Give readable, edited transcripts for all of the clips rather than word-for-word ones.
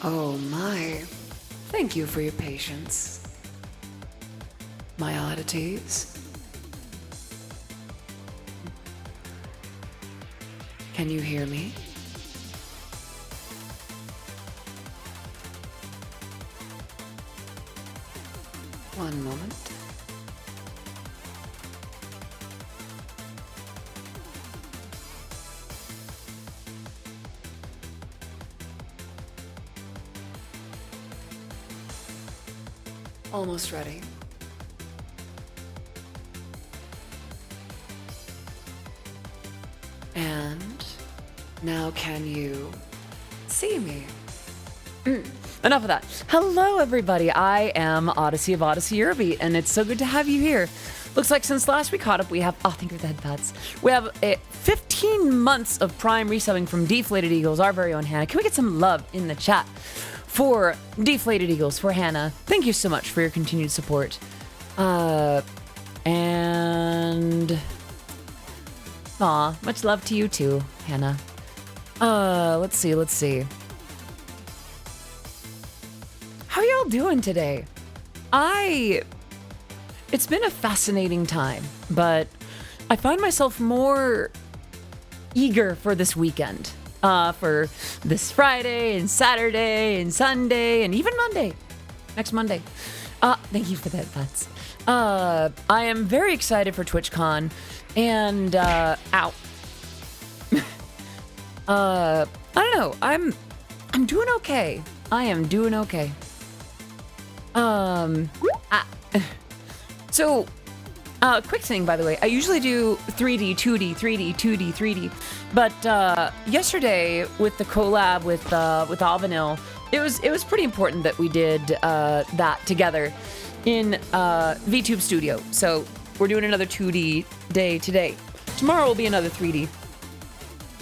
Oh my. Thank you for your patience. My oddities. Can you hear me? One moment. Almost ready. And now can you see me? Enough of that. Hello, everybody. I am Odyssey of Odyssey Eurobeat, and it's so good to have you here. Looks like since last we caught up, we have, thank you for the head pads. We have 15 months of Prime resubbing from Deflated Eagles, our very own Hannah. Can we get some love in the chat for Deflated Eagles, for Hannah? Thank you so much for your continued support. And much love to you too, Hannah. Let's see. How y'all doing today? It's been a fascinating time, but I find myself more eager for this weekend. For this Friday and Saturday and Sunday and even Monday. Next Monday. Thank you for that, Pats. I am very excited for TwitchCon and, I don't know. I'm doing okay. I am doing okay. So, quick thing, by the way, I usually do 3D, 2D, 3D, 2D, 3D, but yesterday with the collab with Alvanil, it was pretty important that we did that together in VTube Studio. So we're doing another 2D day today. Tomorrow will be another 3D.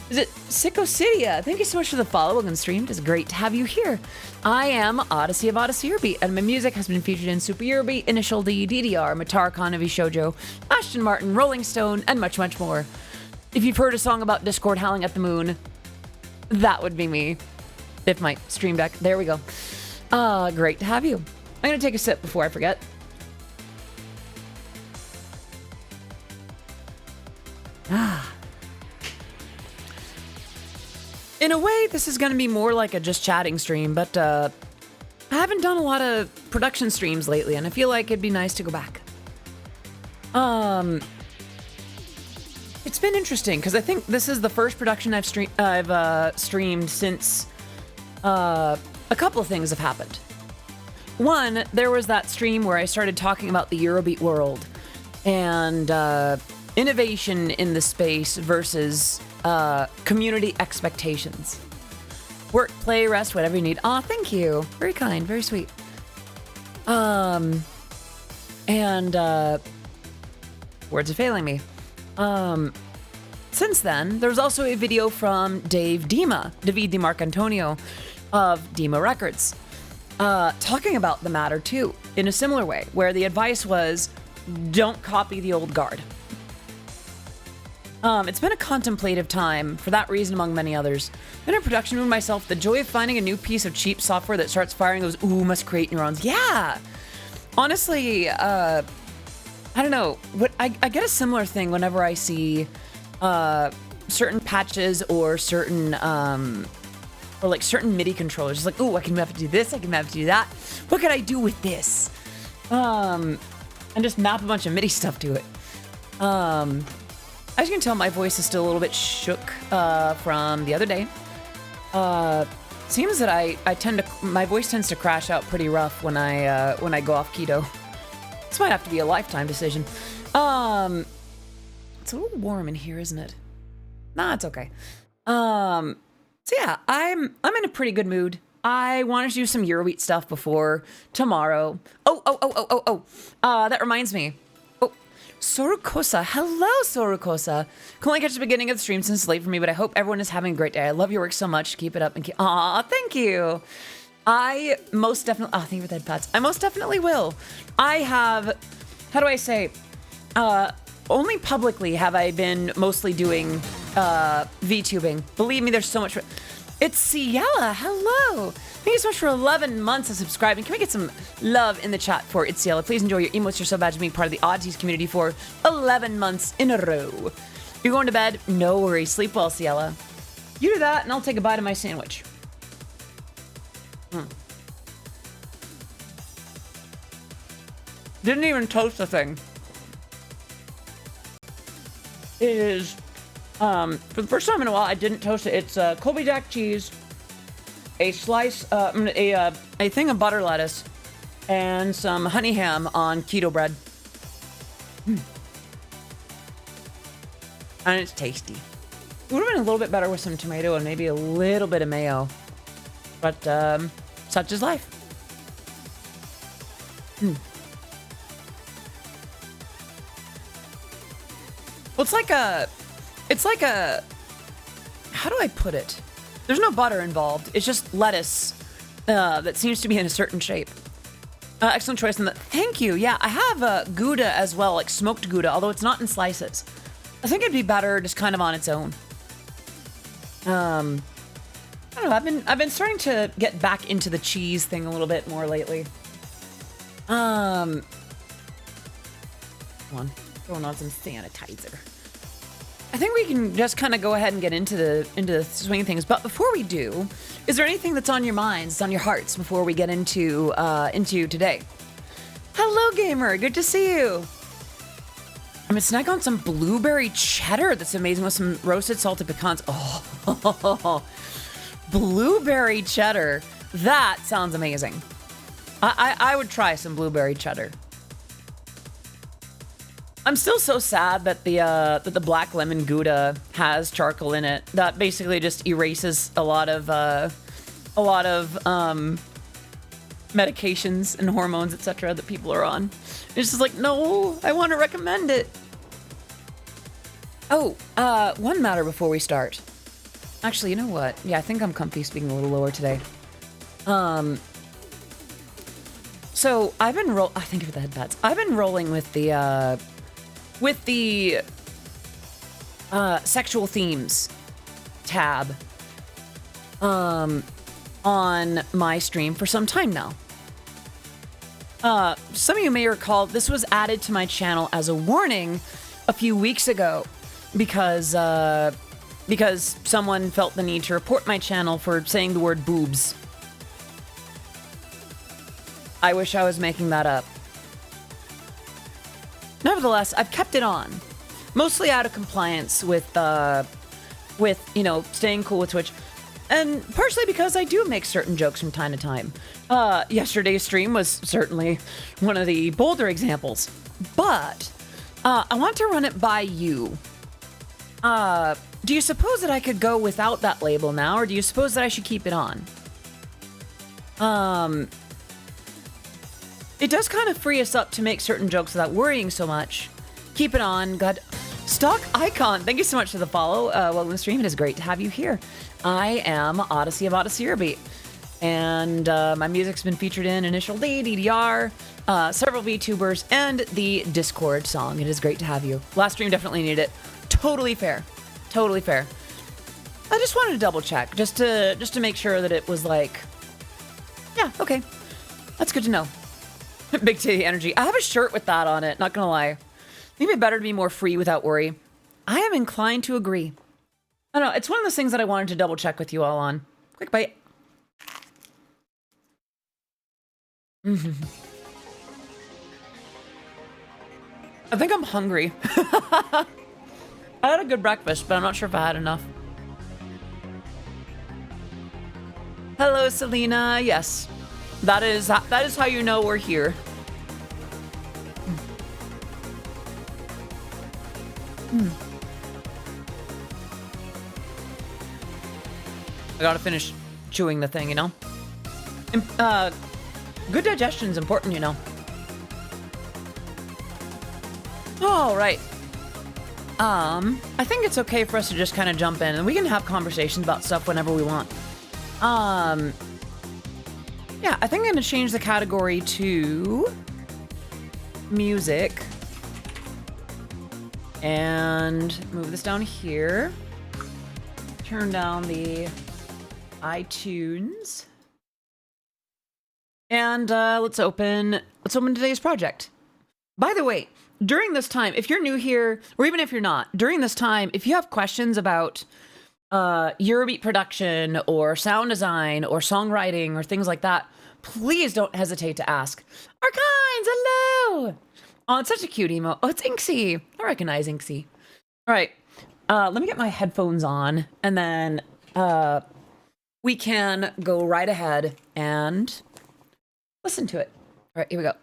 Is it Sycosidia? Thank you so much for the follow and stream. It is great to have you here. I am Odyssey of Odyssey Eurobeat, and my music has been featured in Super Eurobeat, Initial D, DDR, Matar Kanavi Shoujo, Ashton Martin, Rolling Stone, and much, much more. If you've heard a song about Discord howling at the moon, that would be me. If my stream deck, there we go. Great to have you. I'm gonna take a sip before I forget. In a way, this is going to be more like a just chatting stream, but I haven't done a lot of production streams lately, and I feel like it'd be nice to go back. It's been interesting, because I think this is the first production I've streamed since a couple of things have happened. One, there was that stream where I started talking about the Eurobeat world, and innovation in the space versus community expectations. Work, play, rest, whatever you need. Thank you. Very kind, very sweet. And words are failing me. Since then, there's also a video from David Di Marcantonio of Dima Records, talking about the matter too, in a similar way, where the advice was, don't copy the old guard. It's been a contemplative time, for that reason among many others. In a production room myself, the joy of finding a new piece of cheap software that starts firing those must create neurons. Yeah! Honestly, I don't know. I get a similar thing whenever I see certain patches or certain certain MIDI controllers. It's like, I can have to do this, I can have to do that. What could I do with this? And just map a bunch of MIDI stuff to it. As you can tell, my voice is still a little bit shook from the other day. Seems that my voice tends to crash out pretty rough when I go off keto. This might have to be a lifetime decision. It's a little warm in here, isn't it? Nah, it's okay. So yeah, I'm in a pretty good mood. I wanted to do some Eurobeat stuff before tomorrow. That reminds me. Sorukosa. Hello, Sorukosa. Can only catch the beginning of the stream since it's late for me, but I hope everyone is having a great day. I love your work so much. Keep it up and thank you. I most definitely, thank you for the head pats. I most definitely will. I have, how do I say, only publicly have I been mostly doing VTubing. Believe me, there's so much. It's Ciela. Hello. Thank you so much for 11 months of subscribing. Can we get some love in the chat for It's Ciela? Please enjoy your emotes. You're so bad to being part of the Oddities community for 11 months in a row. You're going to bed? No worries. Sleep well, Ciela. You do that, and I'll take a bite of my sandwich. Didn't even toast the thing. It is, for the first time in a while, I didn't toast it. It's Colby Jack cheese, a slice, a thing of butter lettuce, and some honey ham on keto bread. And it's tasty. It would have been a little bit better with some tomato and maybe a little bit of mayo. But, such is life. Well, it's like a, how do I put it? There's no butter involved. It's just lettuce that seems to be in a certain shape. Excellent choice on that. Thank you. Yeah, I have Gouda as well, like smoked Gouda, although it's not in slices. I think it'd be better just kind of on its own. I don't know. I've been starting to get back into the cheese thing a little bit more lately. Come on, throwing on some sanitizer. I think we can just kind of go ahead and get into the swing of things. But before we do, is there anything that's on your minds, on your hearts, before we get into today? Hello, gamer. Good to see you. I'm gonna snack on some blueberry cheddar. That's amazing with some roasted salted pecans. Oh, blueberry cheddar. That sounds amazing. I would try some blueberry cheddar. I'm still so sad that the black lemon Gouda has charcoal in it. That basically just erases a lot of medications and hormones, etc. that people are on. It's just like, no, I want to recommend it. Oh, one matter before we start. Actually, you know what? Yeah, I think I'm comfy speaking a little lower today. So I've been thank you for the headpads. I've been rolling with the sexual themes tab on my stream for some time now. Some of you may recall this was added to my channel as a warning a few weeks ago because someone felt the need to report my channel for saying the word boobs. I wish I was making that up. Nevertheless, I've kept it on, mostly out of compliance with staying cool with Twitch, and partially because I do make certain jokes from time to time. Yesterday's stream was certainly one of the bolder examples, but I want to run it by you. Do you suppose that I could go without that label now, or do you suppose that I should keep it on? It does kind of free us up to make certain jokes without worrying so much. Keep it on. God, Stock Icon, thank you so much for the follow. Welcome to the stream. It is great to have you here. I am Odyssey of Odyssey Eurobeat, and my music's been featured in Initial D, DDR, several VTubers, and the Discord song. It is great to have you. Last stream definitely needed it. Totally fair. Totally fair. I just wanted to double check, just to make sure that it was like, yeah, okay. That's good to know. Big titty energy. I have a shirt with that on it, not gonna lie. Maybe better to be more free without worry. I am inclined to agree. I don't know, it's one of those things that I wanted to double check with you all on. Quick bite. I think I'm hungry. I had a good breakfast, but I'm not sure if I had enough. Hello, Selena. Yes. That is how you know we're here. I gotta finish chewing the thing, you know? Good digestion's important, you know? All right. I think it's okay for us to just kind of jump in, and we can have conversations about stuff whenever we want. Yeah, I think I'm gonna change the category to music and move this down here. Turn down the iTunes. And let's open today's project. By the way, during this time, if you're new here, or even if you're not, during this time, if you have questions about Eurobeat production or sound design or songwriting or things like that, please don't hesitate to ask. Arkines, hello! Oh, it's such a cute emo. Oh, it's Inksy. I recognize Inksy. All right, let me get my headphones on, and then we can go right ahead and listen to it. All right, here we go.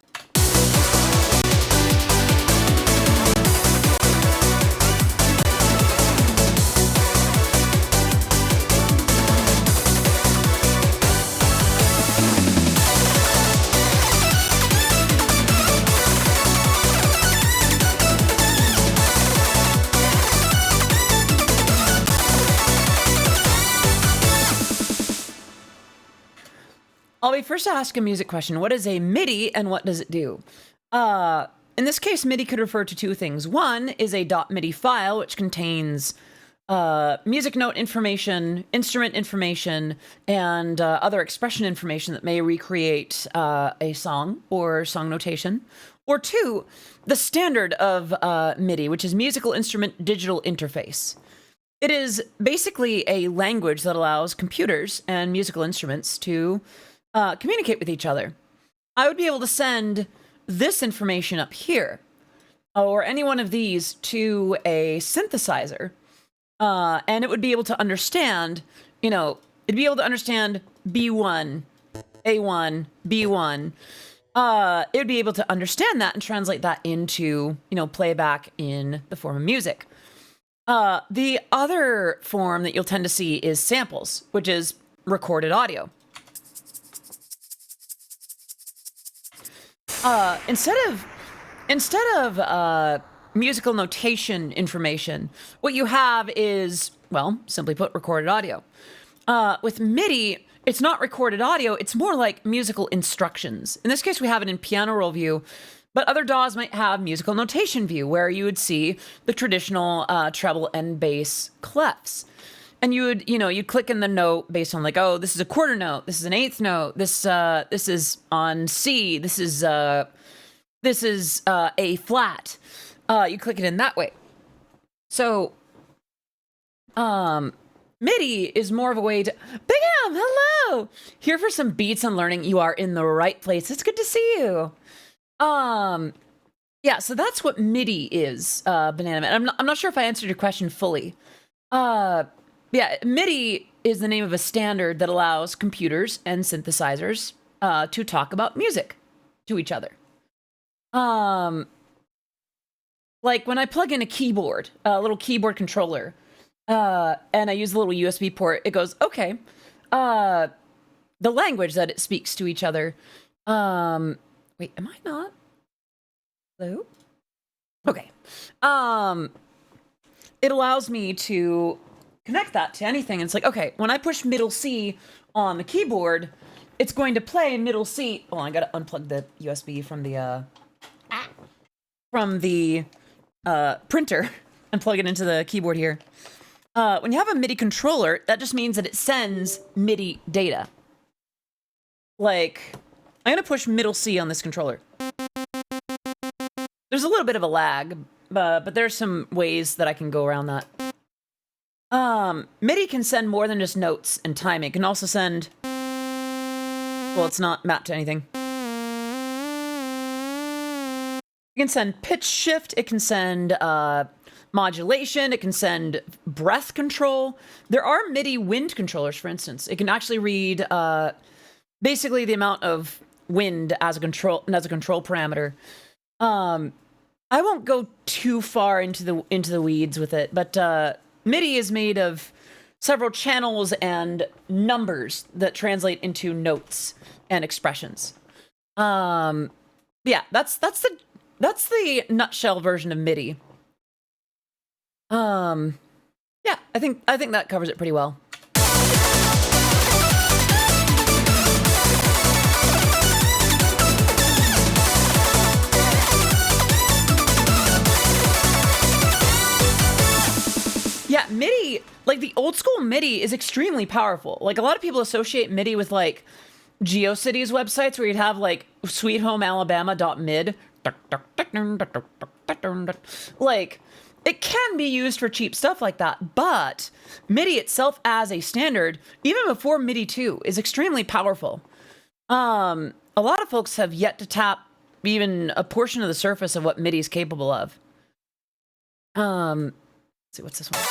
I'll be first to ask a music question. What is a MIDI and what does it do? In this case, MIDI could refer to two things. One is a .MIDI file, which contains music note information, instrument information, and other expression information that may recreate a song or song notation. Or two, the standard of MIDI, which is Musical Instrument Digital Interface. It is basically a language that allows computers and musical instruments to communicate with each other. I would be able to send this information up here, or any one of these, to a synthesizer, and it would be able to understand, it'd be able to understand B1, A1, B1. It would be able to understand that and translate that into, playback in the form of music. The other form that you'll tend to see is samples, which is recorded audio. Instead of musical notation information, what you have is, well, simply put, recorded audio. With MIDI, it's not recorded audio, it's more like musical instructions. In this case, we have it in piano roll view, but other DAWs might have musical notation view, where you would see the traditional treble and bass clefs. And you'd click in the note based on, like, oh, this is a quarter note, this is an eighth note, this is on C, this is A flat. You click it in that way. So, MIDI is more of a way to... Big Am, hello! Here for some beats and learning. You are in the right place. It's good to see you. Yeah, so that's what MIDI is, Banana Man. I'm not sure if I answered your question fully. Yeah, MIDI is the name of a standard that allows computers and synthesizers to talk about music to each other. Like when I plug in a keyboard, a little keyboard controller, and I use the little USB port, it goes, okay, the language that it speaks to each other. Wait, am I not? Hello? Okay. It allows me to connect that to anything. It's like, okay, when I push middle C on the keyboard, it's going to play middle C. Oh, I gotta unplug the USB from the printer and plug it into the keyboard here. When you have a MIDI controller, that just means that it sends MIDI data. Like, I'm gonna push middle C on this controller. There's a little bit of a lag, but there's some ways that I can go around that. MIDI can send more than just notes and timing. It can also send... Well, it's not mapped to anything. It can send pitch shift. It can send modulation. It can send breath control. There are MIDI wind controllers, for instance. It can actually read basically the amount of wind as a control parameter. I won't go too far into the weeds with it, but MIDI is made of several channels and numbers that translate into notes and expressions. Yeah, that's the nutshell version of MIDI. Yeah, I think that covers it pretty well. Yeah, MIDI, like the old school MIDI is extremely powerful. Like a lot of people associate MIDI with like GeoCities websites where you'd have like sweethomealabama.mid. Like it can be used for cheap stuff like that, but MIDI itself as a standard, even before MIDI 2, is extremely powerful. A lot of folks have yet to tap even a portion of the surface of what MIDI is capable of. Let's see, what's this one?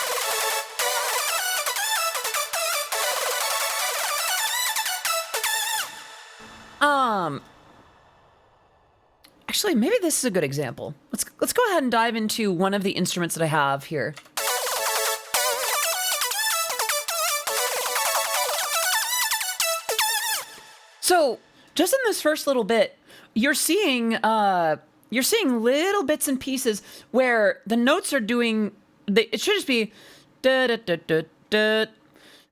Actually, maybe this is a good example. Let's go ahead and dive into one of the instruments that I have here. So, just in this first little bit, you're seeing little bits and pieces where the notes are doing. It should just be da da da da da.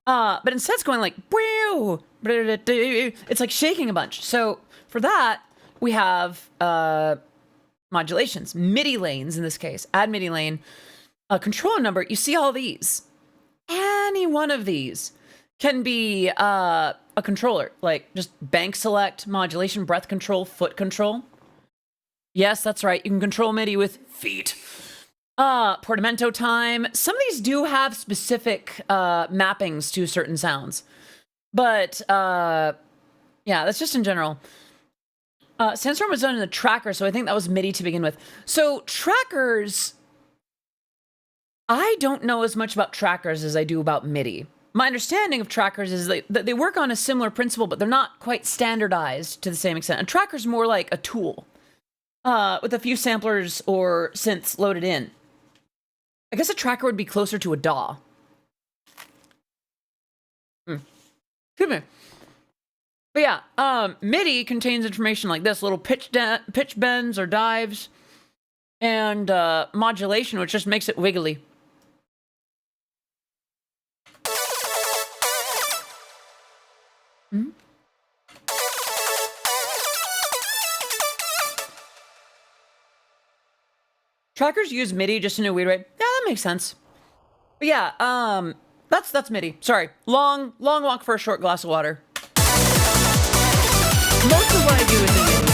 But instead it's going like wow. It's like shaking a bunch. So for that, we have modulations, MIDI lanes in this case. Add MIDI lane, a control number. You see all these. Any one of these can be a controller, like just bank select, modulation, breath control, foot control. Yes, that's right. You can control MIDI with feet. Portamento time. Some of these do have specific mappings to certain sounds. But yeah, that's just in general. Sandstorm was done in the tracker, so I think that was MIDI to begin with. So trackers, I don't know as much about trackers as I do about MIDI. My understanding of trackers is that they work on a similar principle, but they're not quite standardized to the same extent. A tracker's more like a tool with a few samplers or synths loaded in. I guess a tracker would be closer to a DAW. Excuse me. But yeah, MIDI contains information like this, little pitch bends or dives, and modulation, which just makes it wiggly. Trackers use MIDI just in a weird way. Yeah, that makes sense. But yeah, that's MIDI. Sorry, long walk for a short glass of water. Most of what I do is in MIDI.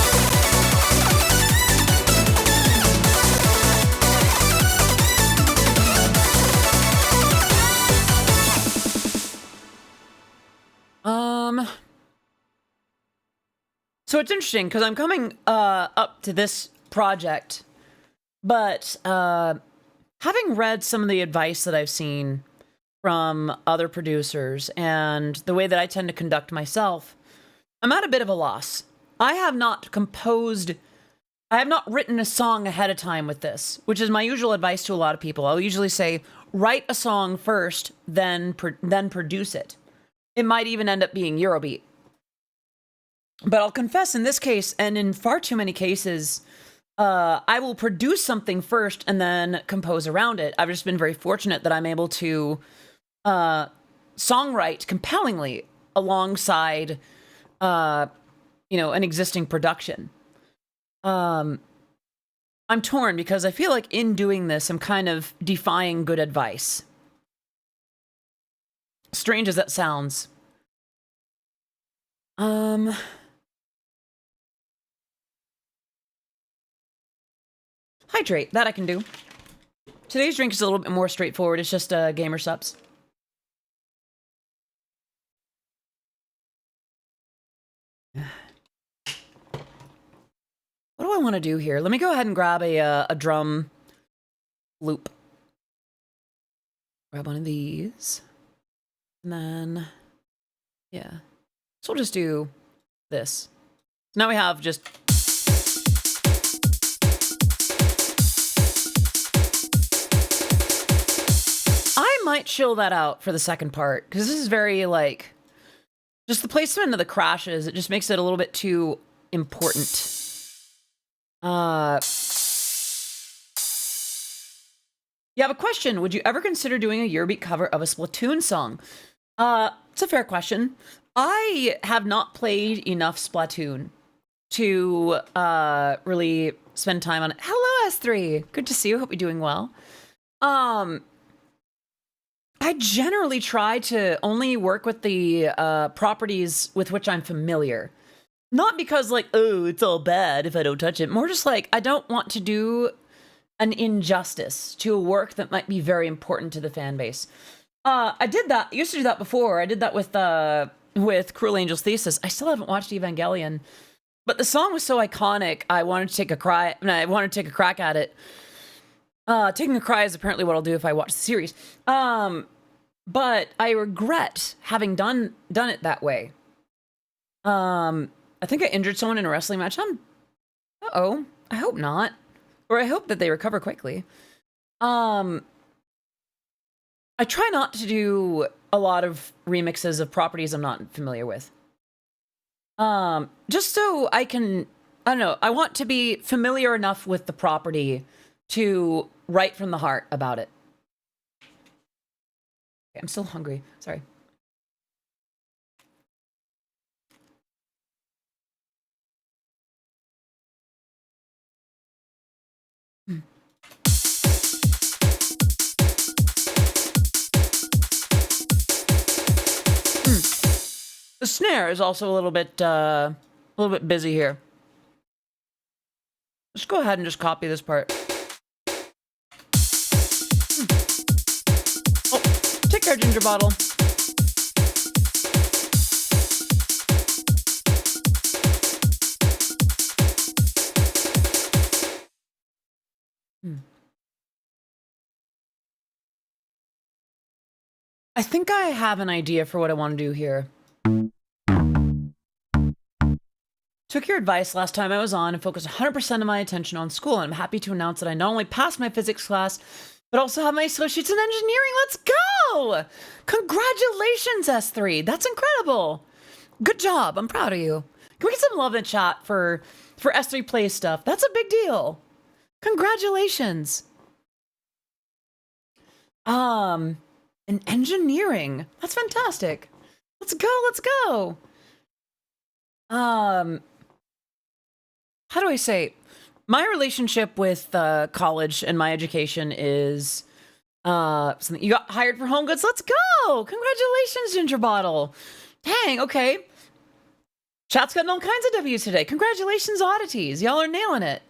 So it's interesting because I'm coming up to this project, but having read some of the advice that I've seen from other producers and the way that I tend to conduct myself, I'm at a bit of a loss. I have not written a song ahead of time with this, which is my usual advice to a lot of people. I'll usually say, write a song first, then produce it. It might even end up being Eurobeat. But I'll confess in this case, and in far too many cases, I will produce something first and then compose around it. I've just been very fortunate that I'm able to songwrite compellingly alongside an existing production. I'm torn because I feel like in doing this, I'm kind of defying good advice. Strange as that sounds. Hydrate, that I can do. Today's drink is a little bit more straightforward. It's just gamer subs. What do I want to do here? Let me go ahead and grab a drum loop. Grab one of these. And then, yeah. So we'll just do this. So now we have just... I might chill that out for the second part, because this is very, like... Just the placement of the crashes, it just makes it a little bit too important. You have a question. Would you ever consider doing a Eurobeat cover of a Splatoon song? It's a fair question. I have not played enough Splatoon to really spend time on it. Hello, S3. Good to see you. Hope you're doing well. I generally try to only work with the properties with which I'm familiar. Not because, like, oh, it's all bad if I don't touch it. More just like, I don't want to do an injustice to a work that might be very important to the fan base. I did that. I used to do that before. I did that with Cruel Angel's Thesis. I still haven't watched Evangelion, but the song was so iconic. I wanted to take a crack at it. Taking a cry is apparently what I'll do if I watch the series. But I regret having done it that way. I think I injured someone in a wrestling match. Uh-oh. I hope not. Or I hope that they recover quickly. I try not to do a lot of remixes of properties I'm not familiar with. Just so I can, I don't know, I want to be familiar enough with the property to write from the heart about it. Okay, I'm still hungry. Sorry. The snare is also a little bit busy here. Let's go ahead and just copy this part. Oh, take care, Ginger Bottle. I think I have an idea for what I want to do here. Took your advice last time I was on and focused 100% of my attention on school, and I'm happy to announce that I not only passed my physics class, but also have my associates in engineering. Let's go! Congratulations, S3. That's incredible. Good job. I'm proud of you. Can we get some love in chat for S3 Play stuff? That's a big deal. Congratulations. In engineering. That's fantastic. Let's go, let's go. How do I say? My relationship with college and my education is something. You got hired for Home Goods. Let's go! Congratulations, Ginger Bottle. Dang, okay. Chat's gotten all kinds of W's today. Congratulations, Oddities. Y'all are nailing it.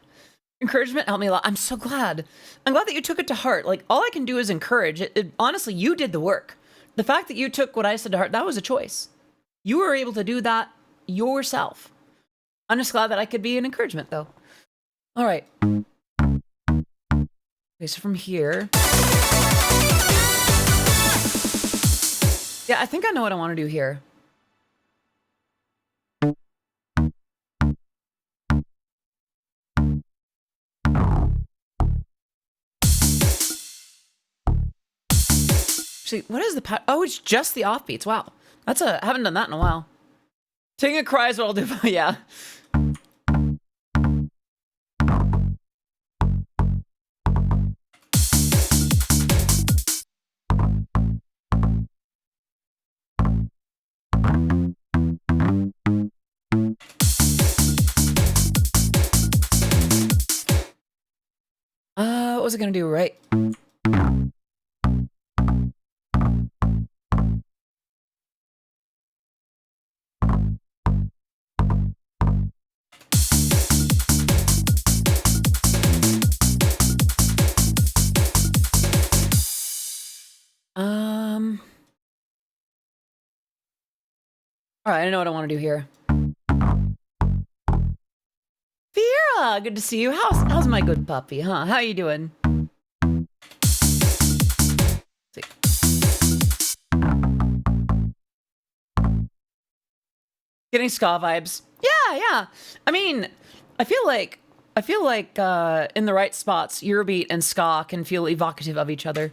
Encouragement helped me a lot. I'm so glad. I'm glad that you took it to heart. Like, all I can do is encourage. Honestly, you did the work. The fact that you took what I said to heart, that was a choice. You were able to do that yourself. I'm just glad that I could be an encouragement, though. All right. Okay, so from here. Yeah, I think I know what I want to do here. Actually, what is the oh, it's just the offbeats. Wow. I haven't done that in a while. Taking a cry is what I'll do. Yeah. What was I gonna do, right? All right, I know what I want to do here. Vera, good to see you. How's my good puppy, huh? How you doing? Let's see. Getting ska vibes. Yeah. I mean, I feel like in the right spots, Eurobeat and ska can feel evocative of each other.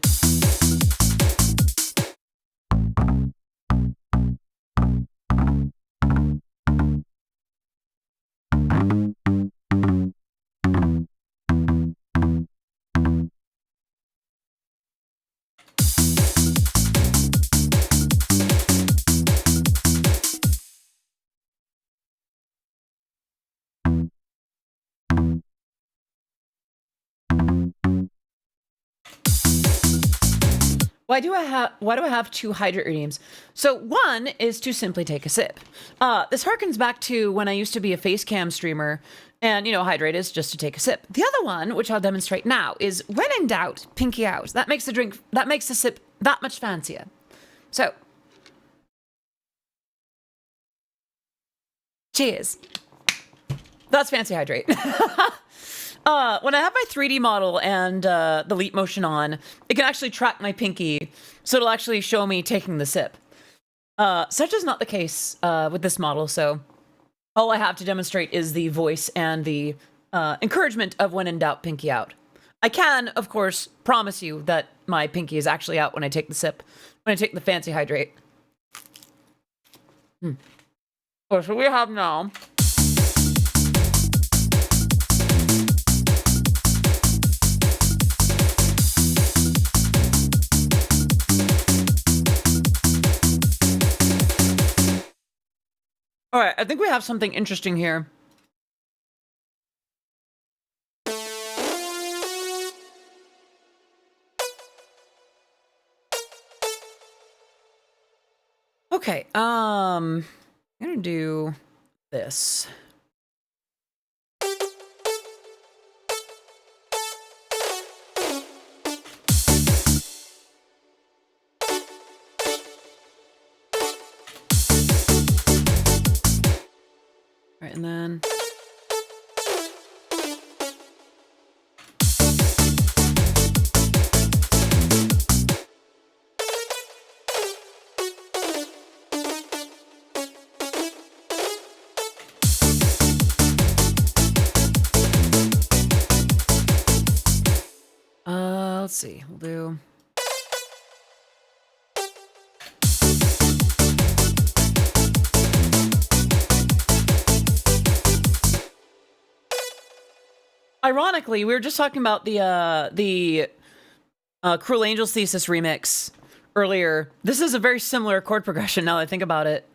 Why do I have 2 hydrate redeems? So one is to simply take a sip. This harkens back to when I used to be a face cam streamer, and you know, hydrate is just to take a sip. The other one, which I'll demonstrate now, is when in doubt, pinky out. That makes the sip that much fancier. So, cheers. That's fancy hydrate. When I have my 3D model and the leap motion on, it can actually track my pinky, so it'll actually show me taking the sip. Such is not the case with this model, so all I have to demonstrate is the voice and the encouragement of when in doubt, pinky out. I can, of course, promise you that my pinky is actually out when I take the sip, when I take the fancy hydrate. Oh, so we have now... All right, I think we have something interesting here. Okay, I'm gonna do this. Right, and then... let's see, we'll do... Ironically, we were just talking about the Cruel Angels Thesis remix earlier. This is a very similar chord progression now that I think about it.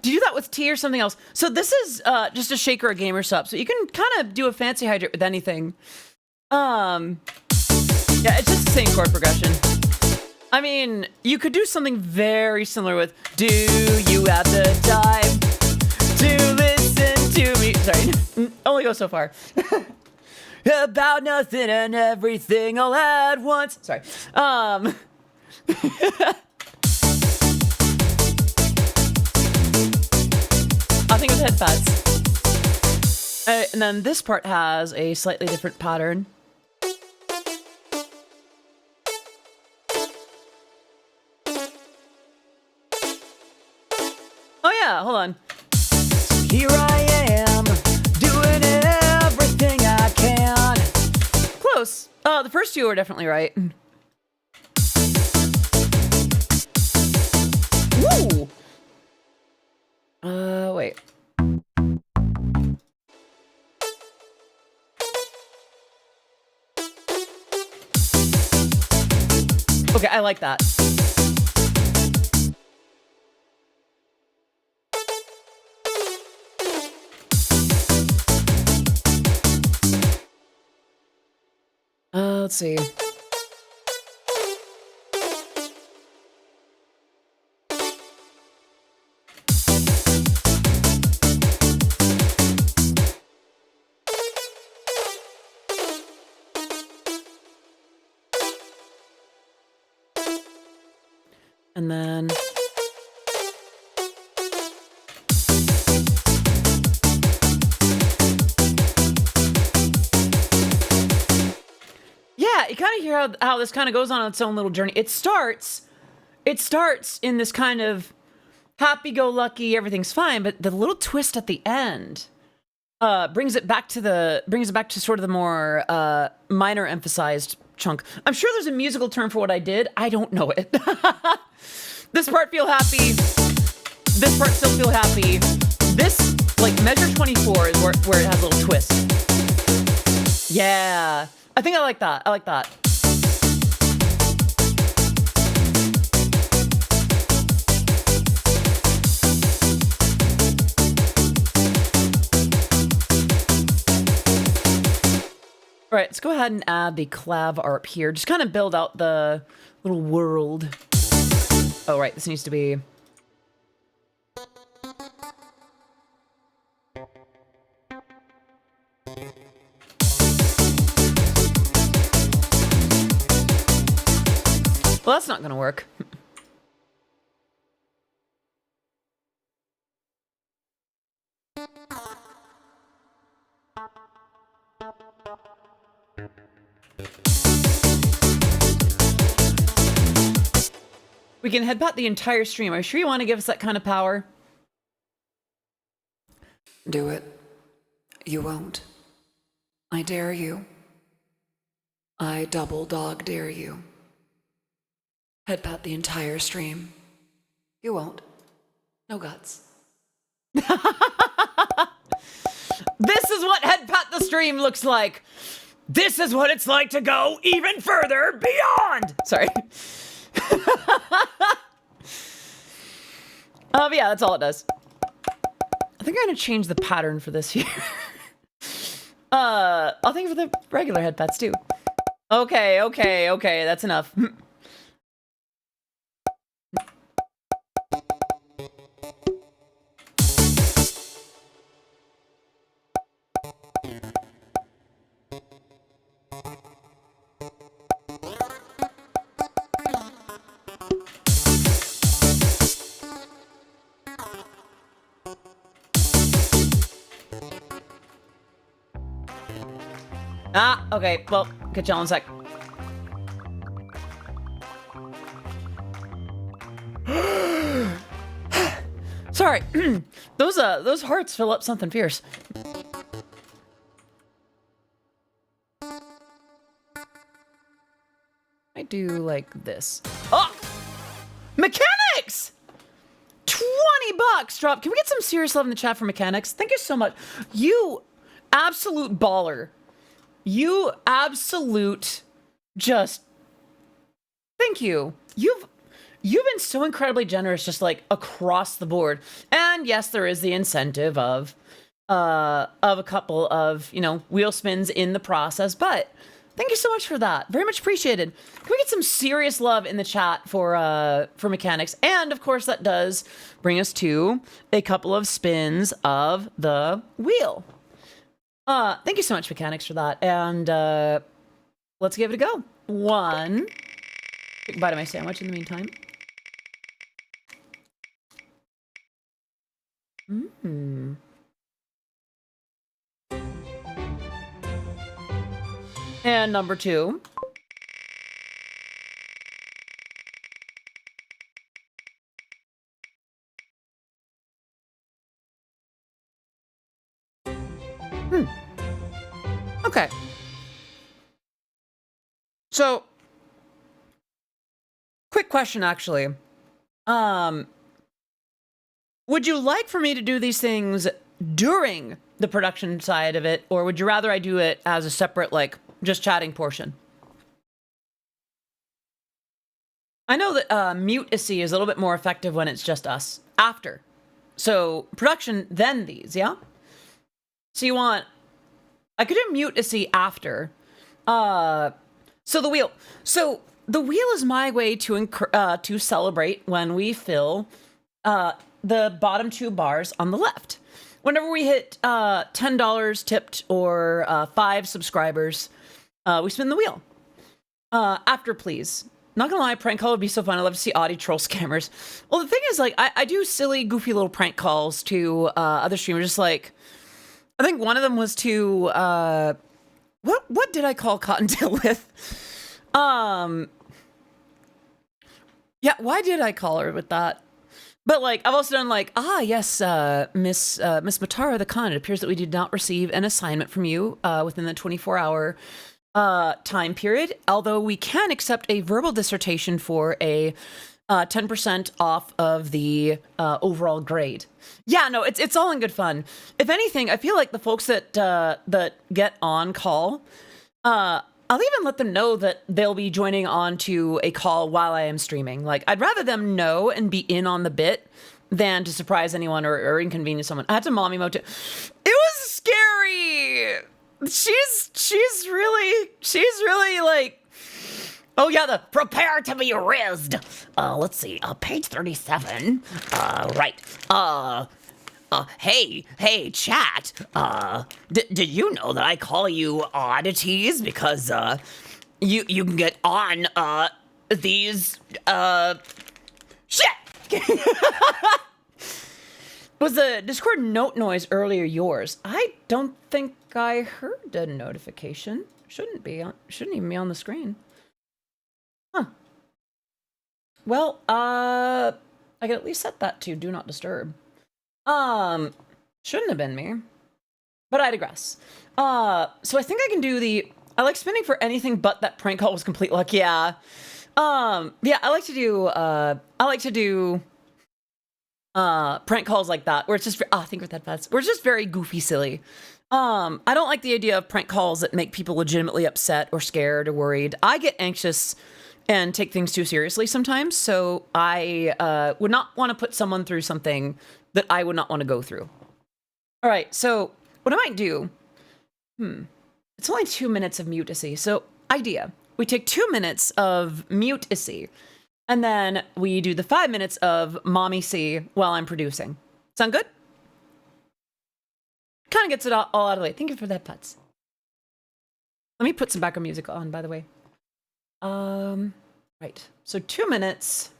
Do you do that with tea or something else? So this is just a shaker or gamer sub, so you can kind of do a fancy hydrate with anything. Yeah, it's just the same chord progression. I mean, you could do something very similar with, do you have the time to listen to me? Sorry, only go so far. About nothing and everything all at once. Sorry. I think it's head pads. And then this part has a slightly different pattern. Hold on. Here I am, doing everything I can. Close. The first 2 are definitely right. Woo! Wait. Okay, I like that. Let's see. And then... Yeah, you kind of hear how this kind of goes on its own little journey. It starts in this kind of happy-go-lucky, everything's fine, but the little twist at the end brings it back to sort of the more minor emphasized chunk. I'm sure there's a musical term for what I did. I don't know it. This part feel happy. This part still feel happy. This, like, measure 24 is where it has a little twist. Yeah. I think I like that. I like that. All right, let's go ahead and add the clav ARP here. Just kind of build out the little world. Oh, right, this needs to be... Well, that's not going to work. We can headbutt the entire stream. Are you sure you want to give us that kind of power? Do it. You won't. I dare you. I double dog dare you. Headbutt the entire stream. You won't. No guts. This is what headbutt the stream looks like. This is what it's like to go even further beyond. Sorry. But yeah, that's all it does. I think I'm gonna change the pattern for this here. I'll think for the regular headbutts too. Okay, that's enough. Ah, okay, well, catch y'all in a sec. Sorry, those hearts fill up something fierce. I do like this. Oh! Mechanics! 20 bucks drop. Can we get some serious love in the chat for Mechanics? Thank you so much. You absolute baller. You absolute just thank you. You've been so incredibly generous just like across the board. And yes, there is the incentive of a couple of, you know, wheel spins in the process, but thank you so much for that. Very much appreciated. Can we get some serious love in the chat for Mechanics? And of course that does bring us to a couple of spins of the wheel. Thank you so much, Mechanics, for that. And let's give it a go. One. Quick bite of my sandwich in the meantime. Mmm. And number two. Okay. So, quick question, actually. Would you like for me to do these things during the production side of it, or would you rather I do it as a separate, like, just chatting portion? I know that mute-icy is a little bit more effective when it's just us. After. So, production, then these, yeah? So you want... I could do mute-icy after. So the wheel. So the wheel is my way to celebrate when we fill the bottom two bars on the left. Whenever we hit $10 tipped or 5 subscribers, we spin the wheel. After, please. Not gonna lie, prank call would be so fun. I love to see Audie troll scammers. Well, the thing is, like, I do silly, goofy little prank calls to other streamers. Just like, I think one of them was to what did I call Cottontail with? Yeah, why did I call her with that? But like, I've also done like, yes, Miss Matara the Con. It appears that we did not receive an assignment from you within the 24-hour time period. Although we can accept a verbal dissertation for a 10% off of the overall grade. Yeah, no, it's all in good fun. If anything, I feel like the folks that that get on call, I'll even let them know that they'll be joining on to a call while I am streaming. Like, I'd rather them know and be in on the bit than to surprise anyone or inconvenience someone. I had to mommy mode too. It was scary. she's really like, oh yeah, the prepare to be rizzed. Let's see, page 37. Right. Hey, chat. Did you know that I call you oddities because you can get on these shit. Was the Discord note noise earlier yours? I don't think I heard a notification. Shouldn't even be on the screen. Huh. Well, I can at least set that to do not disturb. Shouldn't have been me. But I digress. So I think I can do I like spinning for anything but that prank call was complete luck. Yeah. Yeah, I like to do prank calls like that, where it's just, think with that fast. Where it's just very goofy, silly. I don't like the idea of prank calls that make people legitimately upset or scared or worried. I get anxious and take things too seriously sometimes, so I would not want to put someone through something that I would not want to go through. All right, so what I might do, it's only 2 minutes of mute-issy, so idea. We take 2 minutes of mute-issy, and then we do the 5 minutes of mommy-C while I'm producing. Sound good? Kind of gets it all out of the way. Thank you for that, Putz. Let me put some background music on, by the way. Right. So 2 minutes.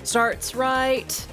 Starts right.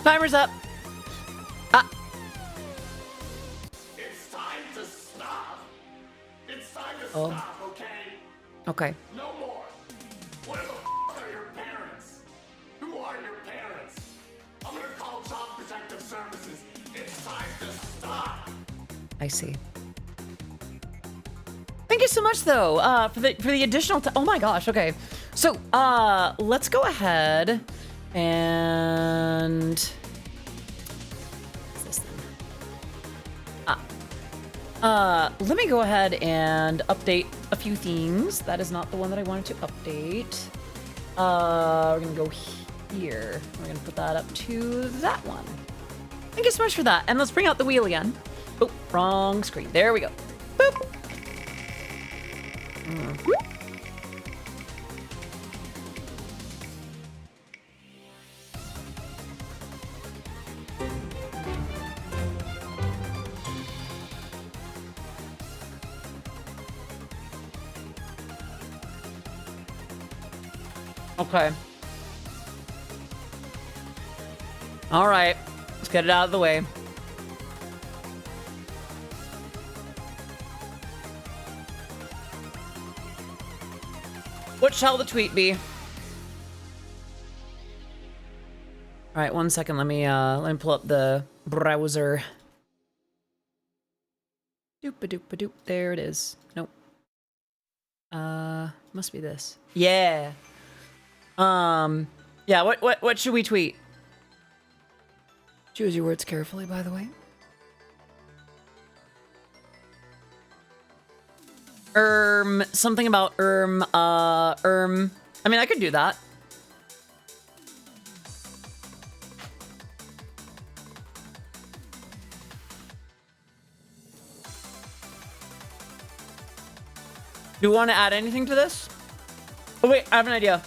Timer's up. It's time to stop. It's time to stop, okay? Okay. No more. Where the are your parents? Who are your parents? I'm gonna call Child Protective Services. It's time to stop. I see. Thank you so much, though, for the additional. Oh my gosh. Okay. So, let's go ahead and. What's this thing? Let me go ahead and update a few things. That is not the one that I wanted to update. We're gonna go here. We're gonna put that up to that one. Thank you so much for that. And let's bring out the wheel again. Oh, wrong screen. There we go. Boop. Okay. All right. Let's get it out of the way. What shall the tweet be? All right, 1 second. Let me pull up the browser. Doop-a-doop-a-doop. There it is. Nope. Must be this. Yeah. Yeah, what should we tweet? Choose your words carefully, by the way. Something about I mean, I could do that. Do you want to add anything to this? Oh wait, I have an idea.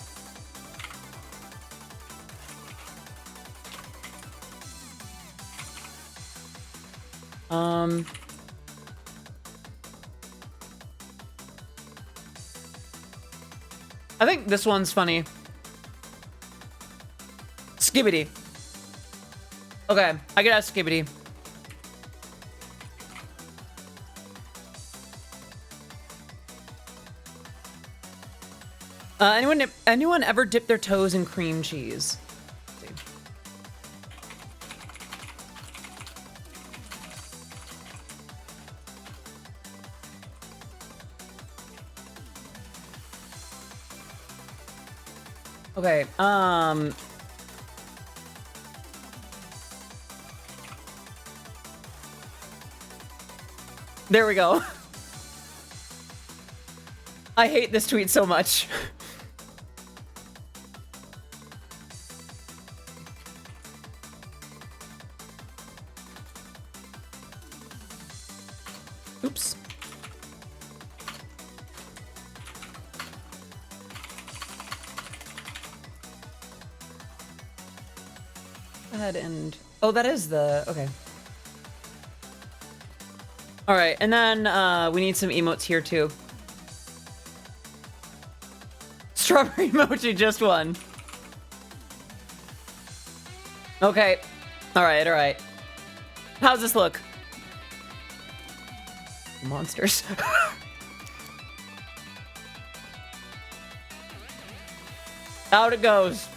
I think this one's funny. Skibbity. Okay, I could ask Skibbity. Anyone ever dip their toes in cream cheese? Let's see. Okay, there we go. I hate this tweet so much. Oops. Go ahead and... Oh, that is the... Okay. All right, and then we need some emotes here too. Strawberry emoji just one. Okay. All right, all right. How's this look? Monsters. Out it goes.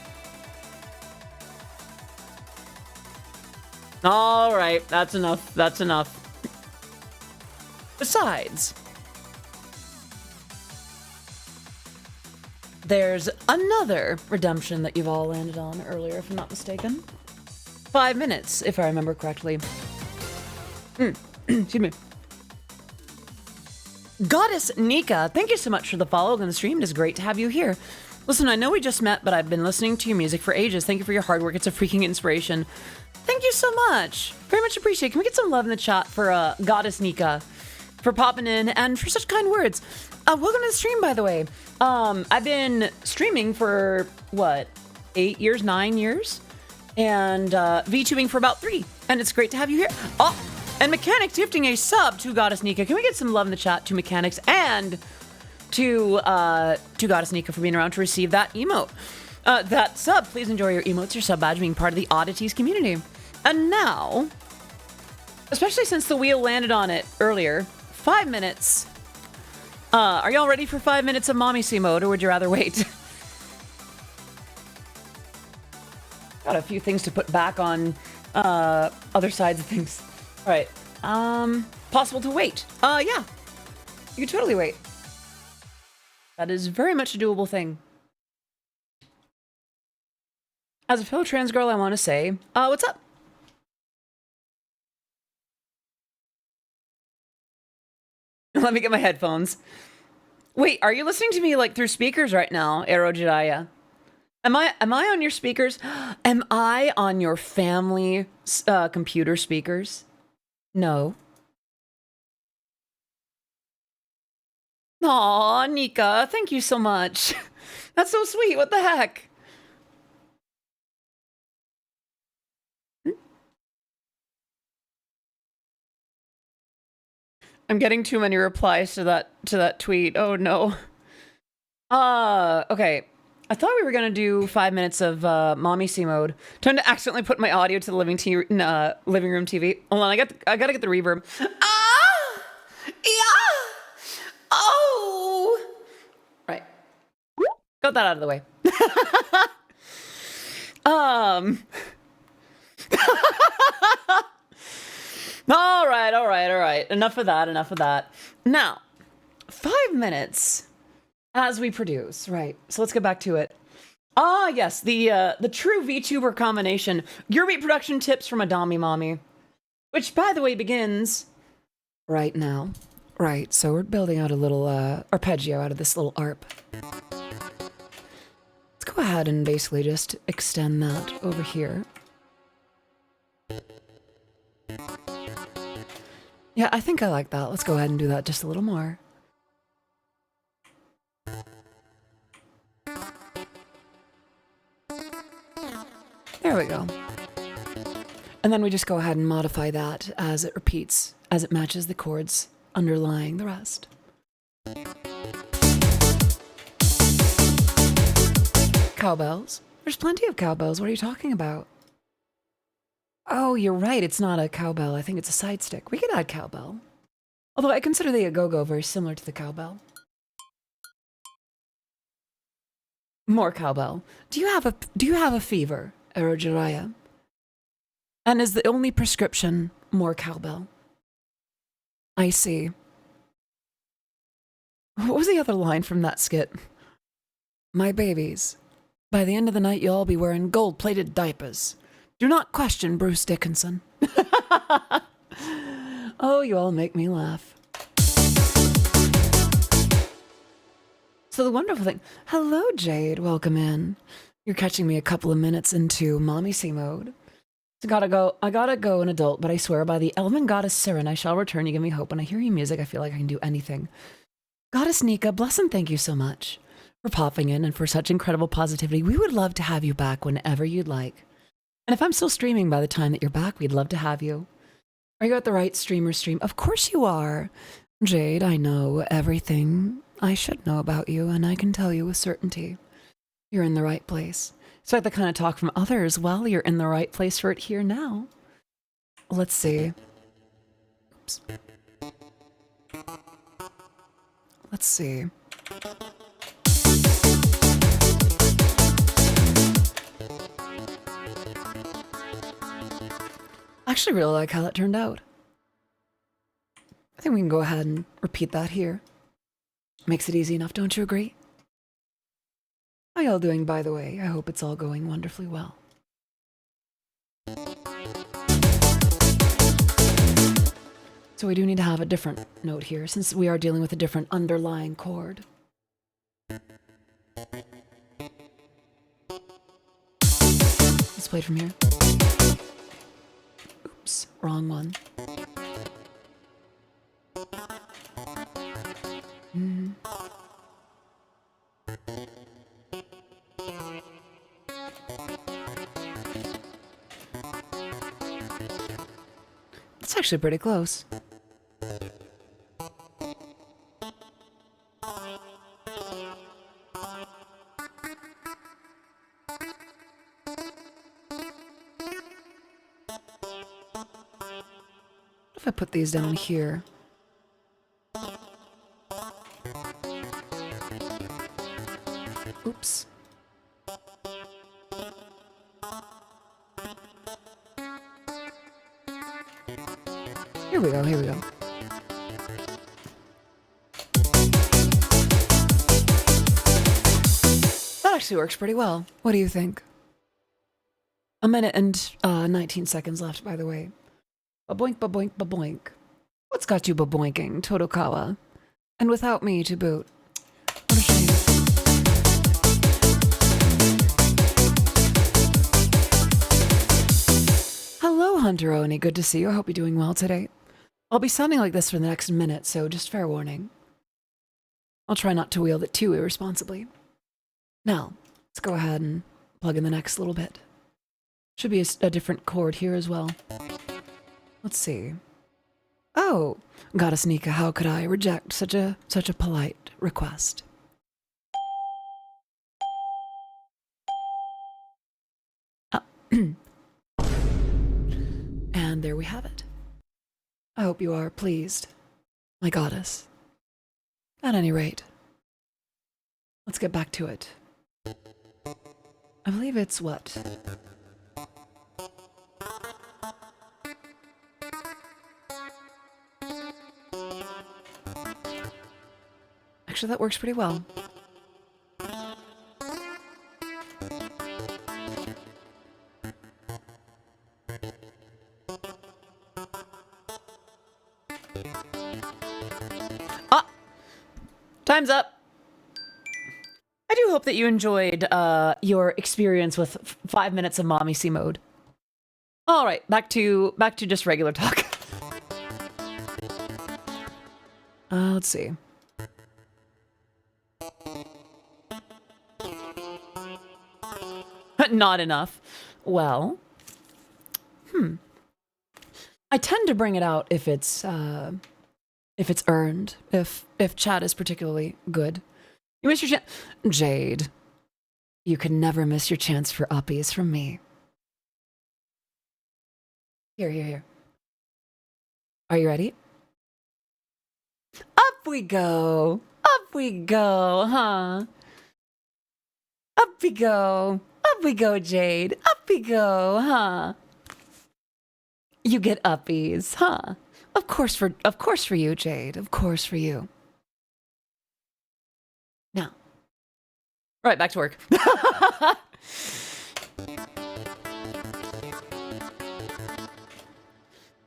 All right, that's enough. That's enough. Besides, there's another redemption that you've all landed on earlier, if I'm not mistaken. 5 minutes, if I remember correctly. Excuse me. Goddess Nika, thank you so much for the follow on the stream. It is great to have you here. Listen, I know we just met, but I've been listening to your music for ages. Thank you for your hard work. It's a freaking inspiration. Thank you so much. Very much appreciate it. Can we get some love in the chat for Goddess Nika for popping in and for such kind words? Welcome to the stream, by the way. I've been streaming for, what, 8 years, 9 years? And VTubing for about 3. And it's great to have you here. Oh, and Mechanics gifting a sub to Goddess Nika. Can we get some love in the chat to Mechanics and to Goddess Nika for being around to receive that emote? That sub. Please enjoy your emotes, your sub badge, being part of the Oddities community. And now, especially since the wheel landed on it earlier, 5 minutes. Are y'all ready for 5 minutes of mommy C mode, or would you rather wait? Got a few things to put back on other sides of things. All right. Possible to wait. Yeah. You can totally wait. That is very much a doable thing. As a fellow trans girl, I want to say, what's up? Let me get my headphones. Wait, are you listening to me like through speakers right now, Aero Jediah? Am I on your speakers? Am I on your family computer speakers? No. Aw, Nika, thank you so much. That's so sweet. What the heck? I'm getting too many replies to that tweet. Oh no. Okay. I thought we were gonna do 5 minutes of mommy C mode. Trying to accidentally put my audio to the living room TV. Hold on, I gotta get the reverb. Ah, yeah, oh, right. Got that out of the way. All right. Enough of that. Now, 5 minutes as we produce, right? So let's get back to it. Ah, yes, the true VTuber combination. Eurobeat production tips from a Dommy Mommy, which, by the way, begins right now. Right, so we're building out a little arpeggio out of this little arp. Let's go ahead and basically just extend that over here. Yeah, I think I like that. Let's go ahead and do that just a little more. There we go. And then we just go ahead and modify that as it repeats, as it matches the chords underlying the rest. Cowbells? There's plenty of cowbells. What are you talking about? Oh, you're right. It's not a cowbell. I think it's a side stick. We could add cowbell. Although I consider the agogo very similar to the cowbell. More cowbell. Do you have a fever, Erojiraya? And is the only prescription more cowbell? I see. What was the other line from that skit? My babies. By the end of the night, you'll all be wearing gold-plated diapers. Do not question Bruce Dickinson. Oh, you all make me laugh. So the wonderful thing... Hello, Jade. Welcome in. You're catching me a couple of minutes into Mommy C mode. So I gotta go an adult, but I swear by the Elven Goddess Siren, I shall return. You give me hope. When I hear your music, I feel like I can do anything. Goddess Nika, bless and thank you so much for popping in and for such incredible positivity. We would love to have you back whenever you'd like. And if I'm still streaming by the time that you're back, we'd love to have you. Are you at the right streamer stream? Of course you are. Jade, I know everything I should know about you, and I can tell you with certainty. You're in the right place. So like the kind of talk from others, well, you're in the right place for it here now. Let's see. Oops. Let's see. I actually really like how that turned out. I think we can go ahead and repeat that here. Makes it easy enough, don't you agree? How y'all doing, by the way? I hope it's all going wonderfully well. So we do need to have a different note here, since we are dealing with a different underlying chord. Let's play it from here. Oops, wrong one. It's actually pretty close. If I put these down here. Oops. Here we go, here we go. That actually works pretty well. What do you think? A minute and 19 seconds left, by the way. Ba-boink, ba-boink, ba-boink. What's got you ba-boinking, Todokawa? And without me to boot. What a shame. Hello, Hunter Oni. Good to see you. I hope you're doing well today. I'll be sounding like this for the next minute, so just fair warning. I'll try not to wield it too irresponsibly. Now, let's go ahead and plug in the next little bit. Should be a different chord here as well. Let's see. Oh, Goddess Nika, how could I reject such a polite request? And there we have it. I hope you are pleased, my goddess. At any rate, let's get back to it. I believe it's what? Actually, that works pretty well. Ah! Time's up. I do hope that you enjoyed your experience with 5 minutes of Mommy C mode. All right, back to just regular talk. Let's see. Not enough. Well, I tend to bring it out if it's earned, if chat is particularly good. you missed your chance. Jade, you can never miss your chance for uppies from me. Here. Are you ready? Up we go, huh? Up we go, Jade. Up we go, huh? You get uppies, huh? Of course for you, Jade. Of course for you. Now, Right, back to work.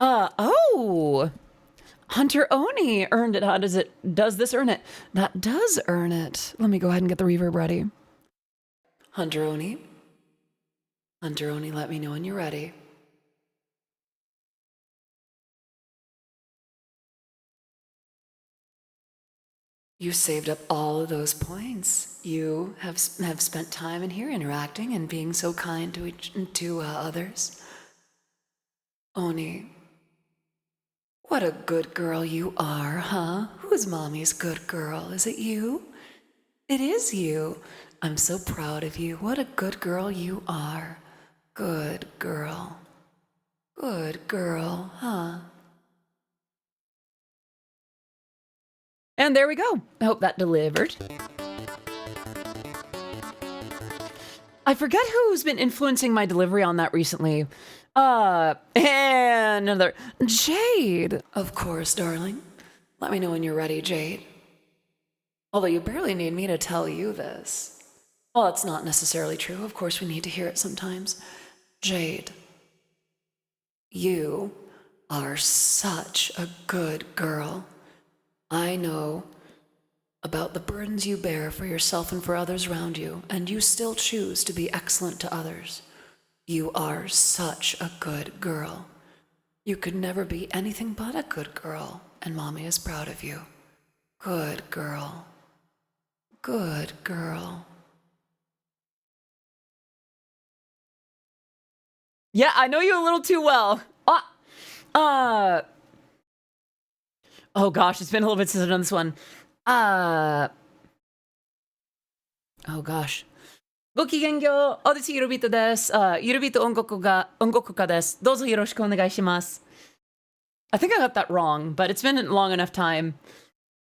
oh, Hunter Oni earned it. How does this earn it? That does earn it. Let me go ahead and get the reverb ready. Hunter Oni, let me know when you're ready. You saved up all of those points. You have spent time in here interacting and being so kind to others. Oni, what a good girl you are, huh? Who's Mommy's good girl? Is it you? It is you. I'm so proud of you. What a good girl you are. Good girl. Good girl, huh? And there we go. I hope that delivered. I forget who's been influencing my delivery on that recently. And another Jade. Of course, darling. Let me know when you're ready, Jade. Although you barely need me to tell you this. Well, it's not necessarily true. Of course, we need to hear it sometimes. Jade, you are such a good girl. I know about the burdens you bear for yourself and for others around you, and you still choose to be excellent to others. You are such a good girl. You could never be anything but a good girl, and Mommy is proud of you. Good girl. Good girl. Yeah, I know you a little too well. Oh gosh, it's been a little bit since I've done this one. Oh gosh. ごきげんよう。私、Eurobeat です。Eurobeat 音楽家です。どうぞよろしくお願いします。I think I got that wrong, but it's been a long enough time.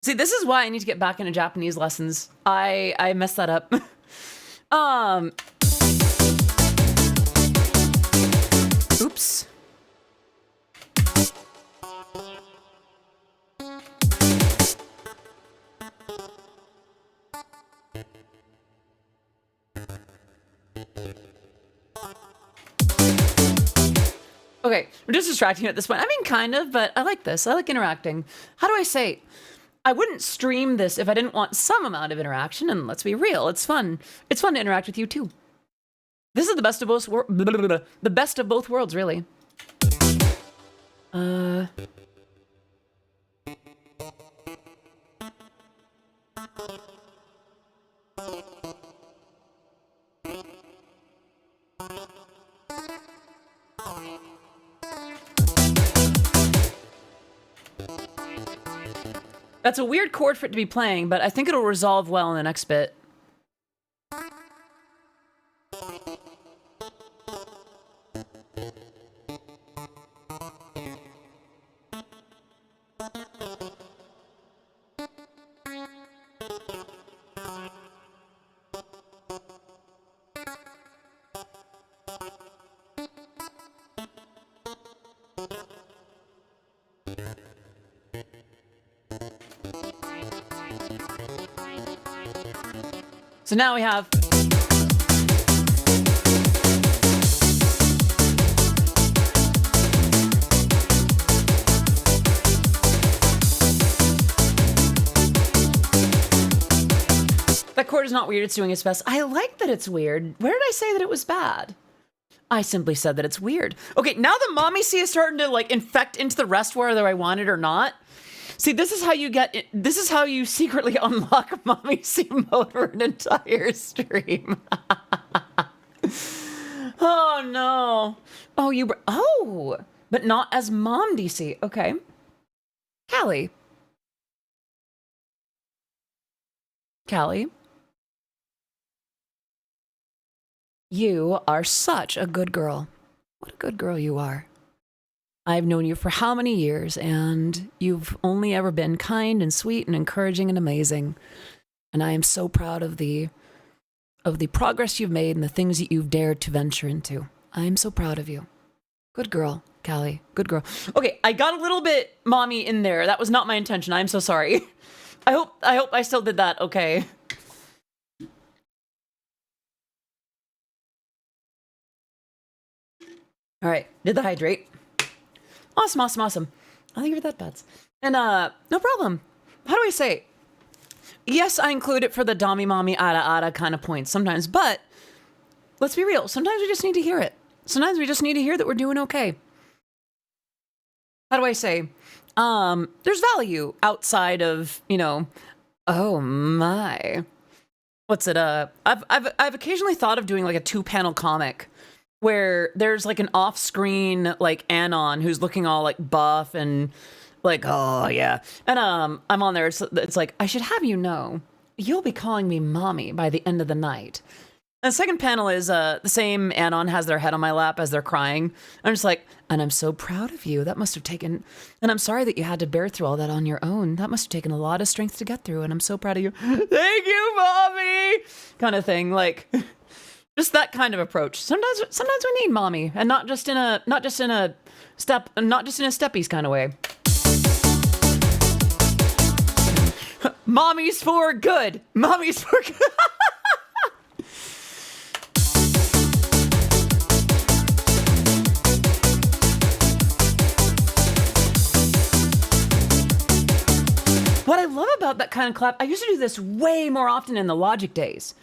See, this is why I need to get back into Japanese lessons. I messed that up. Oops. Okay, we're just distracting at this point. I mean, kind of, but I like this. I like interacting. How do I say? I wouldn't stream this if I didn't want some amount of interaction, and let's be real, it's fun. It's fun to interact with you, too. This is the best of both the best of both worlds, really. That's a weird chord for it to be playing, but I think it'll resolve well in the next bit. So now we have... That chord is not weird, it's doing its best. I like that it's weird. Where did I say that it was bad? I simply said that it's weird. Okay, now the mommy C is starting to like infect into the rest whether I want it or not. See, this is how you get it. This is how you secretly unlock mommy C mode for an entire stream. Oh no. Oh, but not as mom DC. Okay. Callie. You are such a good girl. What a good girl you are. I've known you for how many years, and you've only ever been kind and sweet and encouraging and amazing. And I am so proud of the progress you've made and the things that you've dared to venture into. I am so proud of you. Good girl, Callie. Good girl. Okay, I got a little bit mommy in there. That was not my intention. I'm so sorry. I hope I still did that okay. All right, did the hydrate. Awesome. I think you're that bad. And no problem. How do I say? Yes, I include it for the Dami Mommy Ada kind of points sometimes, but let's be real. Sometimes we just need to hear it. Sometimes we just need to hear that we're doing okay. How do I say? There's value outside of, you know, oh my. What's it? I've occasionally thought of doing like a 2-panel comic where there's like an off-screen like Anon who's looking all like buff and like, oh yeah. And I'm on there. It's like, I should have you know, you'll be calling me mommy by the end of the night. And the second panel is the same Anon has their head on my lap as they're crying. I'm just like, and I'm so proud of you. That must have taken, and I'm sorry that you had to bear through all that on your own. That must have taken a lot of strength to get through. And I'm so proud of you. Thank you, mommy. Kind of thing. Like, just that kind of approach. Sometimes we need mommy, and not just in a steppies kind of way. Mommy's for good. Mommy's for good. What I love about that kind of clap, I used to do this way more often in the Logic days.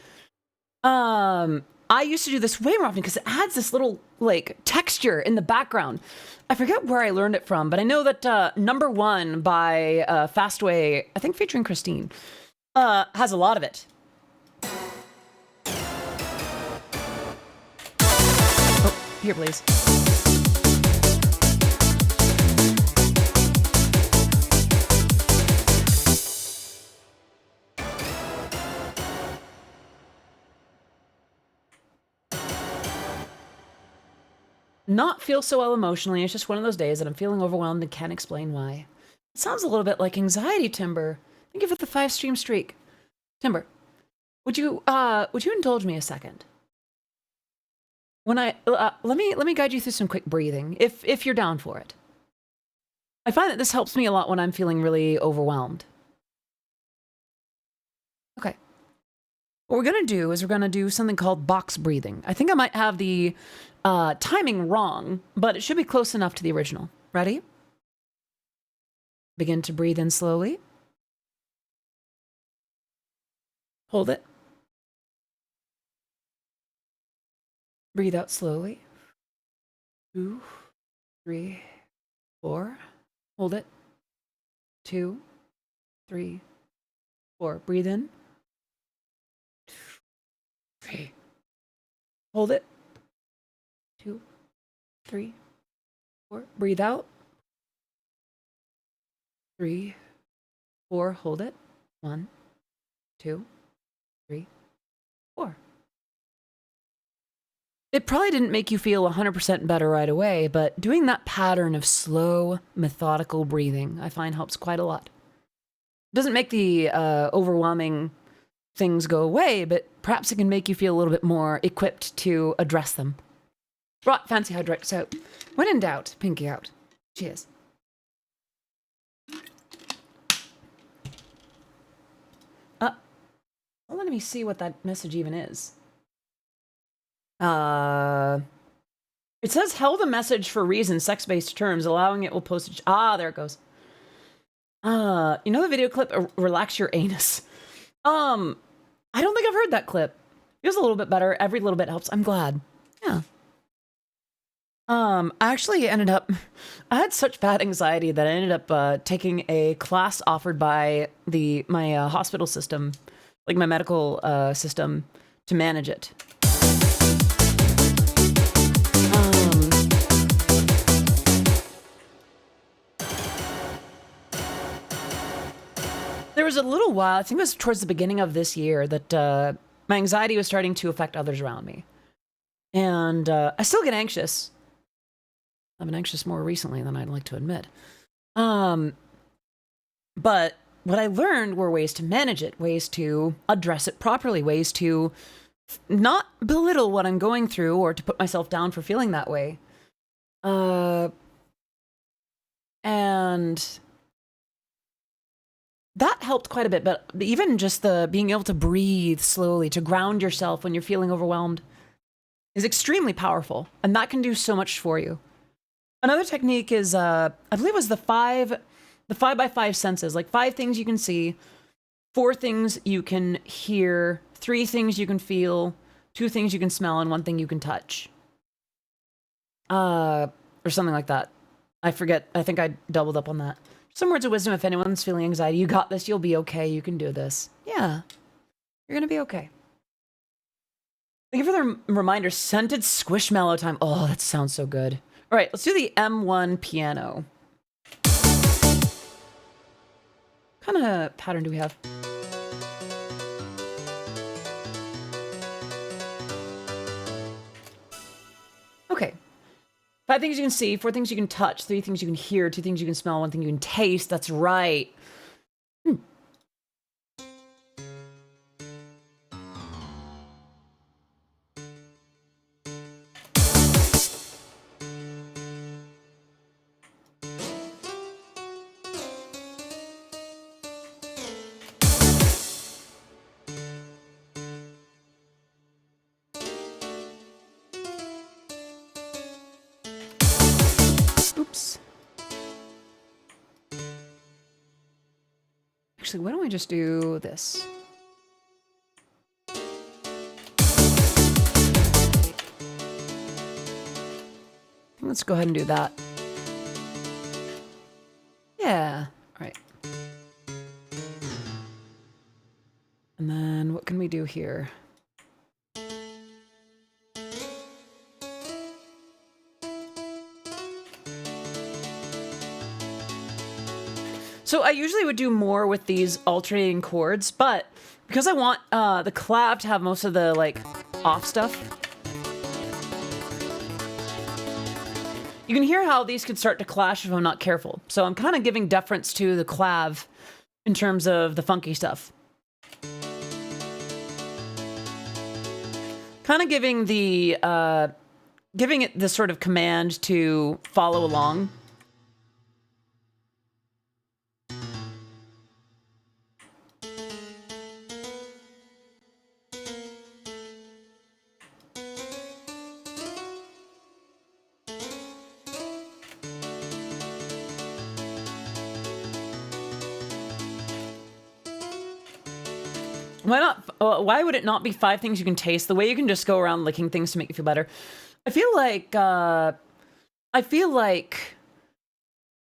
I used to do this way more often because it adds this little like texture in the background. I forget where I learned it from, but I know that Number One by Fastway, I think featuring Christine, has a lot of it. Oh, here, please. Not feel so well emotionally. It's just one of those days that I'm feeling overwhelmed and can't explain why. It sounds a little bit like anxiety, Timber. Thank you for the 5-stream streak. Timber, would you indulge me a second? When let me guide you through some quick breathing, if you're down for it. I find that this helps me a lot when I'm feeling really overwhelmed. Okay. What we're gonna do is we're gonna do something called box breathing. I think I might have the timing wrong, but it should be close enough to the original. Ready? Begin to breathe in slowly. Hold it. Breathe out slowly. 2, 3, 4. Hold it. 2, 3, 4. Breathe in. 2, 3. Hold it. 2, 3, 4. Breathe out. 3, 4. Hold it. 1, 2, 3, 4. It probably didn't make you feel 100% better right away, but doing that pattern of slow, methodical breathing, I find helps quite a lot. It doesn't make the overwhelming things go away, but perhaps it can make you feel a little bit more equipped to address them. Brought fancy hydrate soap. When in doubt, pinky out. Cheers. Well, let me see what that message even is. It says held a message for reason, sex-based terms, allowing it will post. There it goes. You know the video clip, relax your anus. I don't think I've heard that clip. It was a little bit better. Every little bit helps. I'm glad. Yeah. I actually ended up, I had such bad anxiety that I ended up taking a class offered by my hospital system, like my medical system, to manage it. There was a little while, I think it was towards the beginning of this year, that my anxiety was starting to affect others around me. And I still get anxious. I've been anxious more recently than I'd like to admit. But what I learned were ways to manage it, ways to address it properly, ways to not belittle what I'm going through or to put myself down for feeling that way. And that helped quite a bit, but even just the being able to breathe slowly, to ground yourself when you're feeling overwhelmed is extremely powerful, and that can do so much for you. Another technique is, I believe it was the 5x5 senses, like 5 things you can see, 4 things you can hear, 3 things you can feel, 2 things you can smell, and 1 thing you can touch. Or something like that. I forget, I think I doubled up on that. Some words of wisdom, if anyone's feeling anxiety, you got this, you'll be okay, you can do this. Yeah, you're gonna be okay. Thank you for the reminder, scented squishmallow time. Oh, that sounds so good. All right, let's do the M1 piano. What kind of pattern do we have? Okay. 5 things you can see, 4 things you can touch, 3 things you can hear, 2 things you can smell, 1 thing you can taste. That's right. Oops. Actually, why don't we just do this? Let's go ahead and do that. Yeah. All right. And then what can we do here? So I usually would do more with these alternating chords, but because I want the collab to have most of the like off stuff, you can hear how these could start to clash if I'm not careful. So I'm kind of giving deference to the clav in terms of the funky stuff. Kind of giving the giving it this sort of command to follow along. Why not? Why would it not be 5 things you can taste? The way you can just go around licking things to make you feel better. I feel like,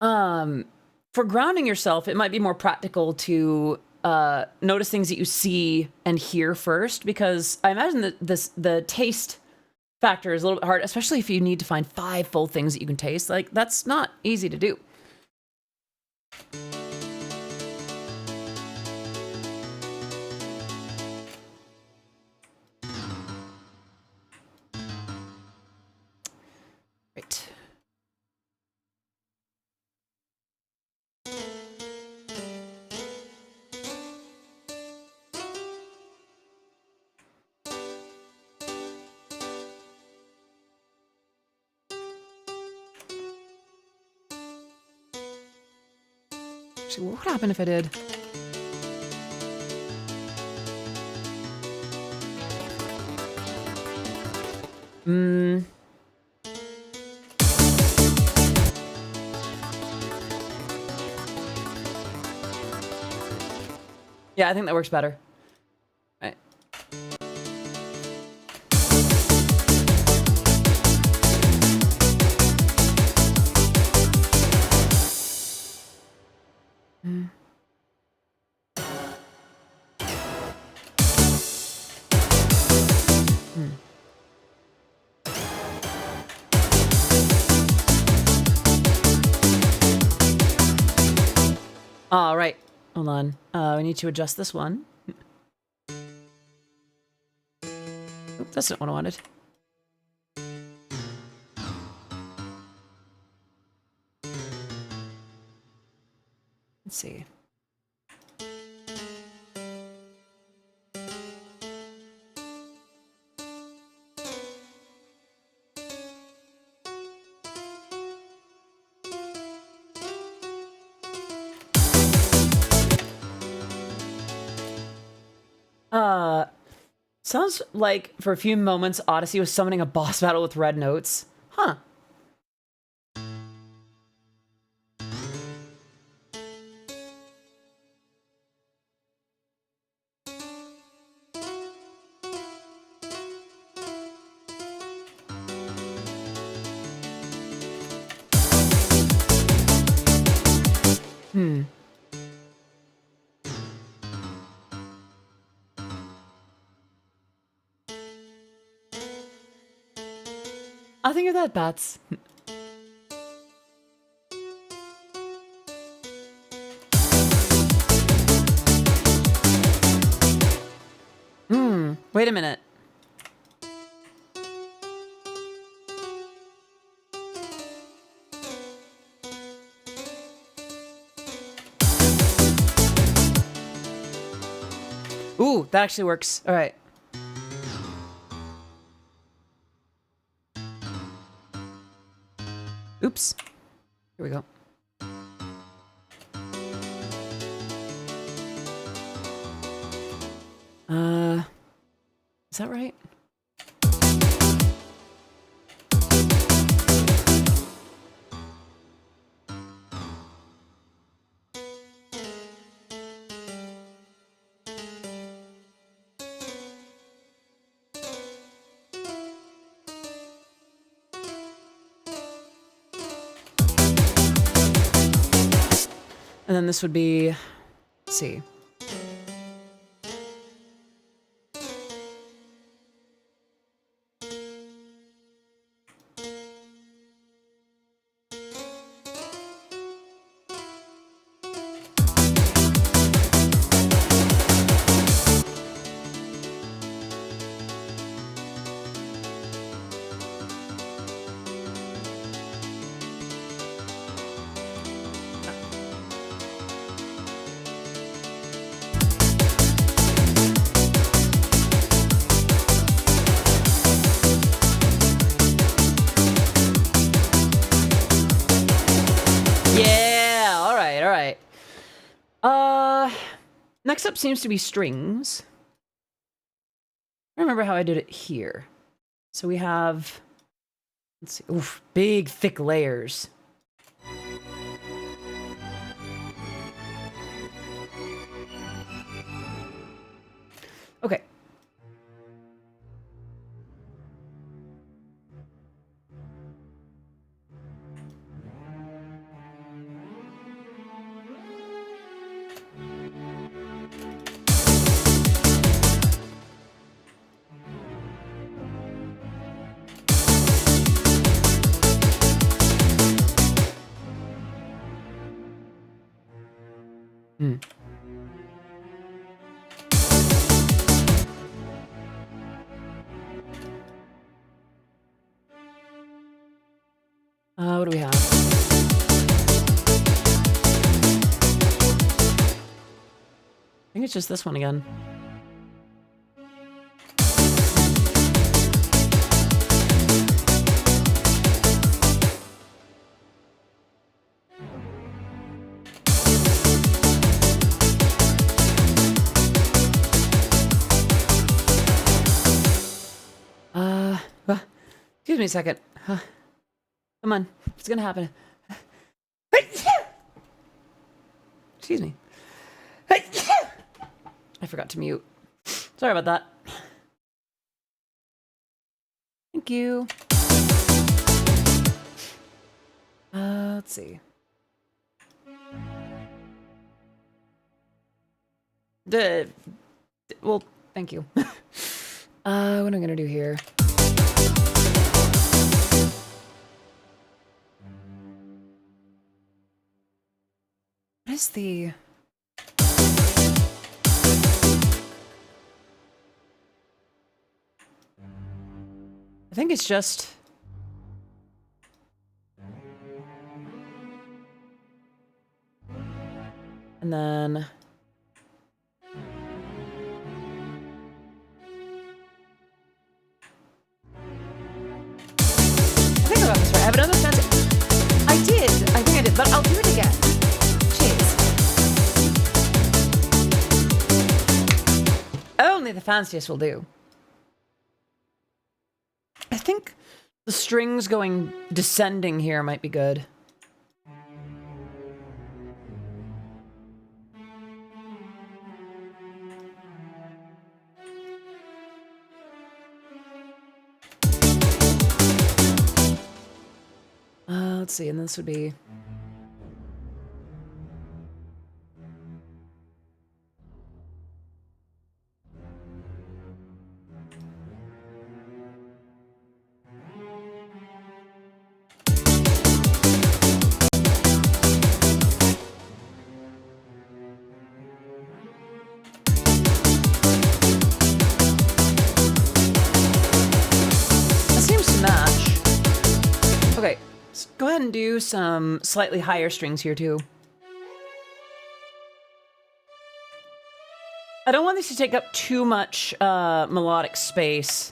for grounding yourself, it might be more practical to notice things that you see and hear first, because I imagine that the taste factor is a little bit hard, especially if you need to find 5 full things that you can taste. Like, that's not easy to do. Right. Actually, what would happen if I did? Yeah, I think that works better. Right. All right, hold on. We need to adjust this one. Oop, that's not what I wanted. Let's see. Sounds like for a few moments Odyssey was summoning a boss battle with red notes. Huh. I think of that, Bats. Wait a minute. Ooh, that actually works. All right. Oops. Here we go. Is that right? And then this would be, let's see. Yeah, all right, all right. Next up seems to be strings. I remember how I did it here. So we have, let's see, oof, big thick layers. Okay. What do we have? I think it's just this one again. Excuse me a second. Come on. It's gonna happen. Excuse me. I forgot to mute. Sorry about that. Thank you. Let's see. Well, thank you. What am I gonna do here? What is the... I think it's just... And then... I think I got this right. I have another fancy... I think I did, but I'll do it again. Jeez. Only the fanciest will do. I think the strings going descending here might be good. Let's see, and this would be... Go ahead and do some slightly higher strings here too. I don't want these to take up too much melodic space,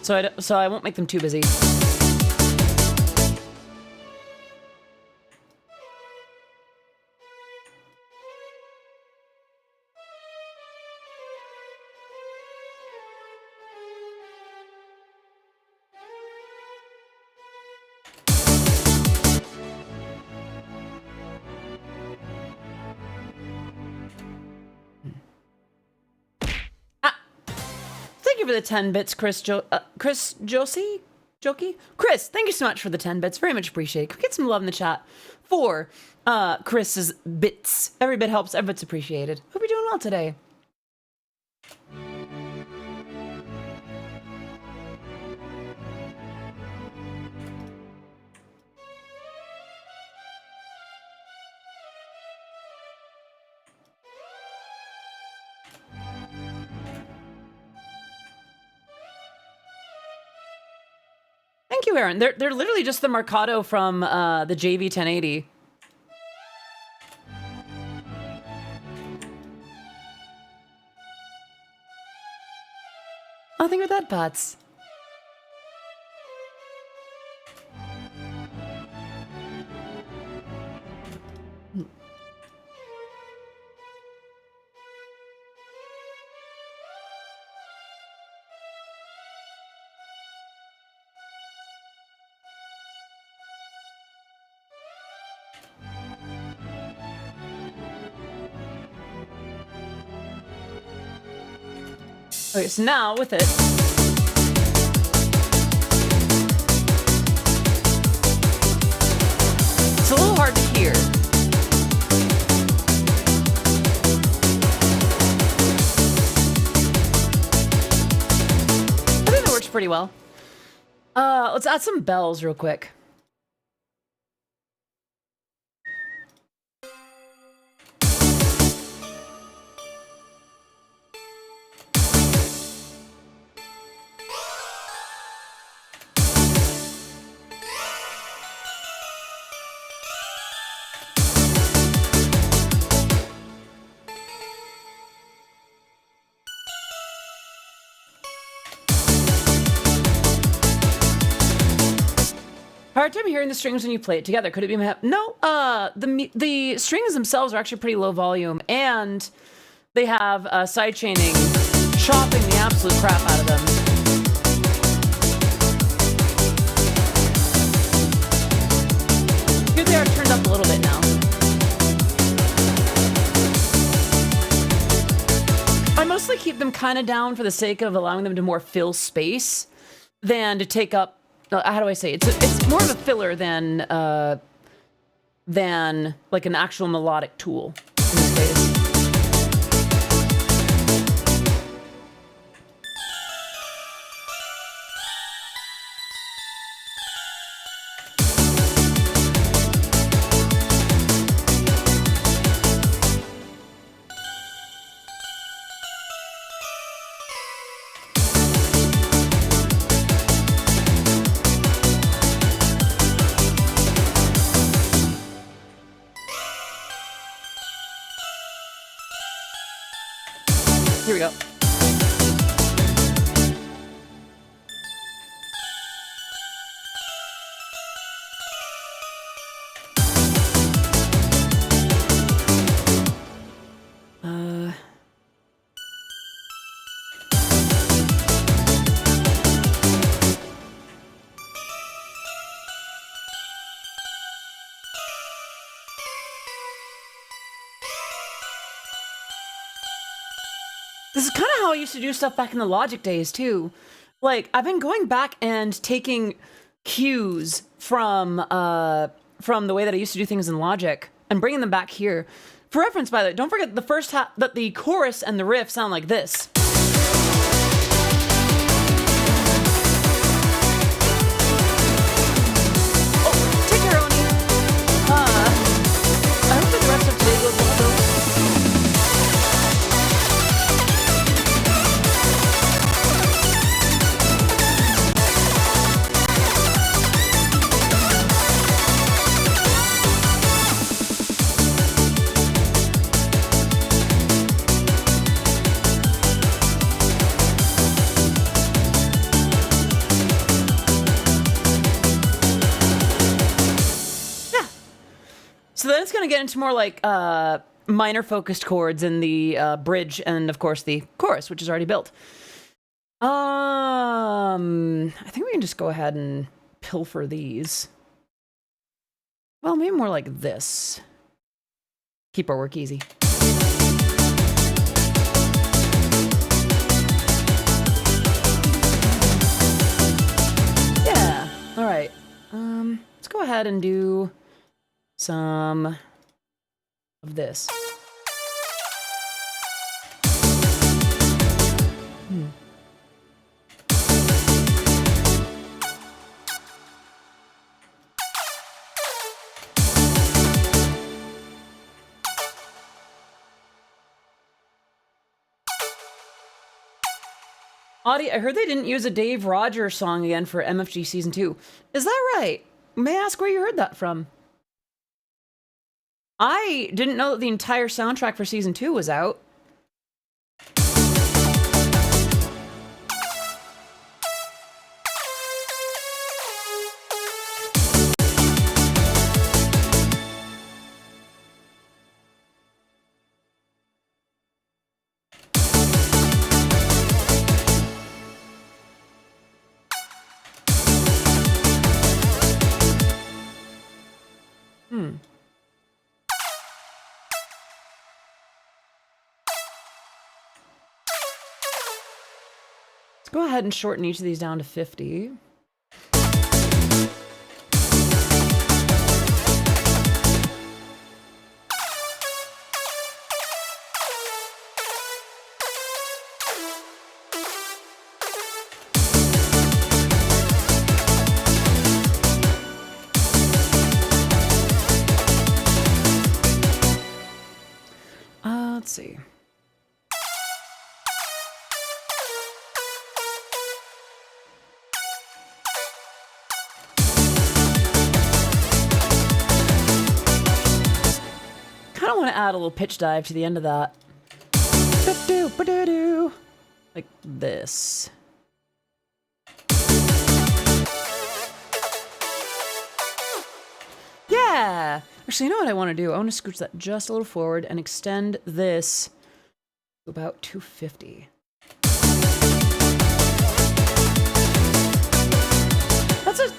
so I won't make them too busy. Thank you for the 10 bits, Chris Josie? Jokey? Chris, thank you so much for the 10 bits. Very much appreciated. Can we get some love in the chat for Chris's bits? Every bit helps, every bit's appreciated. Hope you're doing well today. Thank you, Aaron. They're literally just the Mercado from the JV 1080. Oh, think of that, Pats. Okay, so now with it, it's a little hard to hear. I think that works pretty well. Let's add some bells real quick. Hard time hearing the strings when you play it together. Could it be my... No, the strings themselves are actually pretty low volume, and they have sidechaining chopping the absolute crap out of them. mostly keep them kind of down for the sake of allowing them to more fill space than to take up. How do I say? It's more of a filler than like an actual melodic tool in this case. Here we go. This is kind of how I used to do stuff back in the Logic days, too. Like, I've been going back and taking cues from the way that I used to do things in Logic and bringing them back here. For reference, by the way, don't forget the first half, that the chorus and the riff sound like this. Oh, take care, Oni. I hope that the rest of today goes well, though. So then it's going to get into more like minor focused chords in the bridge and, of course, the chorus, which is already built. I think we can just go ahead and pilfer these. Well, maybe more like this. Keep our work easy. Yeah. All right. Let's go ahead and do some of this. Audie, I heard they didn't use a Dave Rogers song again for MFG Season 2. Is that right? May I ask where you heard that from? I didn't know that the entire soundtrack for Season 2 was out. Let's go ahead and shorten each of these down to 50. Let's see. Kind of want to add a little pitch dive to the end of that. Like this. Yeah! Actually, you know what I want to do? I want to scooch that just a little forward and extend this to about 250.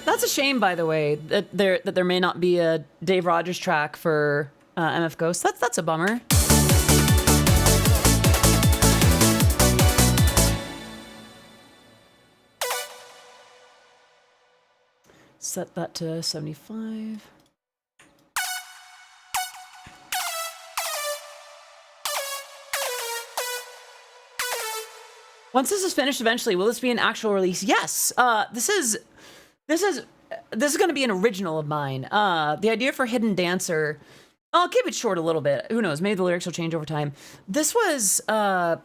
That's a shame, by the way, that there may not be a Dave Rogers track for MF Ghost. That's a bummer. Set that to 75. Once this is finished eventually, will this be an actual release? Yes. This is going to be an original of mine. The idea for Hidden Dancer, I'll keep it short a little bit. Who knows? Maybe the lyrics will change over time. This was kind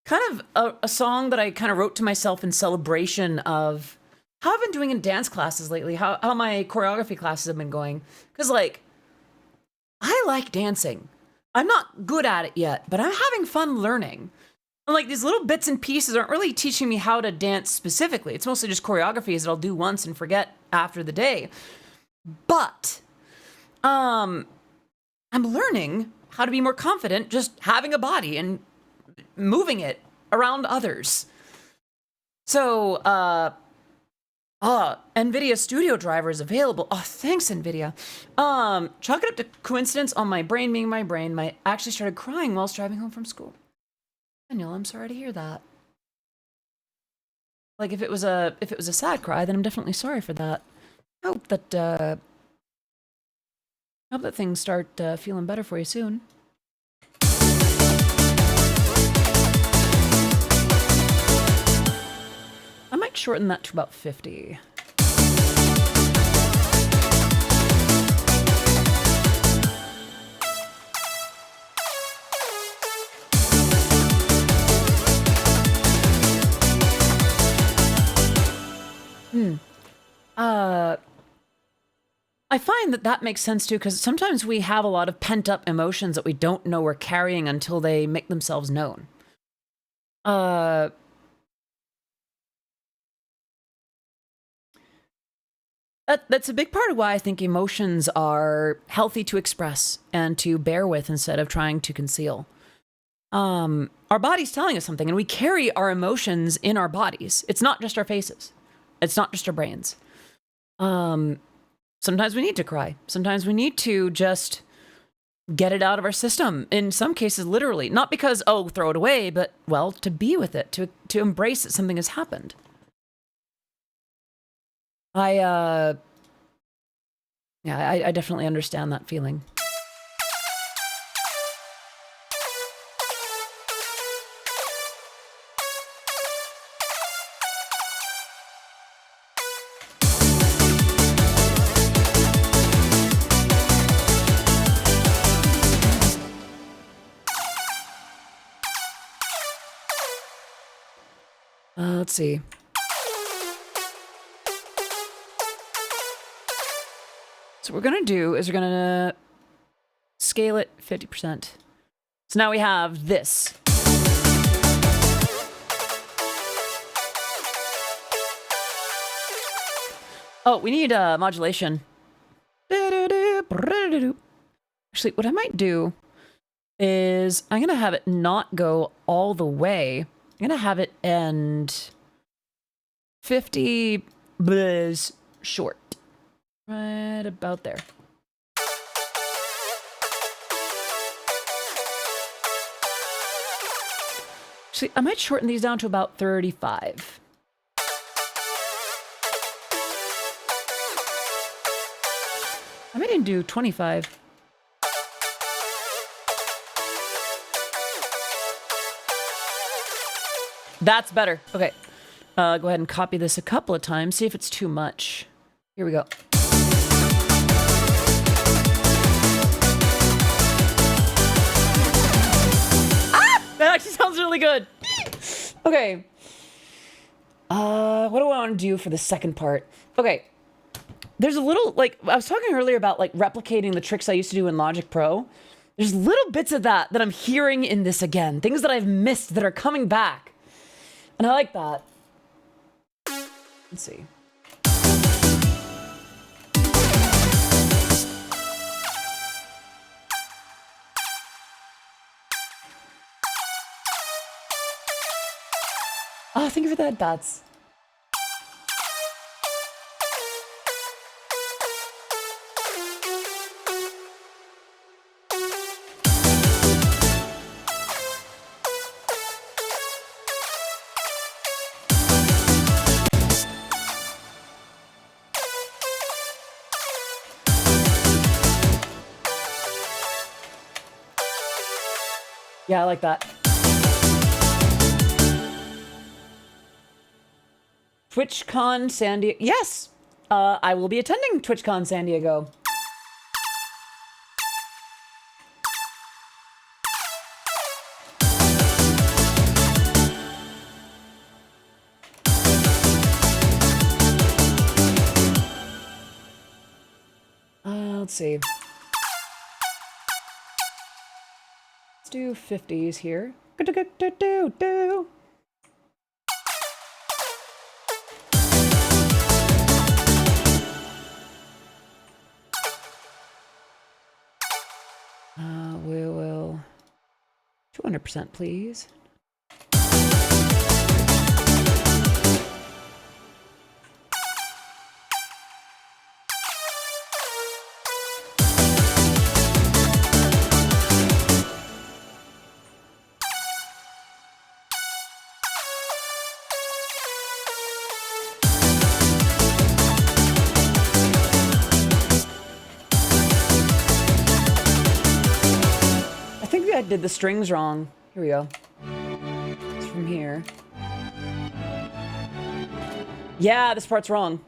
of a song that I kind of wrote to myself in celebration of how I've been doing in dance classes lately, how my choreography classes have been going. Because, like, I like dancing. I'm not good at it yet, but I'm having fun learning. And, like, these little bits and pieces aren't really teaching me how to dance specifically. It's mostly just choreographies that I'll do once and forget after the day. But I'm learning how to be more confident just having a body and moving it around others. So, NVIDIA Studio Driver is available. Oh, thanks, NVIDIA. Chalk it up to coincidence on my brain being my brain. I actually started crying whilst driving home from school. Daniel, I'm sorry to hear that. Like, if it was a sad cry, then I'm definitely sorry for that. I hope that things start feeling better for you soon. I might shorten that to about 50. I find that makes sense too, because sometimes we have a lot of pent-up emotions that we don't know we're carrying until they make themselves known. That's a big part of why I think emotions are healthy to express and to bear with instead of trying to conceal. Our body's telling us something, and we carry our emotions in our bodies. It's not just our faces. It's not just our brains. Sometimes we need to cry. Sometimes we need to just get it out of our system. In some cases, literally. Not because, oh, throw it away, but, well, to be with it, to embrace that something has happened. I definitely understand that feeling. Let's see. So what we're going to do is we're going to scale it 50%. So now we have this. Oh, we need modulation. Actually, what I might do is I'm going to have it not go all the way. I'm going to have it end 50 blizz short. Right about there. Actually, I might shorten these down to about 35. I might even do 25. That's better. Okay. Go ahead and copy this a couple of times. See if it's too much. Here we go. That actually sounds really good. Okay. What do I want to do for the second part? Okay. There's a little, like, I was talking earlier about, like, replicating the tricks I used to do in Logic Pro. There's little bits of that I'm hearing in this again. Things that I've missed that are coming back. And I like that. Let's see. Oh, thank you for that, Bats. Yeah, I like that. TwitchCon San Diego. Yes! I will be attending TwitchCon San Diego. Let's see. Let's do 50s here. We will 200%, please. I think I did the strings wrong. Here we go. It's from here. Yeah, this part's wrong.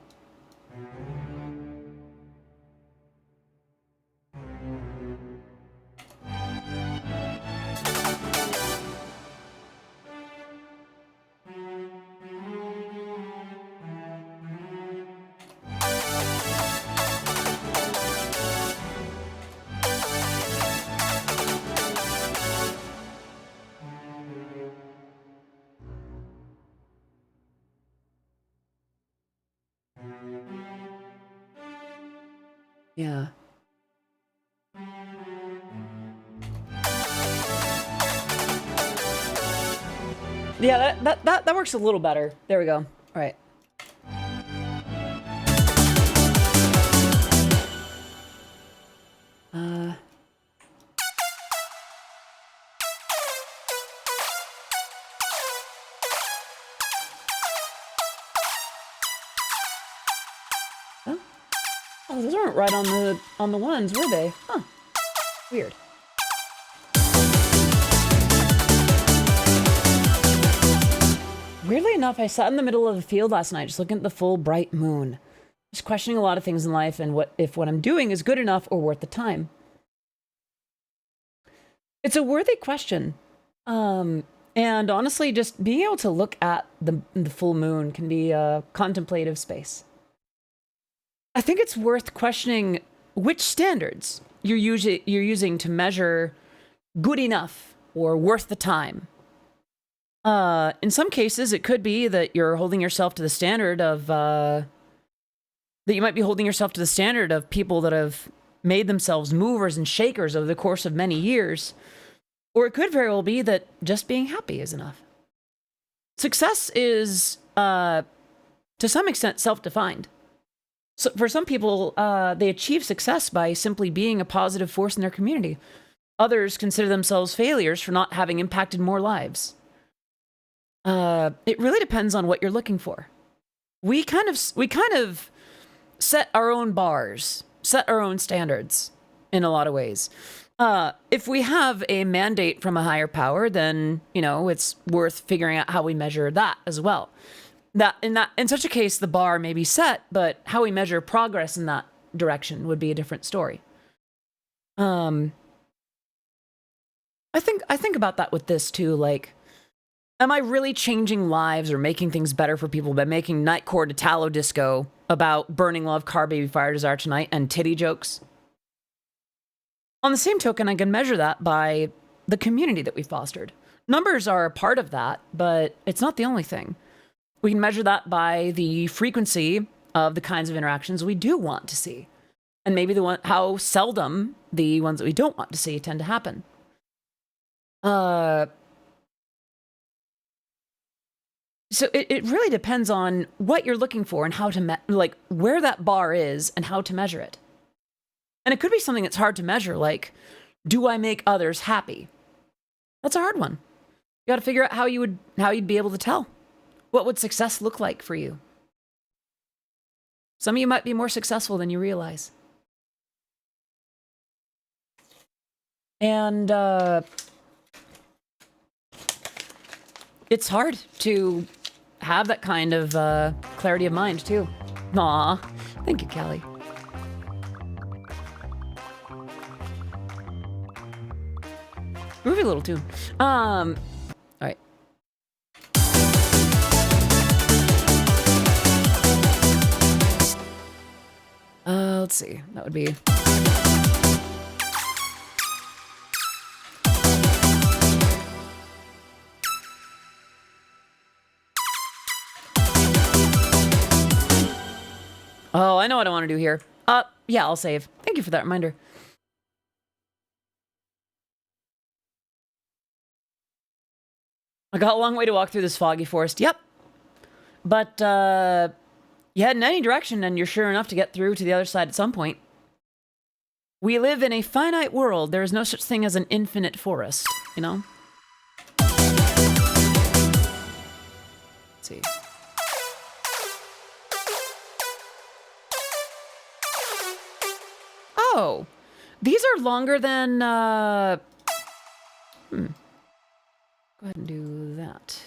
Yeah. Yeah, that works a little better. There we go. All right. Oh, those aren't right on the ones, were they? Huh. Weird. Weirdly enough, I sat in the middle of the field last night just looking at the full bright moon. Just questioning a lot of things in life and what I'm doing is good enough or worth the time. It's a worthy question. And honestly, just being able to look at the full moon can be a contemplative space. I think it's worth questioning which standards you're using to measure good enough or worth the time. In some cases, it could be that you're holding yourself to the standard of that you might be holding yourself to the standard of people that have made themselves movers and shakers over the course of many years. Or it could very well be that just being happy is enough. Success is, to some extent, self-defined. So for some people, they achieve success by simply being a positive force in their community. Others consider themselves failures for not having impacted more lives. It really depends on what you're looking for. We kind of set our own bars, set our own standards in a lot of ways. If we have a mandate from a higher power, then, you know, it's worth figuring out how we measure that as well. In such a case, the bar may be set, but how we measure progress in that direction would be a different story. I think about that with this too, like, am I really changing lives or making things better for people by making Nightcore to Tallow Disco about burning love, car baby, fire desire tonight, and titty jokes? On the same token, I can measure that by the community that we've fostered. Numbers are a part of that, but it's not the only thing. We can measure that by the frequency of the kinds of interactions we do want to see. And maybe how seldom the ones that we don't want to see tend to happen. So it really depends on what you're looking for and how to, like, where that bar is and how to measure it. And it could be something that's hard to measure, like, do I make others happy? That's a hard one. You got to figure out how you'd be able to tell. What would success look like for you? Some of you might be more successful than you realize. And it's hard to have that kind of clarity of mind too. Aw, thank you, Callie. Groovy little tune. All right. Let's see. That would be. Oh, I know what I want to do here. Yeah, I'll save. Thank you for that reminder. I got a long way to walk through this foggy forest. Yep. But, you head in any direction and you're sure enough to get through to the other side at some point. We live in a finite world. There is no such thing as an infinite forest, you know? Let's see. Oh, these are longer than, Go ahead and do that.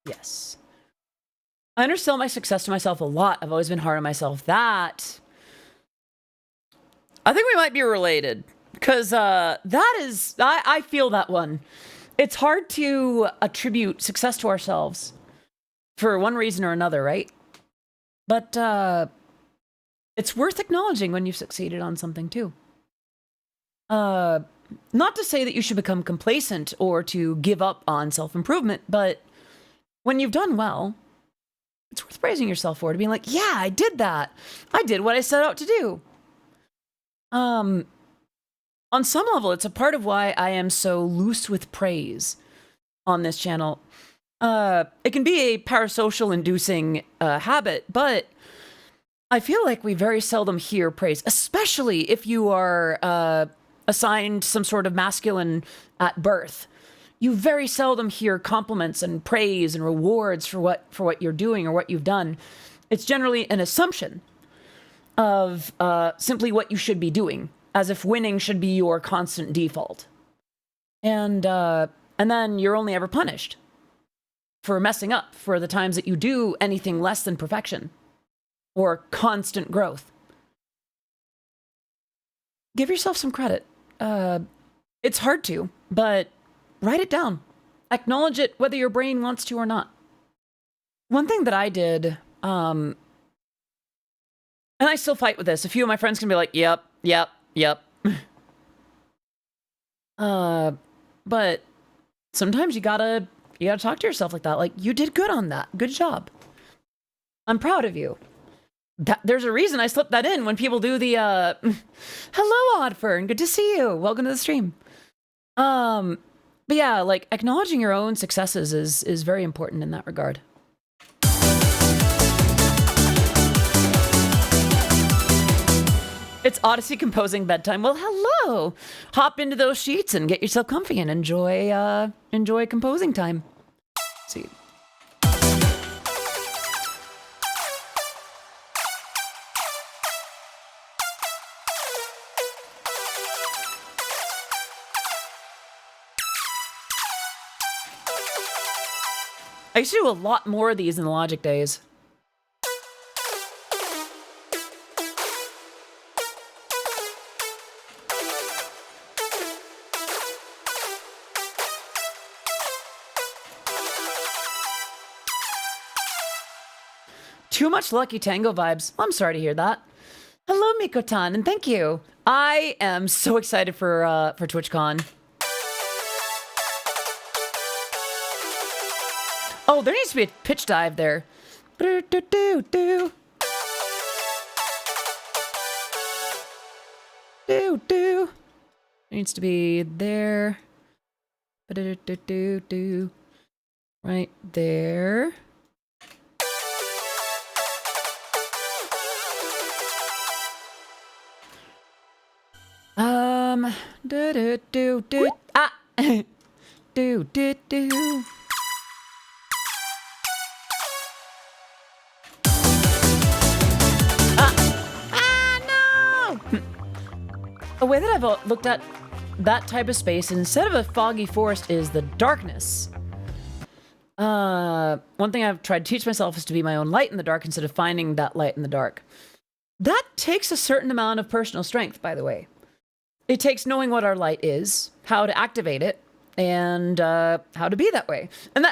Yes. I undersell my success to myself a lot. I've always been hard on myself. That... I think we might be related. Because, that is... I feel that one. It's hard to attribute success to ourselves. For one reason or another, right? But, it's worth acknowledging when you've succeeded on something, too. Not to say that you should become complacent or to give up on self-improvement, but when you've done well, it's worth praising yourself for, to being like, yeah, I did that. I did what I set out to do. On some level, it's a part of why I am so loose with praise on this channel. It can be a parasocial inducing habit, but I feel like we very seldom hear praise, especially if you are assigned some sort of masculine at birth. You very seldom hear compliments and praise and rewards for what you're doing or what you've done. It's generally an assumption of simply what you should be doing, as if winning should be your constant default. And then you're only ever punished for messing up, for the times that you do anything less than perfection or constant growth. Give yourself some credit. It's hard to, but write it down. Acknowledge it whether your brain wants to or not. One thing that I did, and I still fight with this. A few of my friends can be like, yep. But sometimes you gotta talk to yourself like that. Like, you did good on that. Good job. I'm proud of you. There's a reason I slipped that in when people do the, hello, Oddfern, good to see you. Welcome to the stream. But yeah, like, acknowledging your own successes is very important in that regard. It's Odyssey composing bedtime. Well, hello. Hop into those sheets and get yourself comfy and enjoy composing time. Let's see. I used to do a lot more of these in the Logic days. Too much Lucky Tango vibes. I'm sorry to hear that. Hello, Mikotan, and thank you. I am so excited for TwitchCon. Oh, there needs to be a pitch dive there. Do, do, do, do. Do, do. Needs to be there. Do, do, do, do. Right there. Do, do, do, do. Ah! Do, do, do. A way that I've looked at that type of space instead of a foggy forest is the darkness. One thing I've tried to teach myself is to be my own light in the dark instead of finding that light in the dark. That takes a certain amount of personal strength, by the way. It takes knowing what our light is, how to activate it, and how to be that way. And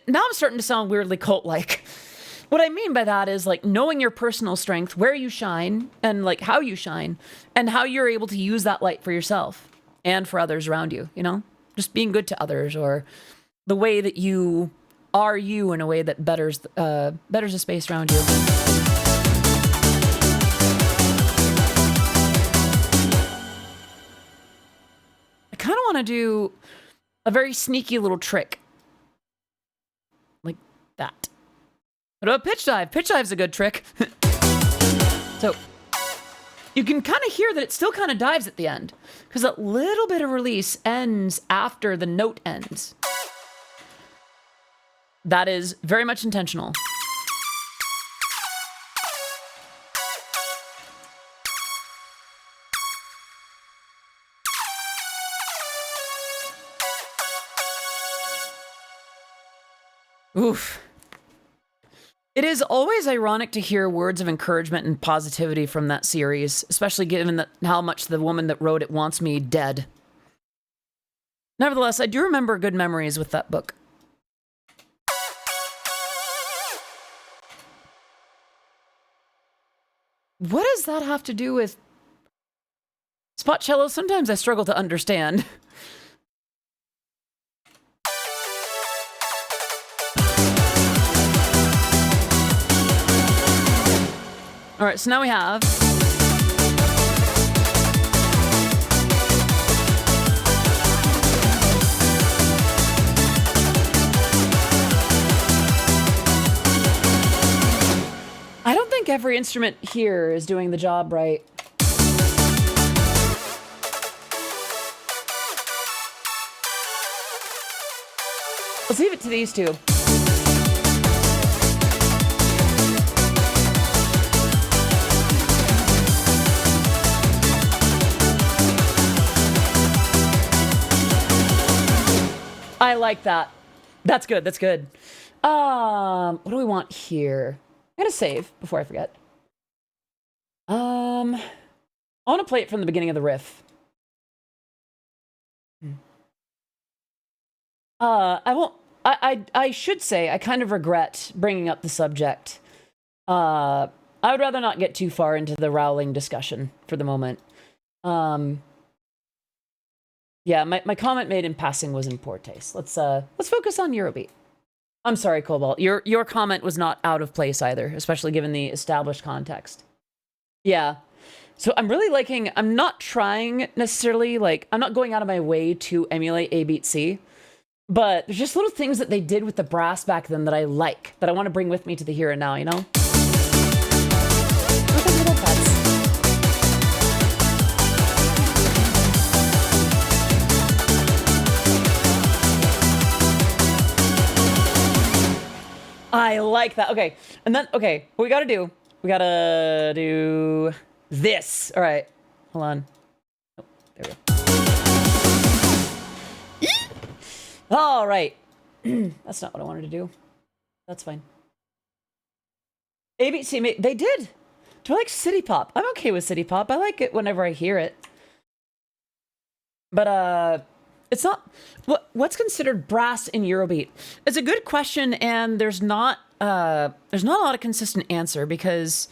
now I'm starting to sound weirdly cult-like. What I mean by that is like knowing your personal strength, where you shine, and like how you shine, and how you're able to use that light for yourself and for others around you, you know? Just being good to others, or the way that you are you in a way that betters the space around you. I kind of want to do a very sneaky little trick. Like that. What about pitch dive? Pitch dive's a good trick. So, you can kind of hear that it still kind of dives at the end, because that little bit of release ends after the note ends. That is very much intentional. Oof. It is always ironic to hear words of encouragement and positivity from that series, especially given how much the woman that wrote it wants me dead. Nevertheless, I do remember good memories with that book. What does that have to do with spot cello? Sometimes I struggle to understand. All right, so now we have I don't think every instrument here is doing the job right. Let's leave it to these two. I like that. That's good. That's good. What do we want here? I'm gonna save before I forget. I want to play it from the beginning of the riff. I won't. I should say I kind of regret bringing up the subject. I would rather not get too far into the Rowling discussion for the moment. Yeah, my comment made in passing was in poor taste. Let's focus on Eurobeat. I'm sorry, Cobalt. Your comment was not out of place either, especially given the established context. Yeah. So I'm really liking, I'm not trying necessarily, like, I'm not going out of my way to emulate A Beat C, but there's just little things that they did with the brass back then that I like, that I want to bring with me to the here and now, you know? Look at little pets. I like that. Okay. And then, okay, what we gotta do this. All right. Hold on. Oh, there we go. All right. That's not what I wanted to do. That's fine. ABC, they did. Do I like City Pop? I'm okay with City Pop. I like it whenever I hear it. But, it's not... What's considered brass in Eurobeat? It's a good question, and there's not a lot of consistent answer, because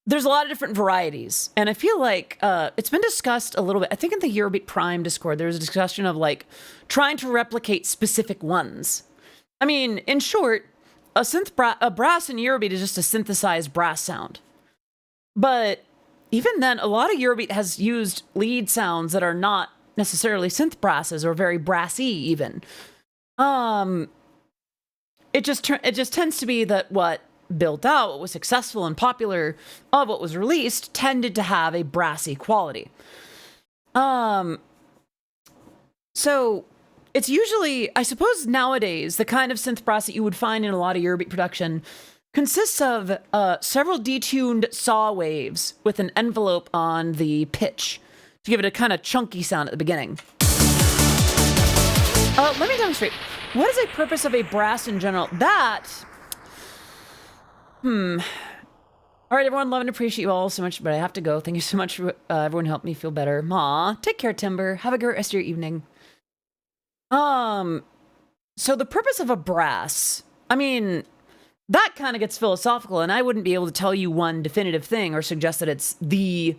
there's a lot of different varieties. And I feel like it's been discussed a little bit. I think in the Eurobeat Prime Discord, there was a discussion of, like, trying to replicate specific ones. I mean, in short, a brass in Eurobeat is just a synthesized brass sound. But even then, a lot of Eurobeat has used lead sounds that are not necessarily synth brasses or very brassy even. It just tends to be that what built out, what was successful and popular of what was released tended to have a brassy quality. So it's usually, I suppose nowadays, the kind of synth brass that you would find in a lot of Eurobeat production consists of several detuned saw waves with an envelope on the pitch to give it a kind of chunky sound at the beginning. Let me demonstrate. What is a purpose of a brass in general? That... All right, everyone, love and appreciate you all so much, but I have to go. Thank you so much for everyone helped me feel better. Aw, take care, Timber. Have a great rest of your evening. So the purpose of a brass, I mean, that kind of gets philosophical, and I wouldn't be able to tell you one definitive thing or suggest that it's the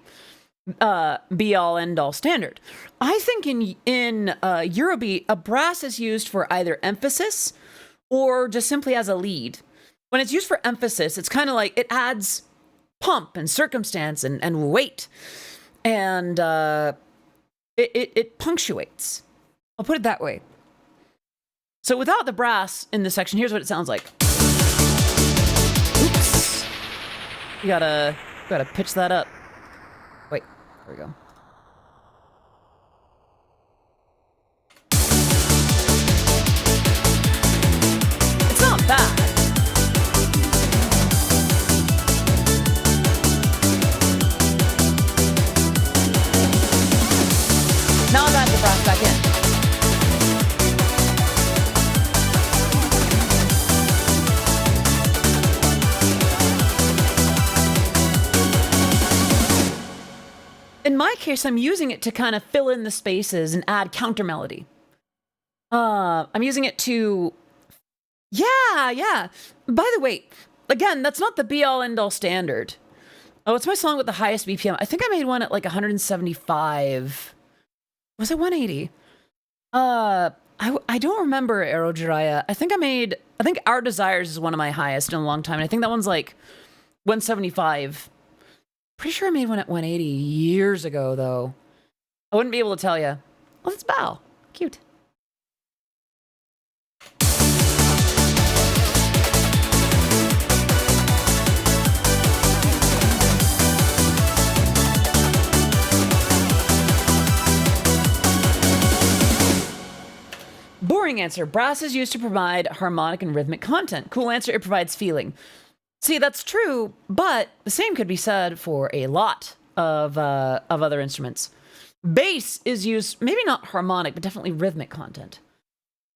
be-all, end-all standard. I think in Eurobeat, a brass is used for either emphasis or just simply as a lead. When it's used for emphasis, it's kind of like it adds pump and circumstance and weight, and it punctuates. I'll put it that way. So without the brass in this section, here's what it sounds like. Oops. You gotta pitch that up. Wait, there we go. It's not bad. Now I've added the brass back in. In my case, I'm using it to kind of fill in the spaces and add counter melody. I'm using it to... Yeah. By the way, again, that's not the be-all, end-all standard. Oh, it's my song with the highest BPM. I think I made one at like 175. Was it 180? I don't remember Aero Jiraiya. I think Our Desires is one of my highest in a long time. And I think that one's like 175. Pretty sure I made one at 180 years ago, though. I wouldn't be able to tell you. Oh, that's Bao. Cute. Boring answer. Brass is used to provide harmonic and rhythmic content. Cool answer. It provides feeling. See, that's true, but the same could be said for a lot of other instruments. Bass is used, maybe not harmonic, but definitely rhythmic content.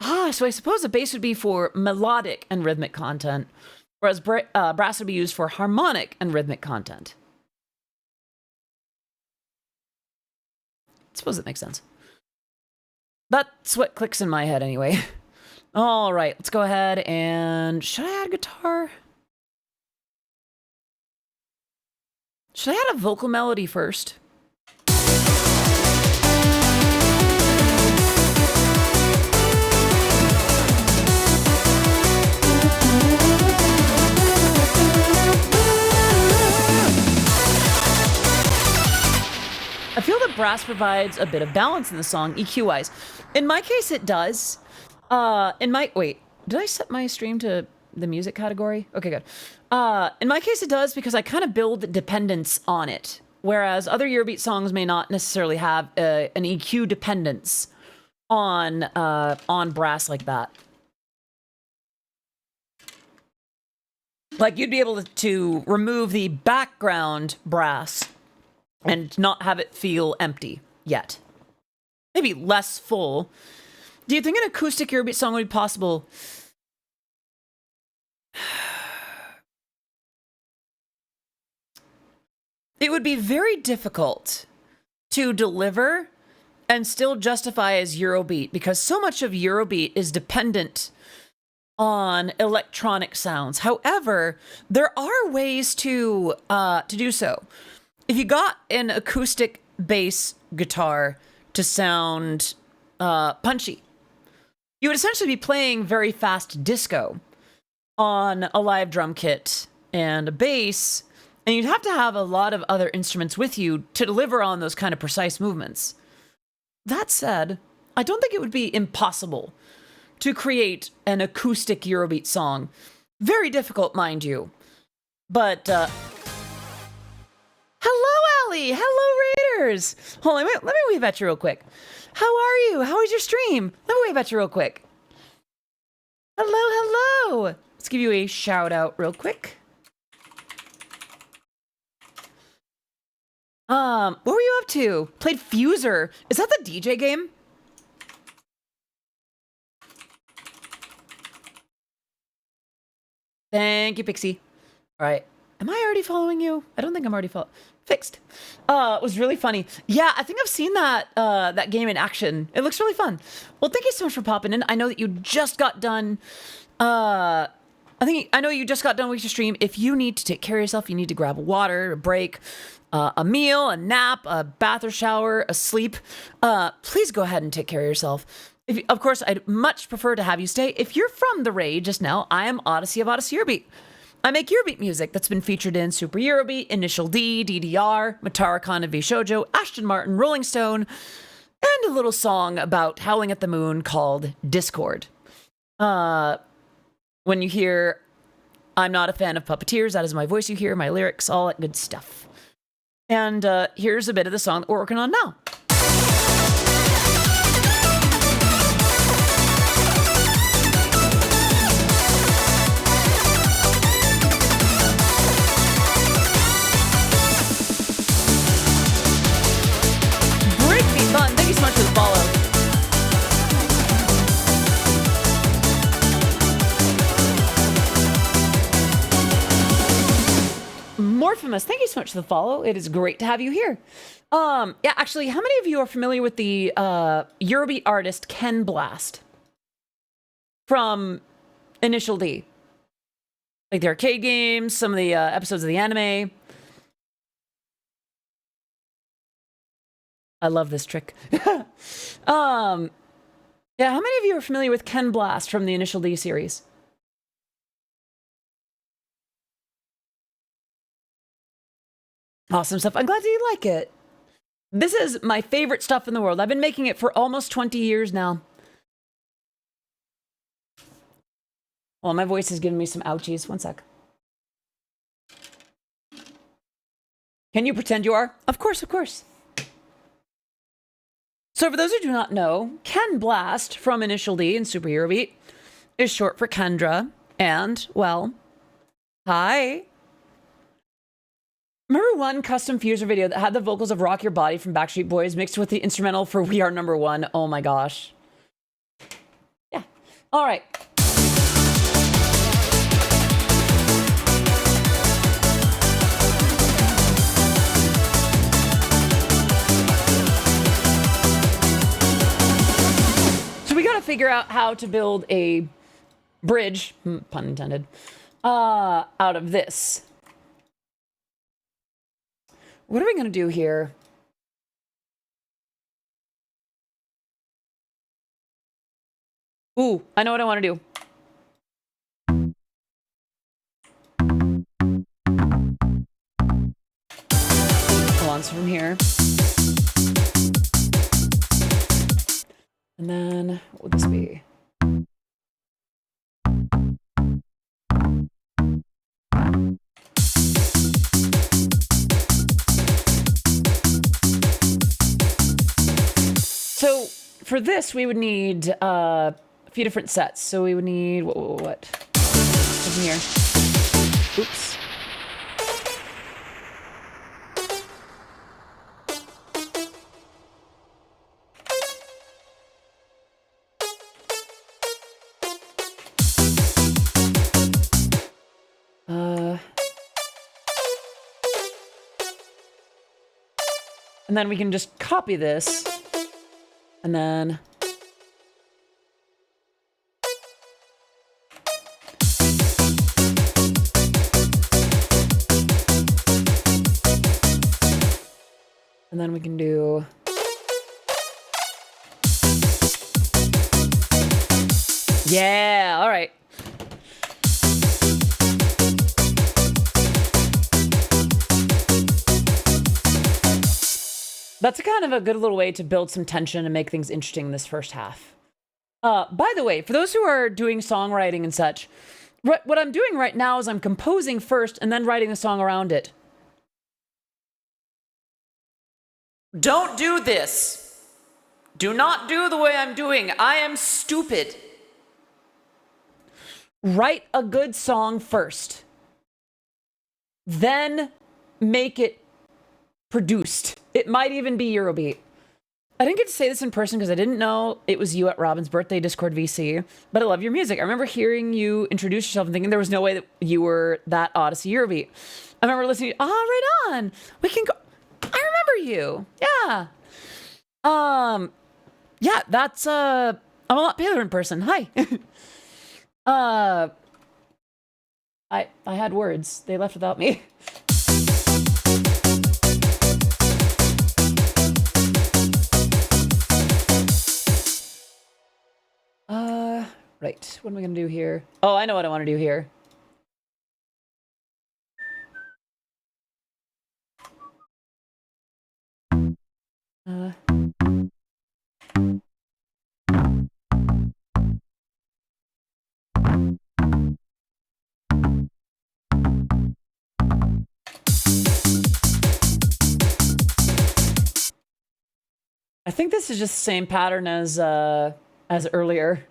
So I suppose the bass would be for melodic and rhythmic content, whereas brass would be used for harmonic and rhythmic content. I suppose it makes sense. That's what clicks in my head anyway. All right, let's go ahead and... Should I add guitar? Should I add a vocal melody first? I feel that brass provides a bit of balance in the song, EQ-wise. In my case, it does. Wait, did I set my stream to the music category? Okay, good. In my case, it does because I kind of build dependence on it, whereas other Eurobeat songs may not necessarily have an EQ dependence on brass like that. Like, you'd be able to remove the background brass and not have it feel empty yet. Maybe less full. Do you think an acoustic Eurobeat song would be possible? It would be very difficult to deliver and still justify as Eurobeat because so much of Eurobeat is dependent on electronic sounds. However, there are ways to do so. If you got an acoustic bass guitar to sound punchy, you would essentially be playing very fast disco on a live drum kit and a bass, and you'd have to have a lot of other instruments with you to deliver on those kind of precise movements. That said, I don't think it would be impossible to create an acoustic Eurobeat song. Very difficult, mind you. But, hello, Allie! Hello, Raiders! Hold on, let me wave at you real quick. How are you? How was your stream? Let me wave at you real quick. Hello! Let's give you a shout out real quick. What were you up to? Played Fuser. Is that the DJ game? Thank you, Pixie. All right. Am I already following you? I don't think I'm already fixed. It was really funny. Yeah, I think I've seen that that game in action. It looks really fun. Well, thank you so much for popping in. I know that you just got done. I know you just got done with your stream. If you need to take care of yourself, you need to grab water, a break, a meal, a nap, a bath or shower, a sleep. Please go ahead and take care of yourself. Of course, I'd much prefer to have you stay. If you're from the raid just now, I am Odyssey of Odyssey Eurobeat. I make Eurobeat music that's been featured in Super Eurobeat, Initial D, DDR, Matara Khan of V Shoujo, Ashton Martin, Rolling Stone, and a little song about howling at the moon called Discord. When you hear, I'm not a fan of puppeteers, that is my voice you hear, my lyrics, all that good stuff. And here's a bit of the song that we're working on now. Breakbeat Fun, thank you so much for the follow. Morphemus, thank you so much for the follow. It is great to have you here. Yeah, actually, how many of you are familiar with the Eurobeat artist Ken Blast from Initial D? Like the arcade games, some of the episodes of the anime. I love this trick. Yeah, how many of you are familiar with Ken Blast from the Initial D series? Awesome stuff. I'm glad that you like it. This is my favorite stuff in the world. I've been making it for almost 20 years now. Well, my voice is giving me some ouchies. One sec. Can you pretend you are? Of course, of course. So for those who do not know, Ken Blast from Initial D and Super Eurobeat is short for Kendra. And, well, hi. Remember one custom Fuser video that had the vocals of Rock Your Body from Backstreet Boys mixed with the instrumental for We Are Number One? Oh my gosh. Yeah. All right. So we got to figure out how to build a bridge, pun intended, out of this. What are we going to do here? Ooh, I know what I want to do. Hold on, so from here. And then, what would this be? So for this, we would need a few different sets. So we would need, what? What's in here? Oops. And then we can just copy this. And then we can do yeah, all right. That's kind of a good little way to build some tension and make things interesting in this first half. By the way, for those who are doing songwriting and such, what I'm doing right now is I'm composing first and then writing a song around it. Don't do this. Do not do the way I'm doing. I am stupid. Write a good song first. Then make it produced. It might even be Eurobeat. I didn't get to say this in person because I didn't know it was you at Robin's birthday Discord VC, but I love your music. I remember hearing you introduce yourself and thinking there was no way that you were that Odyssey Eurobeat. I remember listening, right on. We can go. I remember you. Yeah. Yeah, that's, I'm a lot paler in person. Hi. I had words. They left without me. Right. What am I gonna do here? Oh, I know what I want to do here. I think this is just the same pattern as earlier.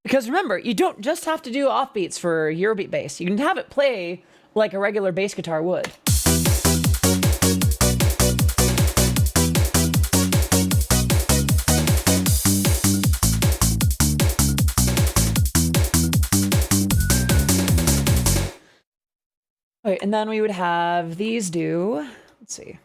Because remember, you don't just have to do offbeats for Eurobeat bass. You can have it play like a regular bass guitar would. Okay, and then we would have these do, let's see.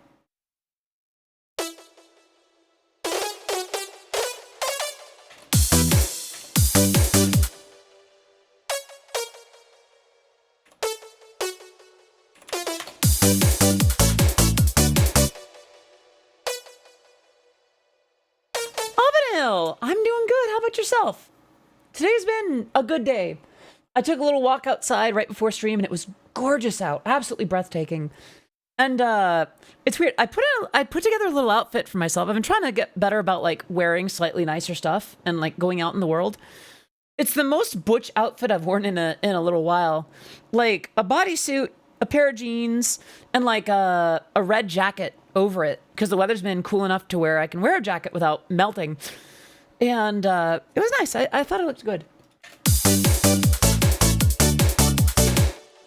I'm doing good. How about yourself? Today's been a good day. I took a little walk outside right before stream and it was gorgeous out. Absolutely breathtaking. And it's weird. I put together a little outfit for myself. I've been trying to get better about like wearing slightly nicer stuff and like going out in the world. It's the most butch outfit I've worn in a little while. Like a bodysuit, a pair of jeans, and like a red jacket over it because the weather's been cool enough to where I can wear a jacket without melting. And it was nice. I thought it looked good.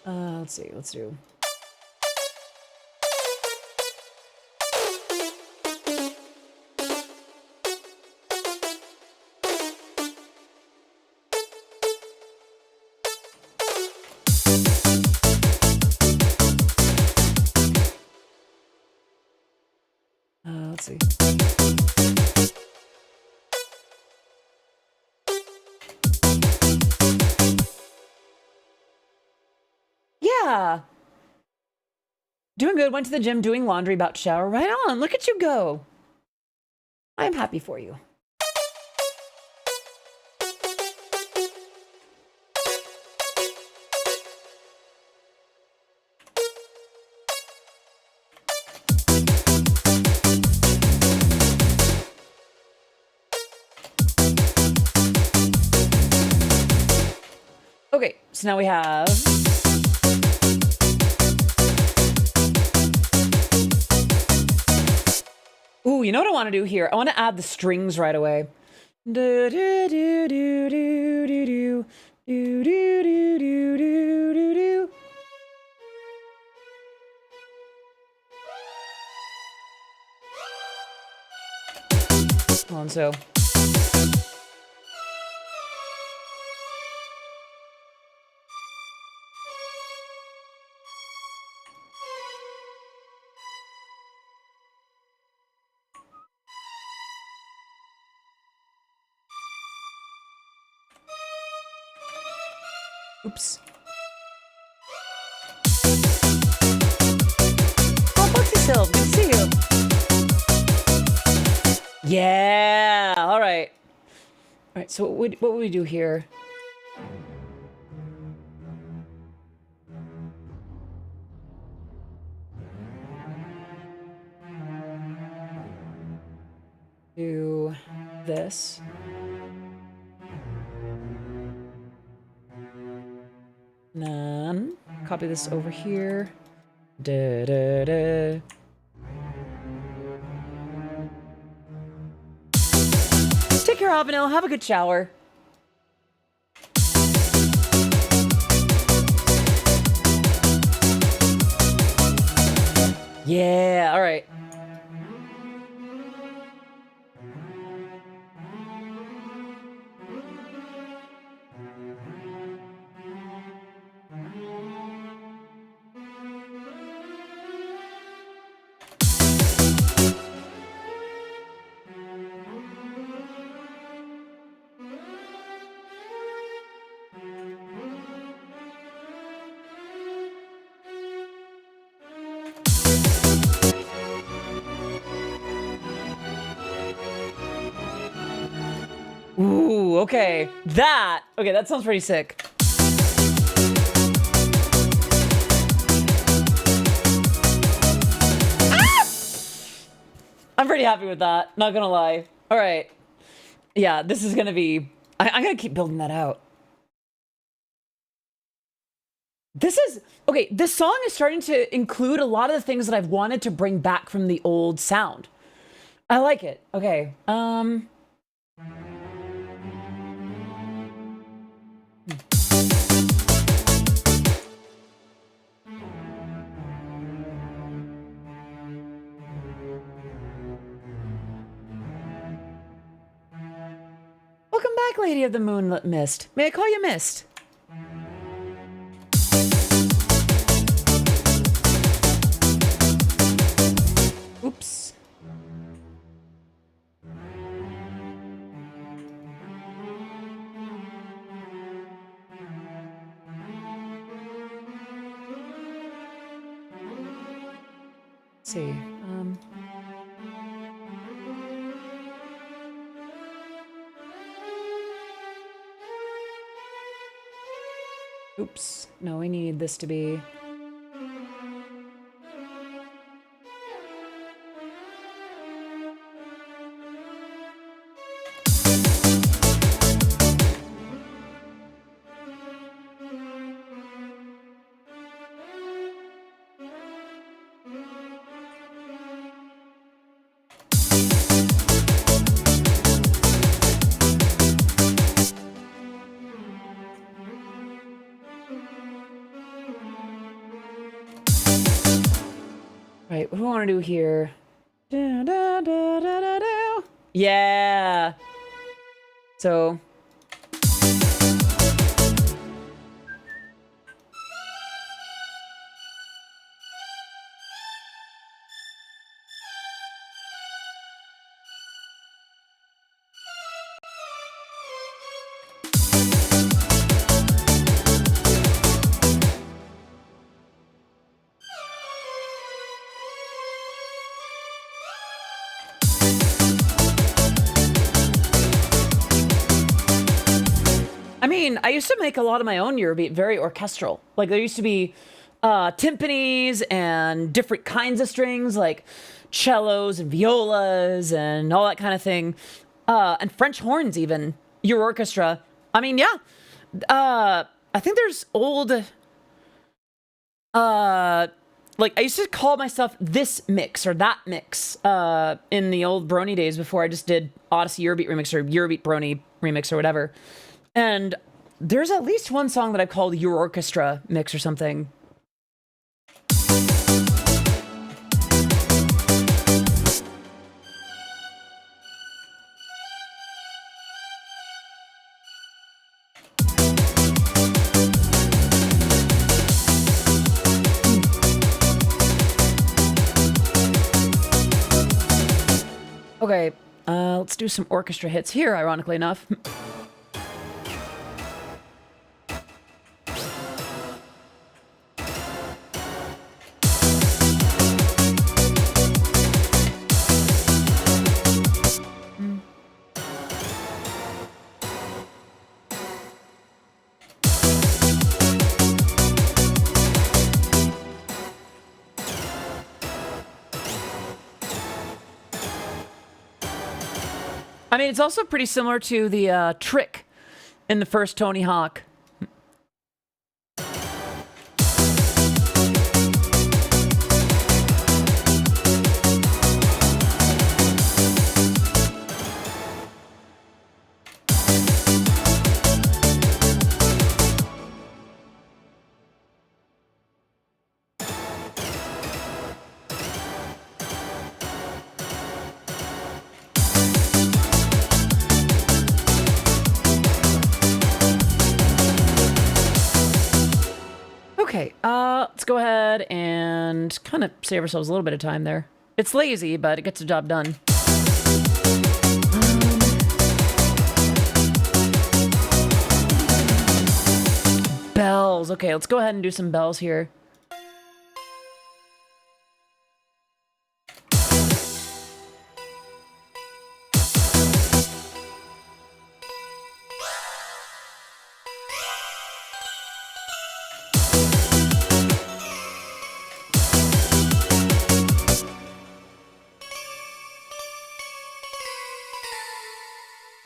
Let's see. Let's do. Let's see. Yeah. Doing good. Went to the gym, doing laundry, about to shower. Right on. Look at you go. I'm happy for you. Okay, so now we have... Ooh, you know what I want to do here? I want to add the strings right away. Do do do do do do do do do do do do do. Hold on, so. Oops. Oh, Foxy Silv, good to see you. Yeah, all right. All right, so what would we do here? Do this. None. copy this over here. Da, da, da. Take care, Avenel. Have a good shower. Yeah, all right. Ooh, okay. Okay, that sounds pretty sick. Ah! I'm pretty happy with that, not gonna lie. All right. Yeah, this is gonna be... I'm gonna keep building that out. This is... Okay, this song is starting to include a lot of the things that I've wanted to bring back from the old sound. I like it. Okay, Welcome back, Lady of the Moonlit Mist. May I call you Mist? Oops. Let's see. Oops. No, we need this to be... Right, what do I want to do here? Da, da, da, da, da, da. Yeah. So. I mean, I used to make a lot of my own Eurobeat very orchestral. Like, there used to be timpanis and different kinds of strings, like cellos and violas and all that kind of thing. And French horns, even. Your orchestra. I mean, yeah. I think there's old... like, I used to call myself this mix or that mix in the old Brony days before I just did Odyssey Eurobeat remix or Eurobeat Brony remix or whatever. And there's at least one song that I've called Your Orchestra Mix or something. Okay, let's do some orchestra hits here, ironically enough. I mean, it's also pretty similar to the trick in the first Tony Hawk. let's go ahead and kind of save ourselves a little bit of time there. It's lazy, but it gets the job done. Bells. Okay, let's go ahead and do some bells here.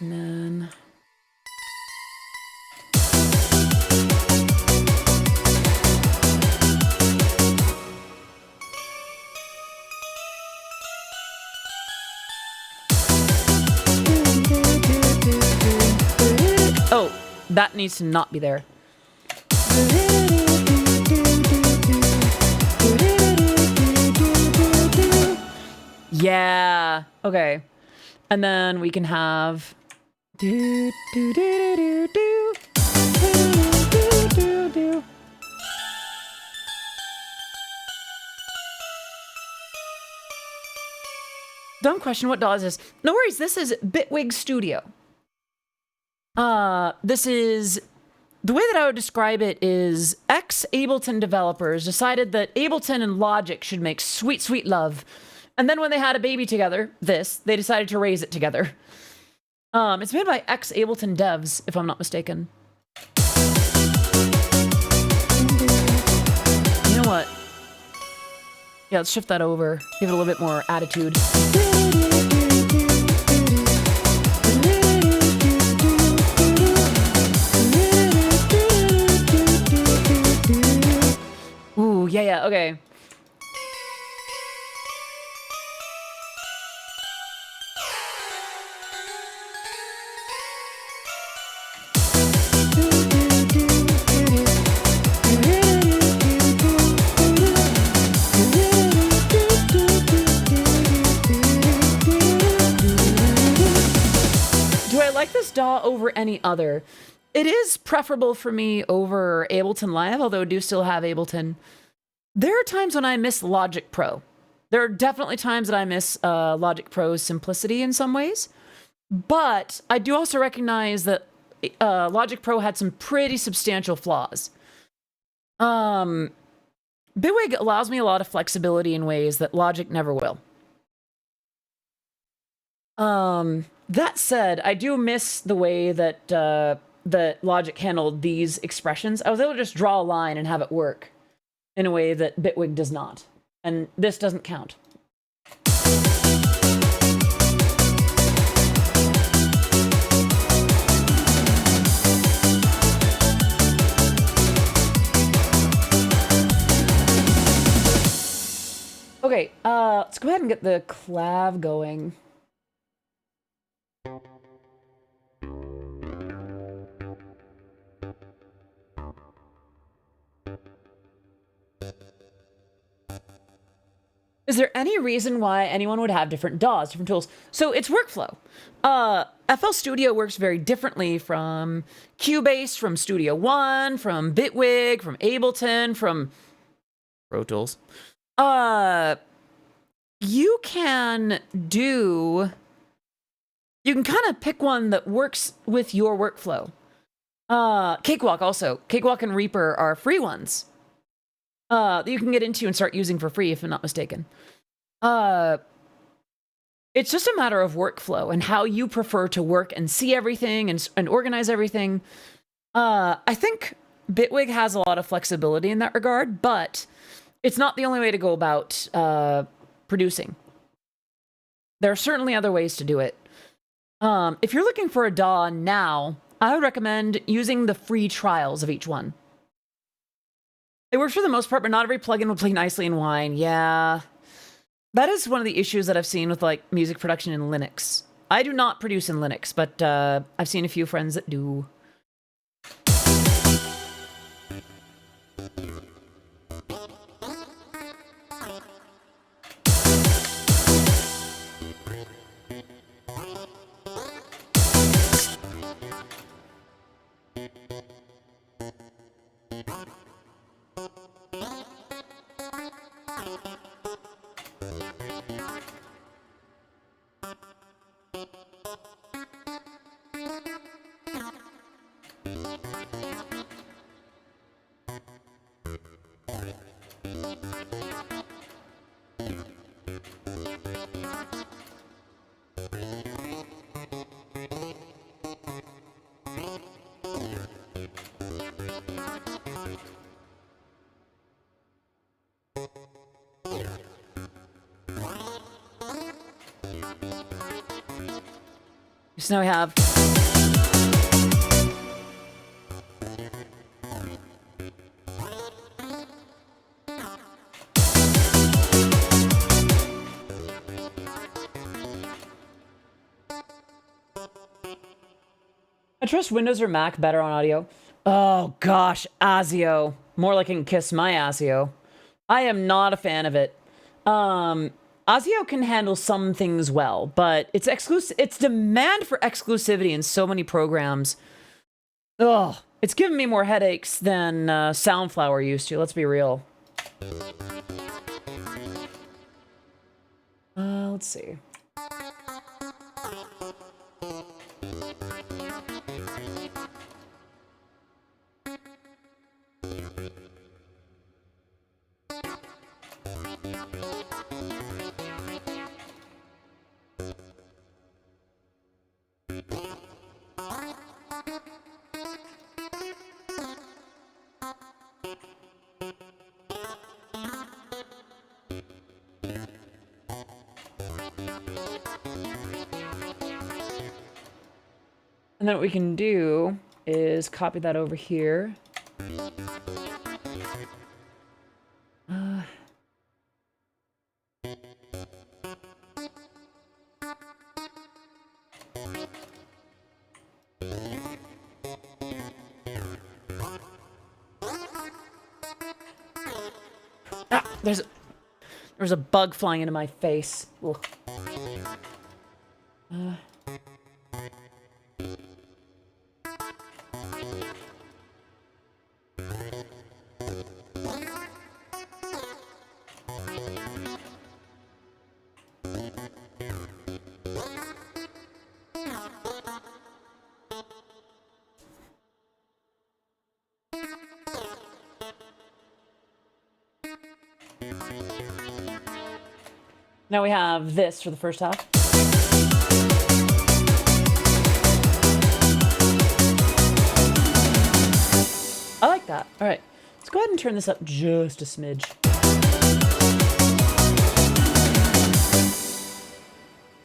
And then... Oh, that needs to not be there. Yeah. Okay. And then we can have... Do, do, do, do, do, do, do, do, do. Dumb question, what DAW is this? No worries, this is Bitwig Studio. This is... The way that I would describe it is ex-Ableton developers decided that Ableton and Logic should make sweet, sweet love. And then when they had a baby together, they decided to raise it together. It's made by ex-Ableton devs, if I'm not mistaken. You know what? Yeah, let's shift that over. Give it a little bit more attitude. Ooh, yeah, okay. Do I like this DAW over any other? It is preferable for me over Ableton Live, although I do still have Ableton. There are times when I miss Logic Pro. There are definitely times that I miss Logic Pro's simplicity in some ways. But I do also recognize that Logic Pro had some pretty substantial flaws. Bitwig allows me a lot of flexibility in ways that Logic never will. That said, I do miss the way that that Logic handled these expressions. I was able to just draw a line and have it work in a way that Bitwig does not. And this doesn't count. Okay, let's go ahead and get the clav going. Is there any reason why anyone would have different DAWs, different tools? So it's workflow. FL Studio works very differently from Cubase, from Studio One, from Bitwig, from Ableton, from Pro Tools. You can kind of pick one that works with your workflow. Cakewalk also. Cakewalk and Reaper are free ones. That you can get into and start using for free, if I'm not mistaken. It's just a matter of workflow and how you prefer to work and see everything and organize everything. I think Bitwig has a lot of flexibility in that regard, but it's not the only way to go about producing. There are certainly other ways to do it. If you're looking for a DAW now, I would recommend using the free trials of each one. It works for the most part, but not every plugin will play nicely in Wine. Yeah. That is one of the issues that I've seen with like music production in Linux. I do not produce in Linux, but I've seen a few friends that do. So now we have I trust Windows or Mac better on audio. Oh gosh, ASIO. More like I can kiss my ASIO. I am not a fan of it. ASIO can handle some things well, but its demand for exclusivity in so many programs. Ugh, it's given me more headaches than Soundflower used to. Let's be real. Let's see. And then what we can do is copy that over here. There's a bug flying into my face. Ugh. Now we have this for the first half. I like that. All right, let's go ahead and turn this up just a smidge.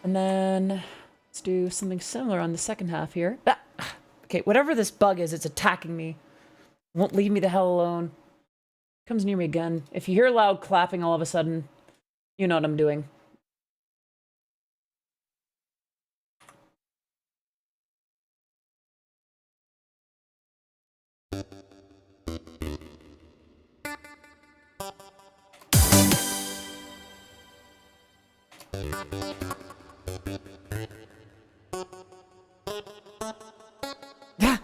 And then let's do something similar on the second half here. Ah, okay, whatever this bug is, it's attacking me. Won't leave me the hell alone. Comes near me again. If you hear loud clapping all of a sudden, you know what I'm doing. Yeah.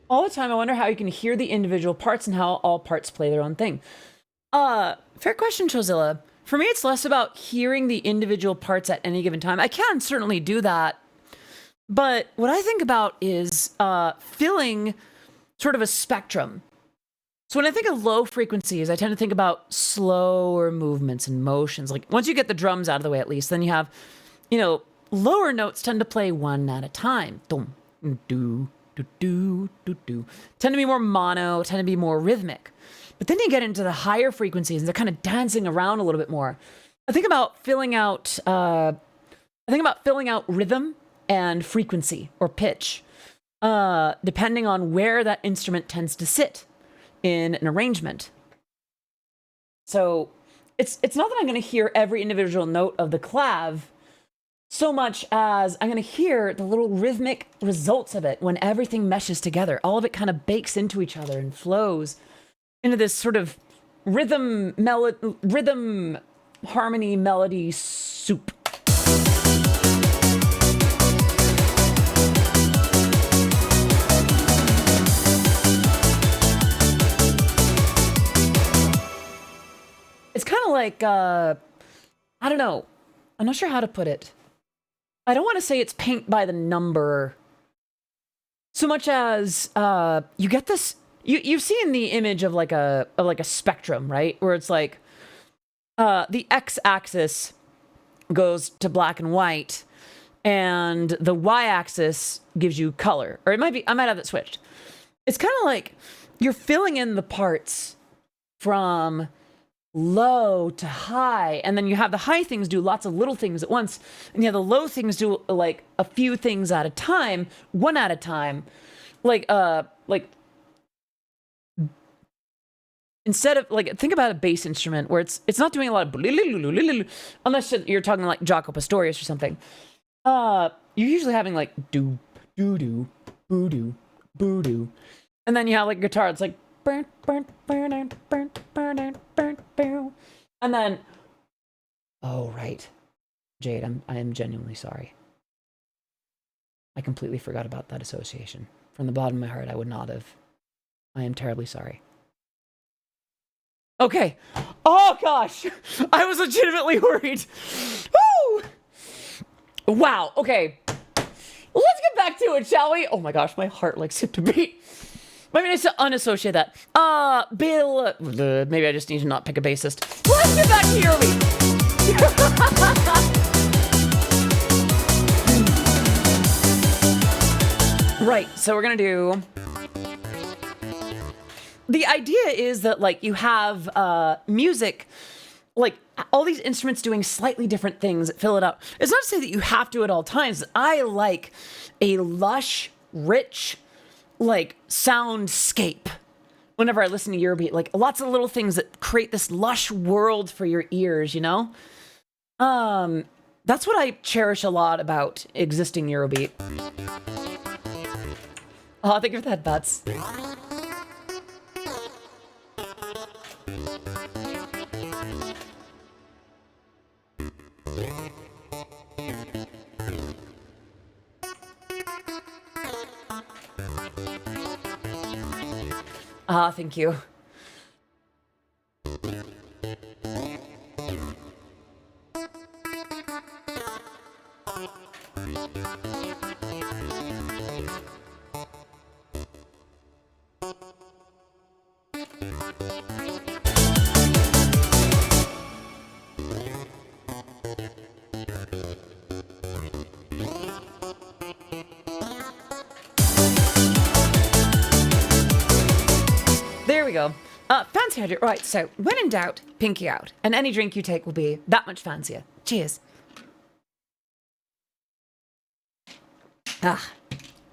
All the time, I wonder how you can hear the individual parts and how all parts play their own thing. Fair question, Chozilla. For me, it's less about hearing the individual parts at any given time. I can certainly do that. But what I think about is filling sort of a spectrum. So when I think of low frequencies, I tend to think about slower movements and motions. Like once you get the drums out of the way, at least, then you have, lower notes tend to play one at a time. Dum, do, do, do, do, do. Tend to be more mono, tend to be more rhythmic. But then you get into the higher frequencies and they're kind of dancing around a little bit more. I think about filling out rhythm and frequency or pitch, depending on where that instrument tends to sit in an arrangement. So it's not that I'm going to hear every individual note of the clav so much as I'm going to hear the little rhythmic results of it when everything meshes together. All of it kind of bakes into each other and flows into this sort of rhythm, harmony, melody soup. It's kind of like, I don't know. I'm not sure how to put it. I don't want to say it's paint by the number so much as you get this. You've seen the image of like a spectrum, right? Where it's like the x-axis goes to black and white, and the y-axis gives you color. Or it might be, I might have it switched. It's kind of like you're filling in the parts from low to high, and then you have the high things do lots of little things at once, and you have the low things do like a few things at a time, one at a time, like instead of like, think about a bass instrument where it's not doing a lot of unless you're talking like Jaco Pastorius or something. You're usually having like do doo doo boo doo boo doo, and then you have like guitar. It's like and then, oh right, Jade, I am genuinely sorry. I completely forgot about that association. From the bottom of my heart, I would not have. I am terribly sorry. Okay. Oh gosh, I was legitimately worried. Woo! Wow. Okay. Let's get back to it, shall we? Oh my gosh, my heart like skipped a beat. Maybe I need to unassociate that. Bill. Maybe I just need to not pick a bassist. Let's get back to Eurobeat. Right, so we're gonna do. The idea is that like you have music, like all these instruments doing slightly different things that fill it up. It's not to say that you have to at all times. I like a lush, rich, like soundscape whenever I listen to Eurobeat, like lots of little things that create this lush world for your ears, you know? That's what I cherish a lot about existing Eurobeat. Oh, thank you for that, Butts. Thank you. There we go. Fancy hydrate. Right, so when in doubt, pinky out. And any drink you take will be that much fancier. Cheers. Ah,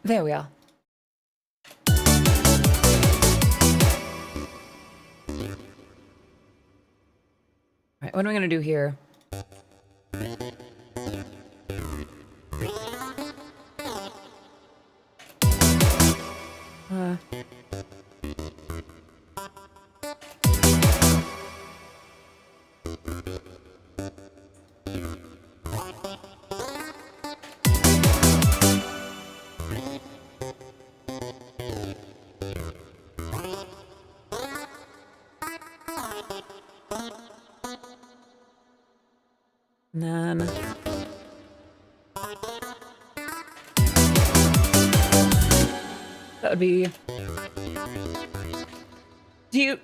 there we are. Right, what am I going to do here? And then that would be. Do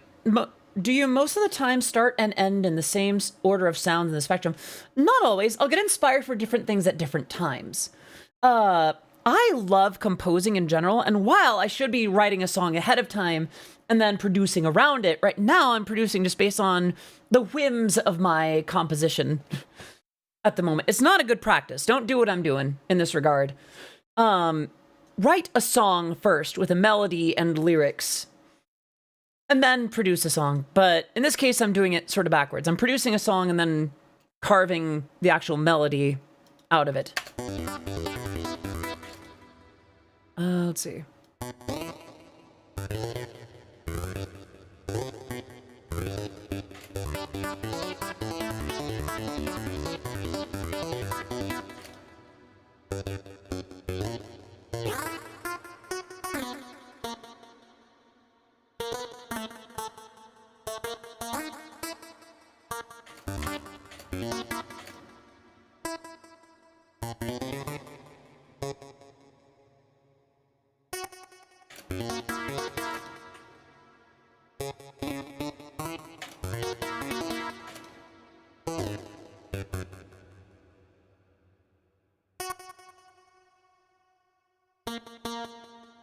you most of the time start and end in the same order of sounds in the spectrum? Not always. I'll get inspired for different things at different times. I love composing in general, and while I should be writing a song ahead of time and then producing around it, right now I'm producing just based on the whims of my composition. At the moment. It's not a good practice. Don't do what I'm doing in this regard. Write a song first with a melody and lyrics, and then produce a song. But in this case, I'm doing it sort of backwards. I'm producing a song and then carving the actual melody out of it. Let's see.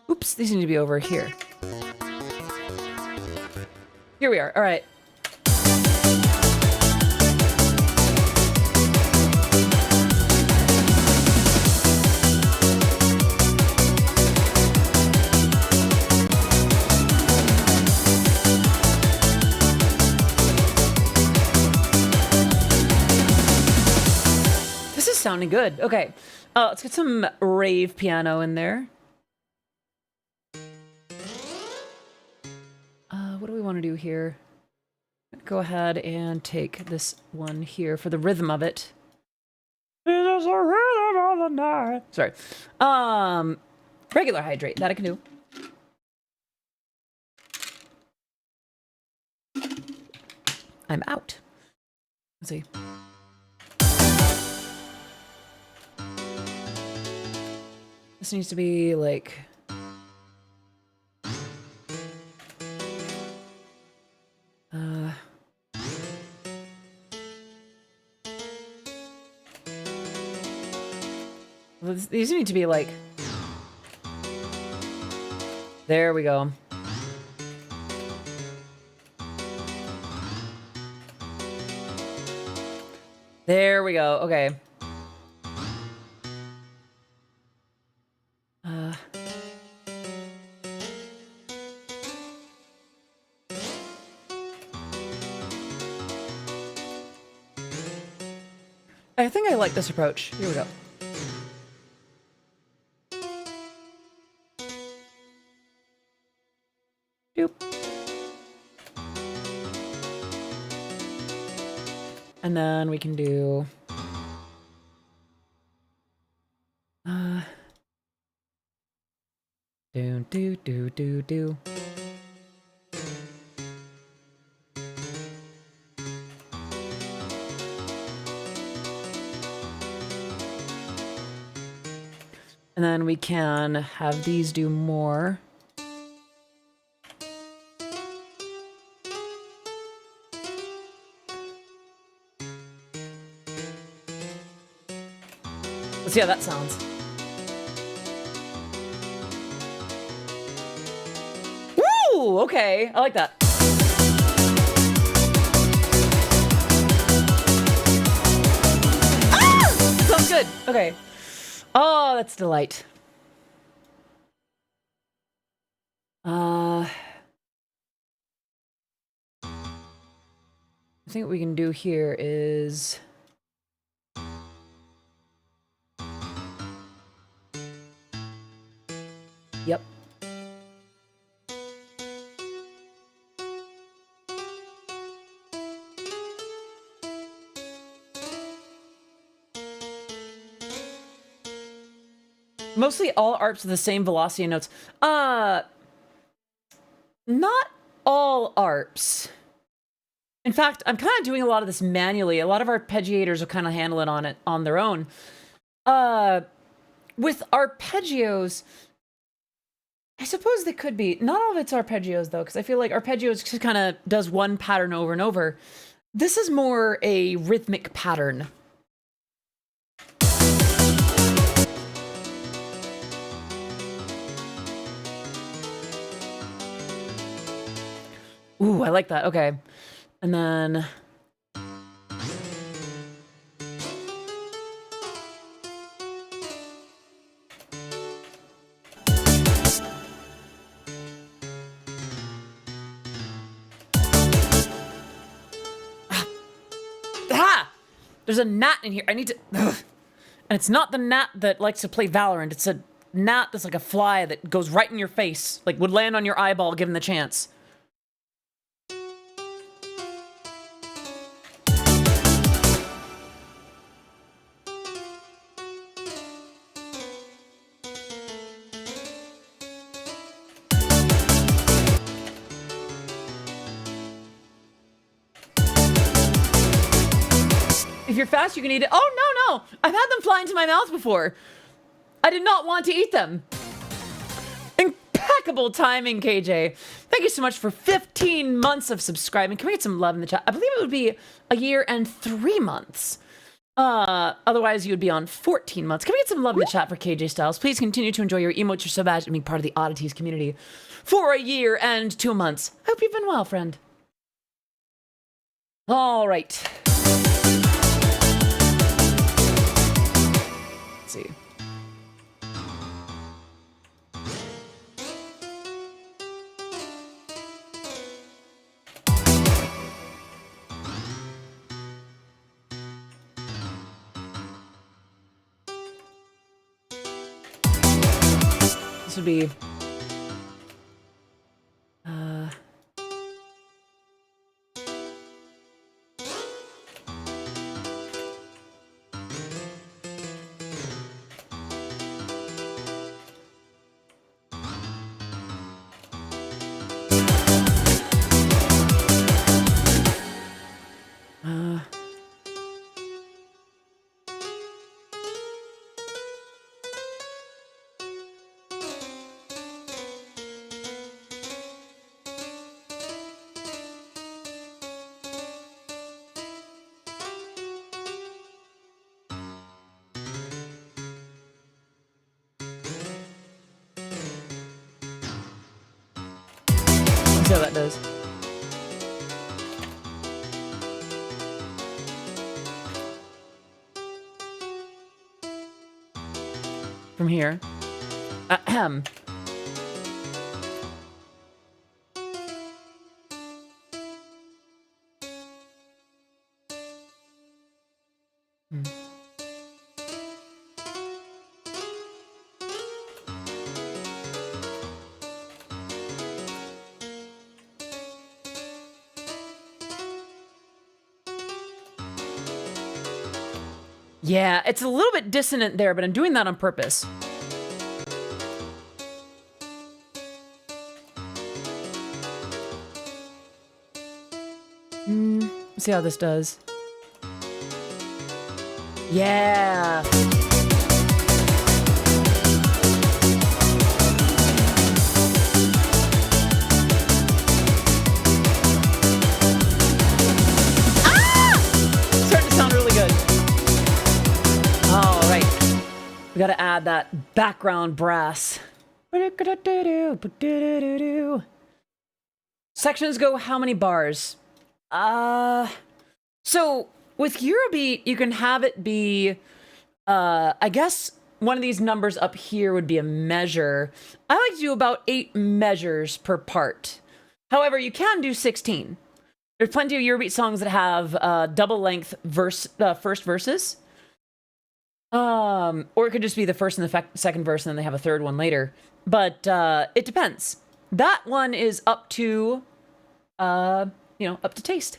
Oops, these need to be over here. Here we are. All right. This is sounding good. Okay. Let's get some rave piano in there. What do we want to do here? Go ahead and take this one here for the rhythm of it. It is a rhythm of the night. Sorry. Regular hydrate. That I can do. I'm out. Let's see. This needs to be like... These need to be like... There we go. There we go. Okay. I think I like this approach. Here we go. Doop. And then we can do... do. And then we can have these do more. Let's see how that sounds. Woo! Okay, I like that. Ah! Sounds good. Okay. Oh, that's delight. I think what we can do here is... Yep. Mostly all ARPs with the same velocity notes. Not all ARPs. In fact, I'm kind of doing a lot of this manually. A lot of arpeggiators will kind of handle it on their own. With arpeggios, I suppose they could be. Not all of it's arpeggios, though, because I feel like arpeggios just kind of does one pattern over and over. This is more a rhythmic pattern. Ooh, I like that. Okay. And then... Ah! There's a gnat in here. I need to... Ugh. And it's not the gnat that likes to play Valorant. It's a gnat that's like a fly that goes right in your face, like would land on your eyeball given the chance. If you're fast, you can eat it. Oh, no, no. I've had them fly into my mouth before. I did not want to eat them. Impeccable timing, KJ. Thank you so much for 15 months of subscribing. Can we get some love in the chat? I believe it would be a year and 3 months. Otherwise, you would be on 14 months. Can we get some love in the chat for KJ Styles? Please continue to enjoy your emotes. You're so bad at being part of the Oddities community for a year and 2 months. Hope you've been well, friend. All right. Let's see. This would be see how that does. From here. Ahem. Yeah, it's a little bit dissonant there, but I'm doing that on purpose. Let's see how this does. Yeah. Starting to sound really good. All right. We gotta add that background brass. Sections go how many bars? So with Eurobeat, you can have it be, I guess one of these numbers up here would be a measure. I like to do about 8 measures per part. However, you can do 16. There's plenty of Eurobeat songs that have double length first verses. Or it could just be the first and the second verse, and then they have a third one later. But it depends. That one is up to, up to taste.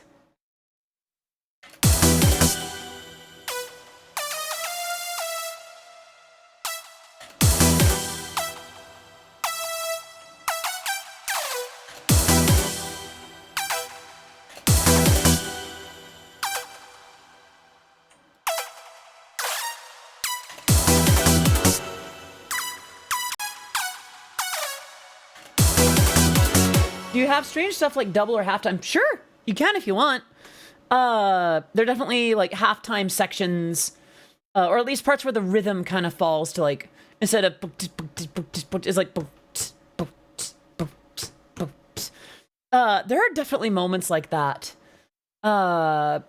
Do you have strange stuff like double or halftime? Sure, you can if you want. They're definitely like halftime sections, or at least parts where the rhythm kind of falls to like, instead of it's like there are definitely moments like that. In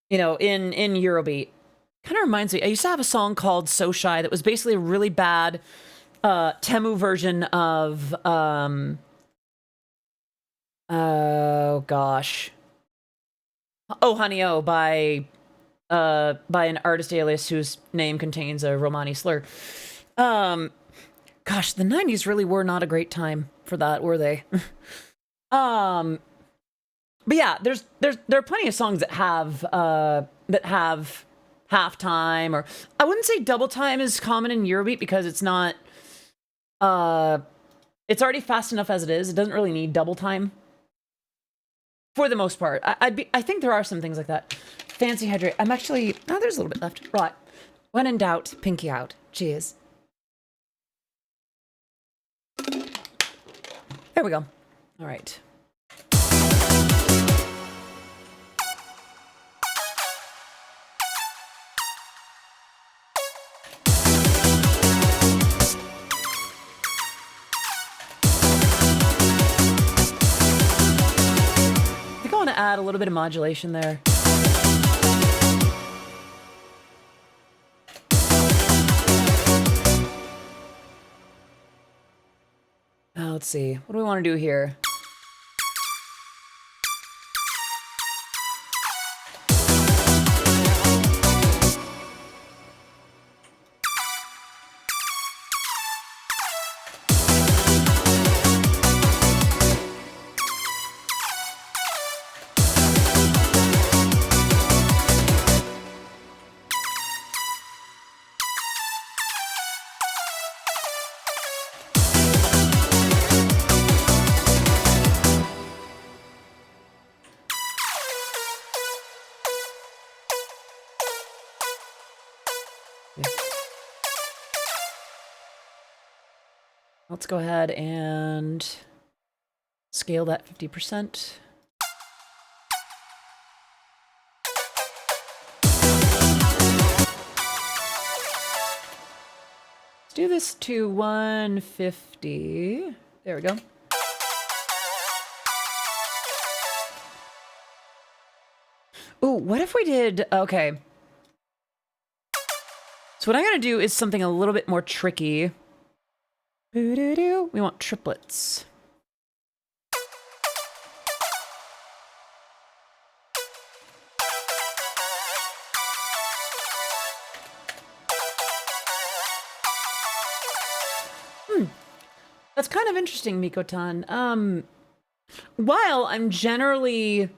Eurobeat. Kind of reminds me, I used to have a song called So Shy that was basically a really bad Temu version of oh gosh. Oh Honey Oh by by an artist alias whose name contains a Romani slur. Gosh, the 90s really were not a great time for that, were they? But yeah, there are plenty of songs that have halftime, or I wouldn't say double time is common in Eurobeat because it's not it's already fast enough as it is. It doesn't really need double time for the most part. I think there are some things like that. Fancy hydrate. I'm actually, oh, there's a little bit left. Right. When in doubt, pinky out. Cheers. There we go. All right. I think I want to add a little bit of modulation there. Let's see. What do we want to do here? Let's go ahead and scale that 50%. Let's do this to 150. There we go. Ooh, what if we did... Okay. So what I'm going to do is something a little bit more tricky. We want triplets. That's kind of interesting, Mikotan. While I'm generally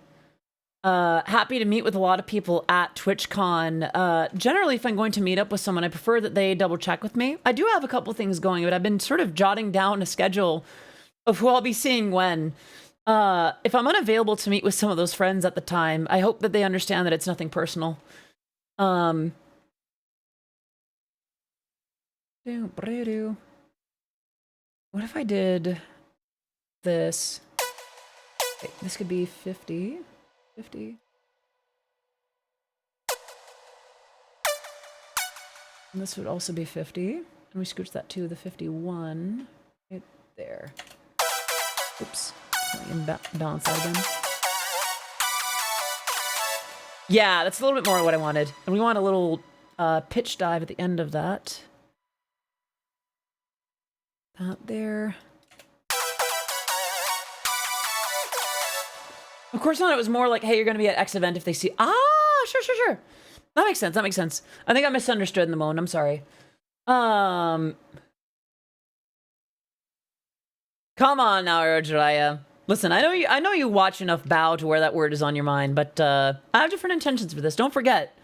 happy to meet with a lot of people at TwitchCon, generally if I'm going to meet up with someone, I prefer that they double check with me. I do have a couple things going, but I've been sort of jotting down a schedule of who I'll be seeing when. If I'm unavailable to meet with some of those friends at the time, I hope that they understand that it's nothing personal. What if I did this? Okay, this could be 50. 50. And this would also be 50. And we scooch that to the 51. Right there. Oops. Balance that again. Yeah, that's a little bit more what I wanted. And we want a little pitch dive at the end of that. That there. Of course not, it was more like, hey, you're going to be at X event if they see... Ah, sure. That makes sense, that makes sense. I think I misunderstood in the moment, I'm sorry. Come on now, Urajaya. Listen, I know you watch enough Bow to where that word is on your mind, but I have different intentions for this. Don't forget,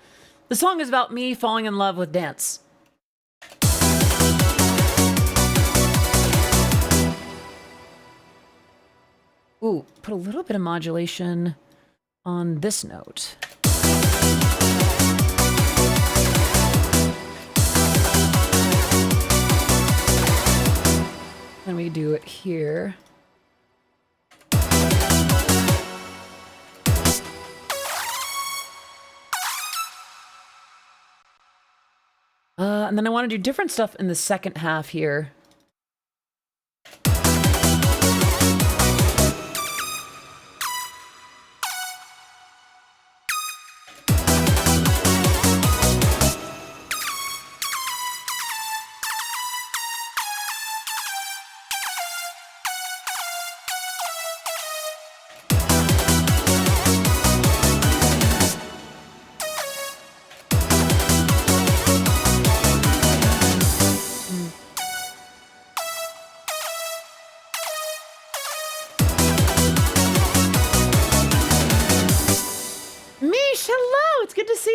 the song is about me falling in love with dance. Ooh, put a little bit of modulation on this note. And we do it here. And then I want to do different stuff in the second half here.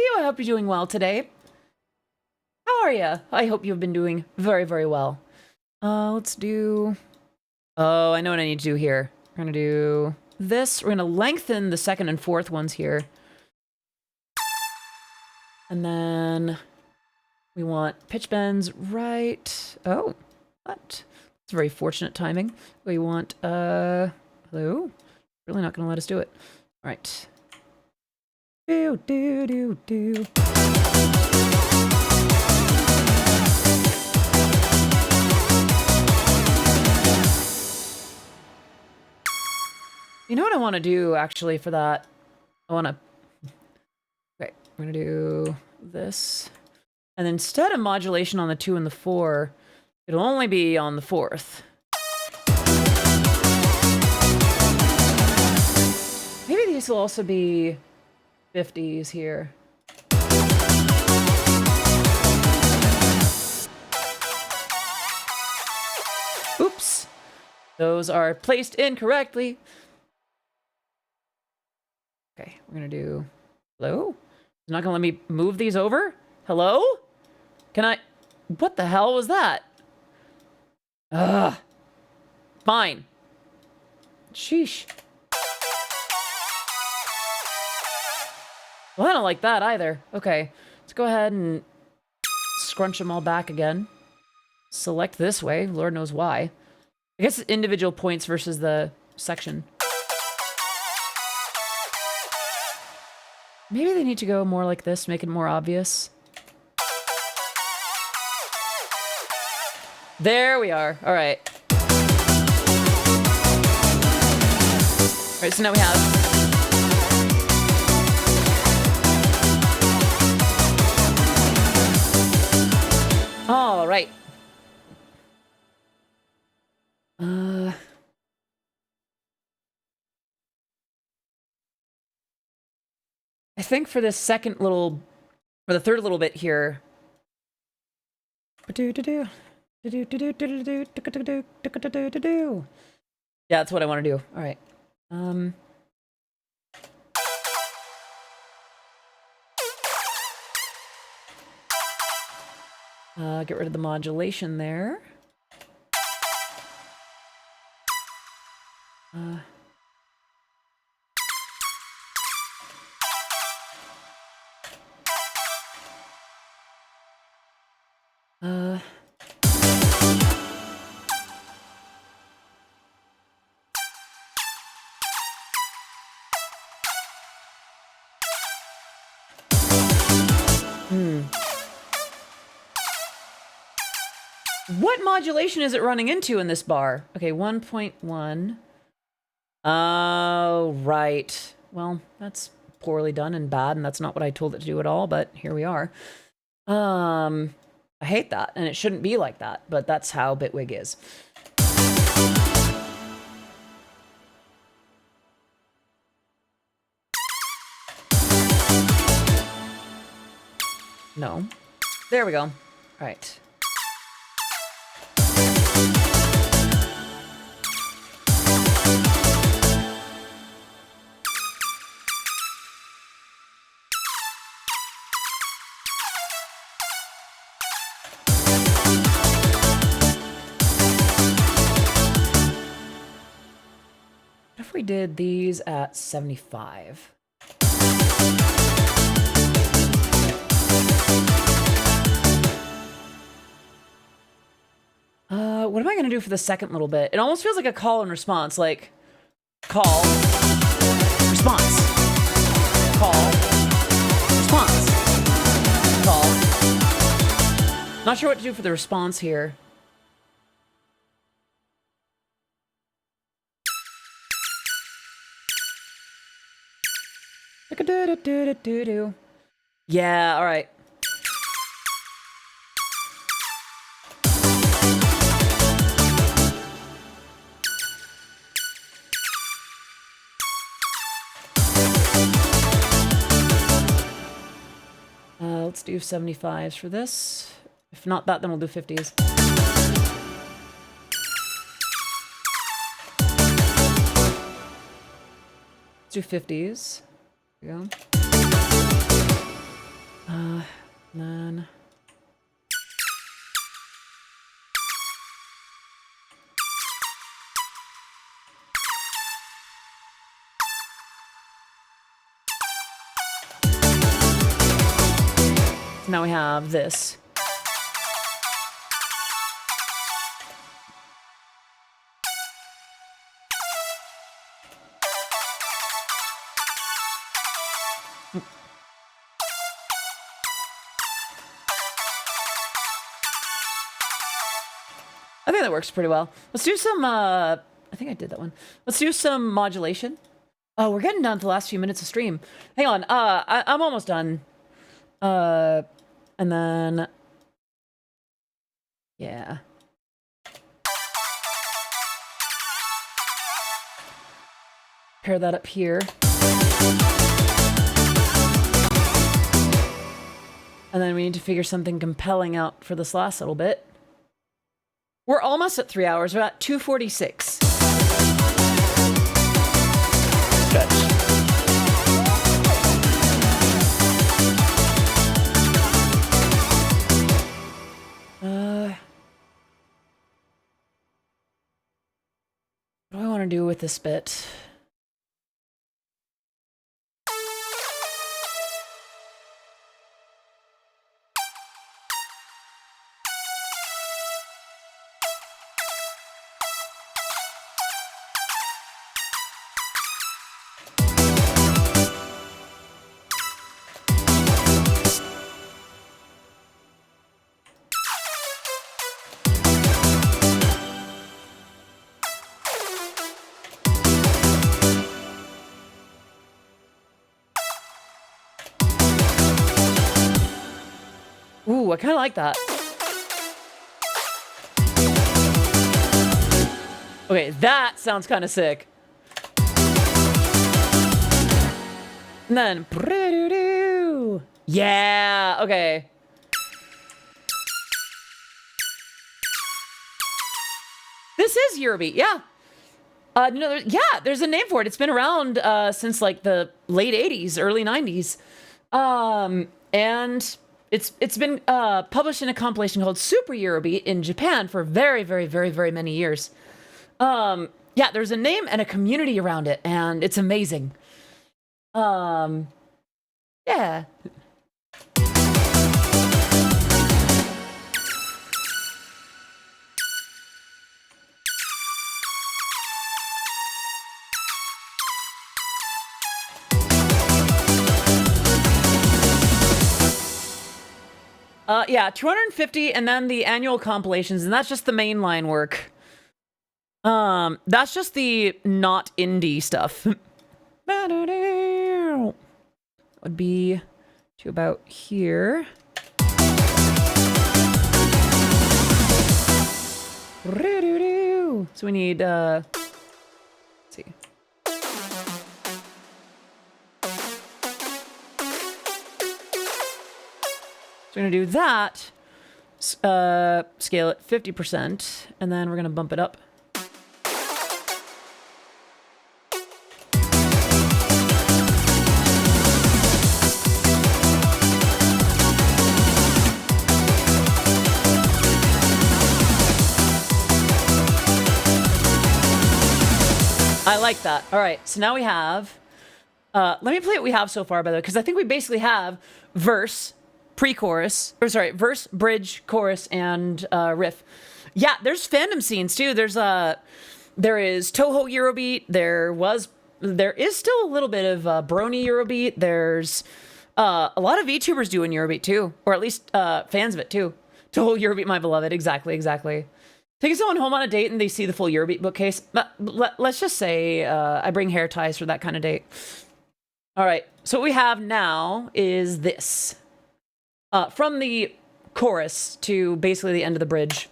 you. I hope you're doing well today. How are you? I hope you've been doing very, very well. Let's do... Oh, I know what I need to do here. We're gonna do this. We're gonna lengthen the second and fourth ones here. And then we want pitch bends right... Oh, what? It's very fortunate timing. We want, hello? Really not gonna let us do it. All right. Do, do, do, do. You know what I want to do, actually, for that? I want to... Okay, we're going to do this. And instead of modulation on the 2 and the 4, it'll only be on the 4th. Maybe these will also be 50s here. Oops. Those are placed incorrectly. Okay, we're gonna do... Hello? It's not gonna let me move these over? Hello? Can I... What the hell was that? Ugh. Fine. Sheesh. Well, I don't like that either. Okay, let's go ahead and scrunch them all back again. Select this way. Lord knows why. I guess it's individual points versus the section. Maybe they need to go more like this, make it more obvious. There we are. All right. All right, so now we have... All right. I think for this second little, or the third little bit here. Yeah, that's what I want to do. All right. Get rid of the modulation there. What modulation is it running into in this bar? Okay, 1.1. Oh, right. Well, that's poorly done and bad, and that's not what I told it to do at all, but here we are. I hate that, and it shouldn't be like that, but that's how Bitwig is. No. There we go. All right. What if we did these at 75? What am I going to do for the second little bit? It almost feels like a call and response, like call, response, call, response, call. Not sure what to do for the response here. Yeah, all right. Let's do 75s for this. If not that, then we'll do 50s. Let's do 50s. There we go. Then... Now we have this. I think that works pretty well. Let's do some, I think I did that one. Let's do some modulation. Oh, we're getting down to the last few minutes of stream. Hang on, I'm almost done. And then... Yeah. Pair that up here. And then we need to figure something compelling out for this last little bit. We're almost at 3 hours. We're at 2:46. Stretch. What do I want to do with this bit? Ooh, I kind of like that. Okay, that sounds kind of sick. And then... Yeah, okay. This is Eurobeat, yeah. No, yeah, there's a name for it. It's been around since like the late 80s, early 90s. And... It's been published in a compilation called Super Eurobeat in Japan for very, very, very, very many years. Yeah, there's a name and a community around it, and it's amazing. Yeah. Yeah, 250 and then the annual compilations, and that's just the mainline work. That's just the not indie stuff. Would be to about here. So we need, let's see. So we're gonna do that, scale it 50%, and then we're gonna bump it up. I like that. All right, so now we have, let me play what we have so far, by the way, because I think we basically have verse, pre-chorus, or sorry, verse, bridge, chorus, and riff. Yeah, there's fandom scenes too. There is Toho Eurobeat. There is still a little bit of Brony Eurobeat. There's a lot of VTubers doing Eurobeat too, or at least fans of it too. Toho Eurobeat, my beloved. Exactly. Taking someone home on a date and they see the full Eurobeat bookcase. Let's just say I bring hair ties for that kind of date. All right, so what we have now is this. From the chorus to basically the end of the bridge.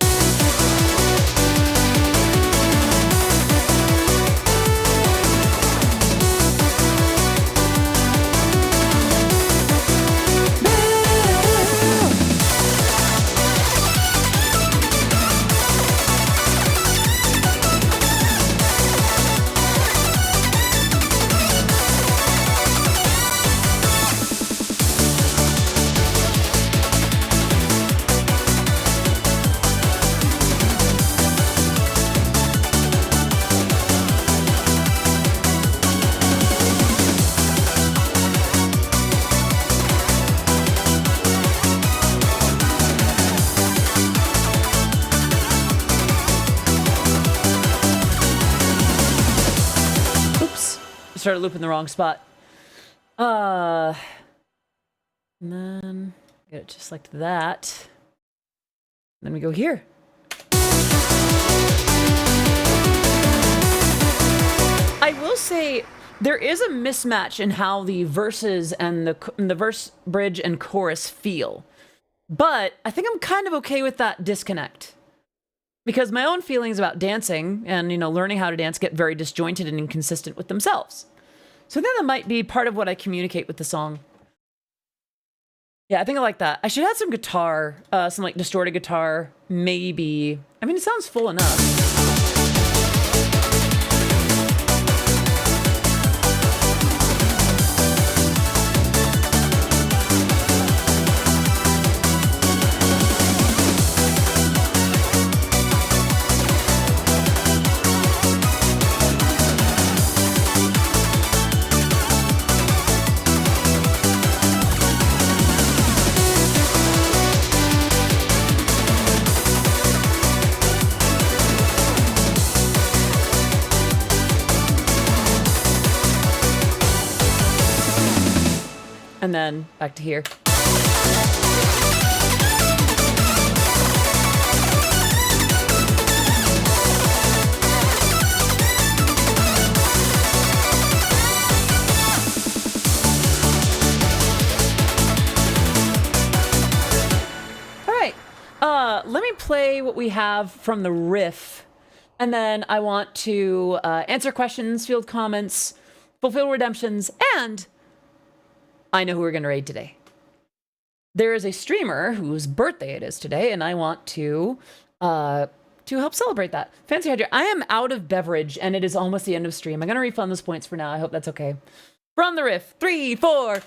started looping in the wrong spot. And then get it just like that. Then we go here. I will say there is a mismatch in how the verses and the verse, bridge, and chorus feel. But I think I'm kind of okay with that disconnect. Because my own feelings about dancing and, you know, learning how to dance get very disjointed and inconsistent with themselves. So I think that might be part of what I communicate with the song. Yeah, I think I like that. I should add some guitar, some like distorted guitar, maybe. I mean, it sounds full enough. And then back to here. All right, let me play what we have from the riff. And then I want to answer questions, field comments, fulfill redemptions, and I know who we're going to raid today. There is a streamer whose birthday it is today, and I want to help celebrate that. Fancy Hydra, I am out of beverage, and it is almost the end of stream. I'm going to refund those points for now. I hope that's okay. From the riff, 3, 4.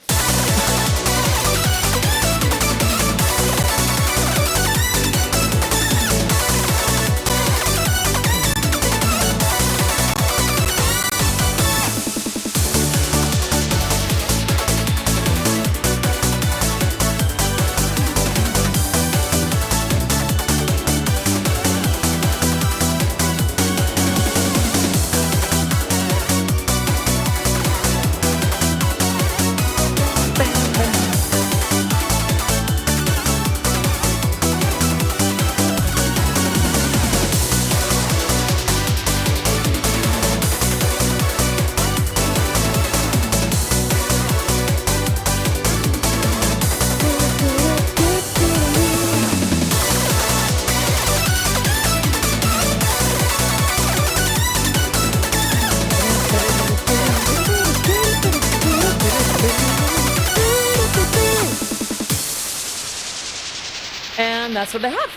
And that's what they have.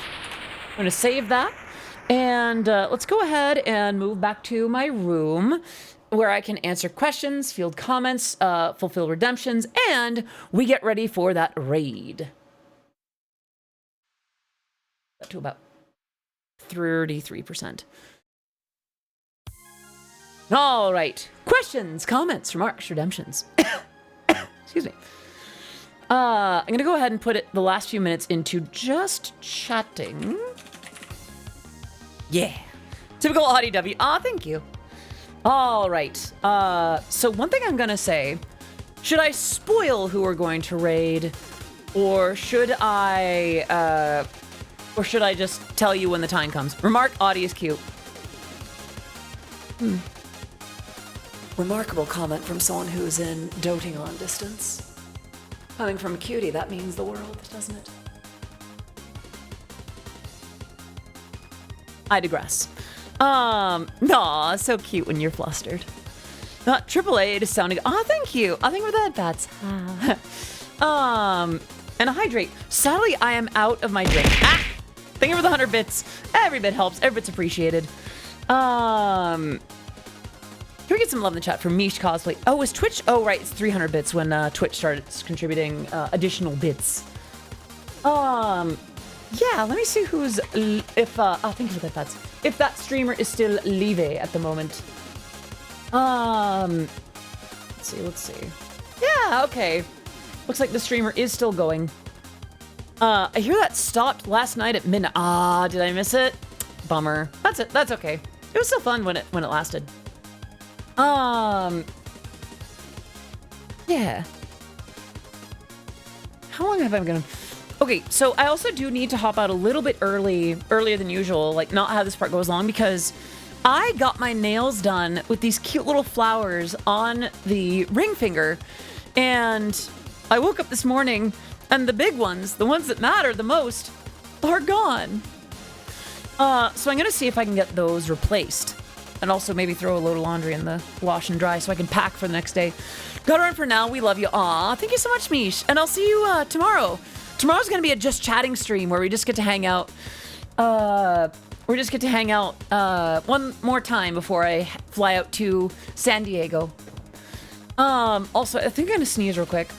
I'm going to save that. And let's go ahead and move back to my room where I can answer questions, field comments, fulfill redemptions, and we get ready for that raid. Up to about 33%. All right. Questions, comments, remarks, redemptions. Excuse me. I'm going to go ahead and put the last few minutes into just chatting. Yeah. Typical AudiW. Ah, thank you. All right. So one thing I'm going to say, should I spoil who we're going to raid, or should I just tell you when the time comes? Remark, Audi is cute. Remarkable comment from someone who's in doting on distance. Coming from a cutie, that means the world, doesn't it? I digress. Aw, so cute when you're flustered. AAA, it is sounding. Oh, thank you. I think with that, that's. And a hydrate. Sadly, I am out of my drink. Ah! Thank you for the 100 bits. Every bit helps. Every bit's appreciated. Can we get some love in the chat for Mish Cosplay? Oh, is Twitch? Oh, right. It's 300 bits when Twitch started contributing additional bits. Yeah, let me see who's... If, thank you for that, Pats. If that streamer is still live at the moment. Let's see. Yeah, okay. Looks like the streamer is still going. I hear that stopped last night at midnight. Ah, did I miss it? Bummer. That's it. That's okay. It was still fun when it lasted. Yeah. How long have I been? Okay, so I also do need to hop out a little bit earlier than usual, like not have this part go as long, because I got my nails done with these cute little flowers on the ring finger, and I woke up this morning and the big ones, the ones that matter the most, are gone. So I'm gonna see if I can get those replaced, and also maybe throw a load of laundry in the wash and dry so I can pack for the next day. Gotta run for now. We love you. Aw, thank you so much, Mish. And I'll see you tomorrow. Tomorrow's gonna be a just chatting stream where we just get to hang out. One more time before I fly out to San Diego. Also, I think I'm gonna sneeze real quick.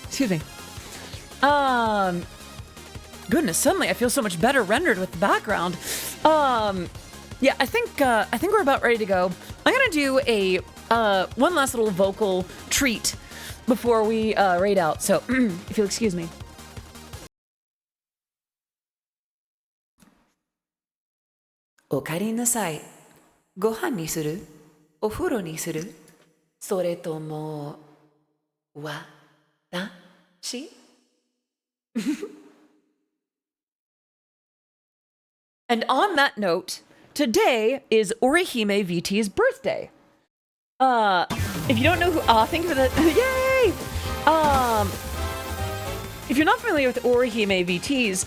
Excuse me. Goodness, suddenly I feel so much better rendered with the background. Yeah, I think we're about ready to go. I'm gonna do a one last little vocal treat before we raid out. So if you'll excuse me. おかえりなさい。ご飯にする？お風呂にする？それとも、私？ And on that note, today is Orihime VT's birthday. If you don't know who, thank you for that. Yay! If you're not familiar with Orihime VT's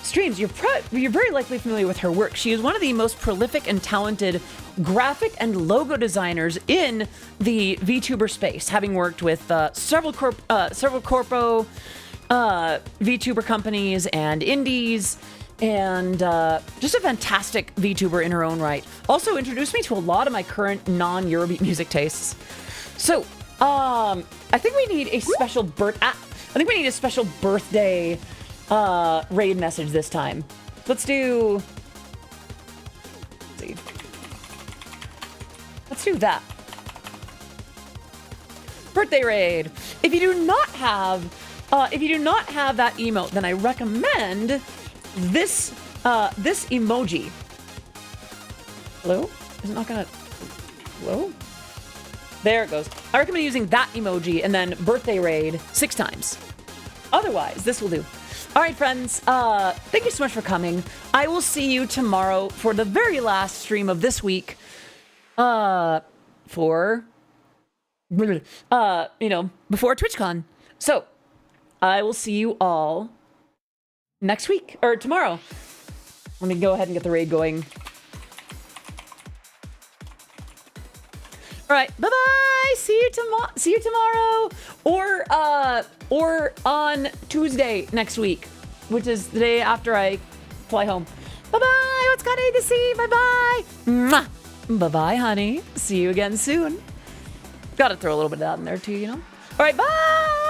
streams, you're very likely familiar with her work. She is one of the most prolific and talented graphic and logo designers in the VTuber space, having worked with several corpo VTuber companies and indies, and just a fantastic VTuber in her own right. Also introduced me to a lot of my current non-Eurobeat music tastes. So, I think we need a special birthday raid message this time. Let's do that. Birthday raid. If you do not have that emote, then I recommend this emoji. Hello? Is it not gonna... Hello? There it goes. I recommend using that emoji and then birthday raid 6 times. Otherwise, this will do. All right, friends. Thank you so much for coming. I will see you tomorrow for the very last stream of this week. Before TwitchCon. So, I will see you all next week, or tomorrow. Let me go ahead and get the raid going. All right, bye-bye. See you tomorrow, or on Tuesday next week, which is the day after I fly home. Bye-bye. What's got to see? Bye-bye. Mwah. Bye-bye, honey. See you again soon. Got to throw a little bit of that in there too, you know. All right, bye.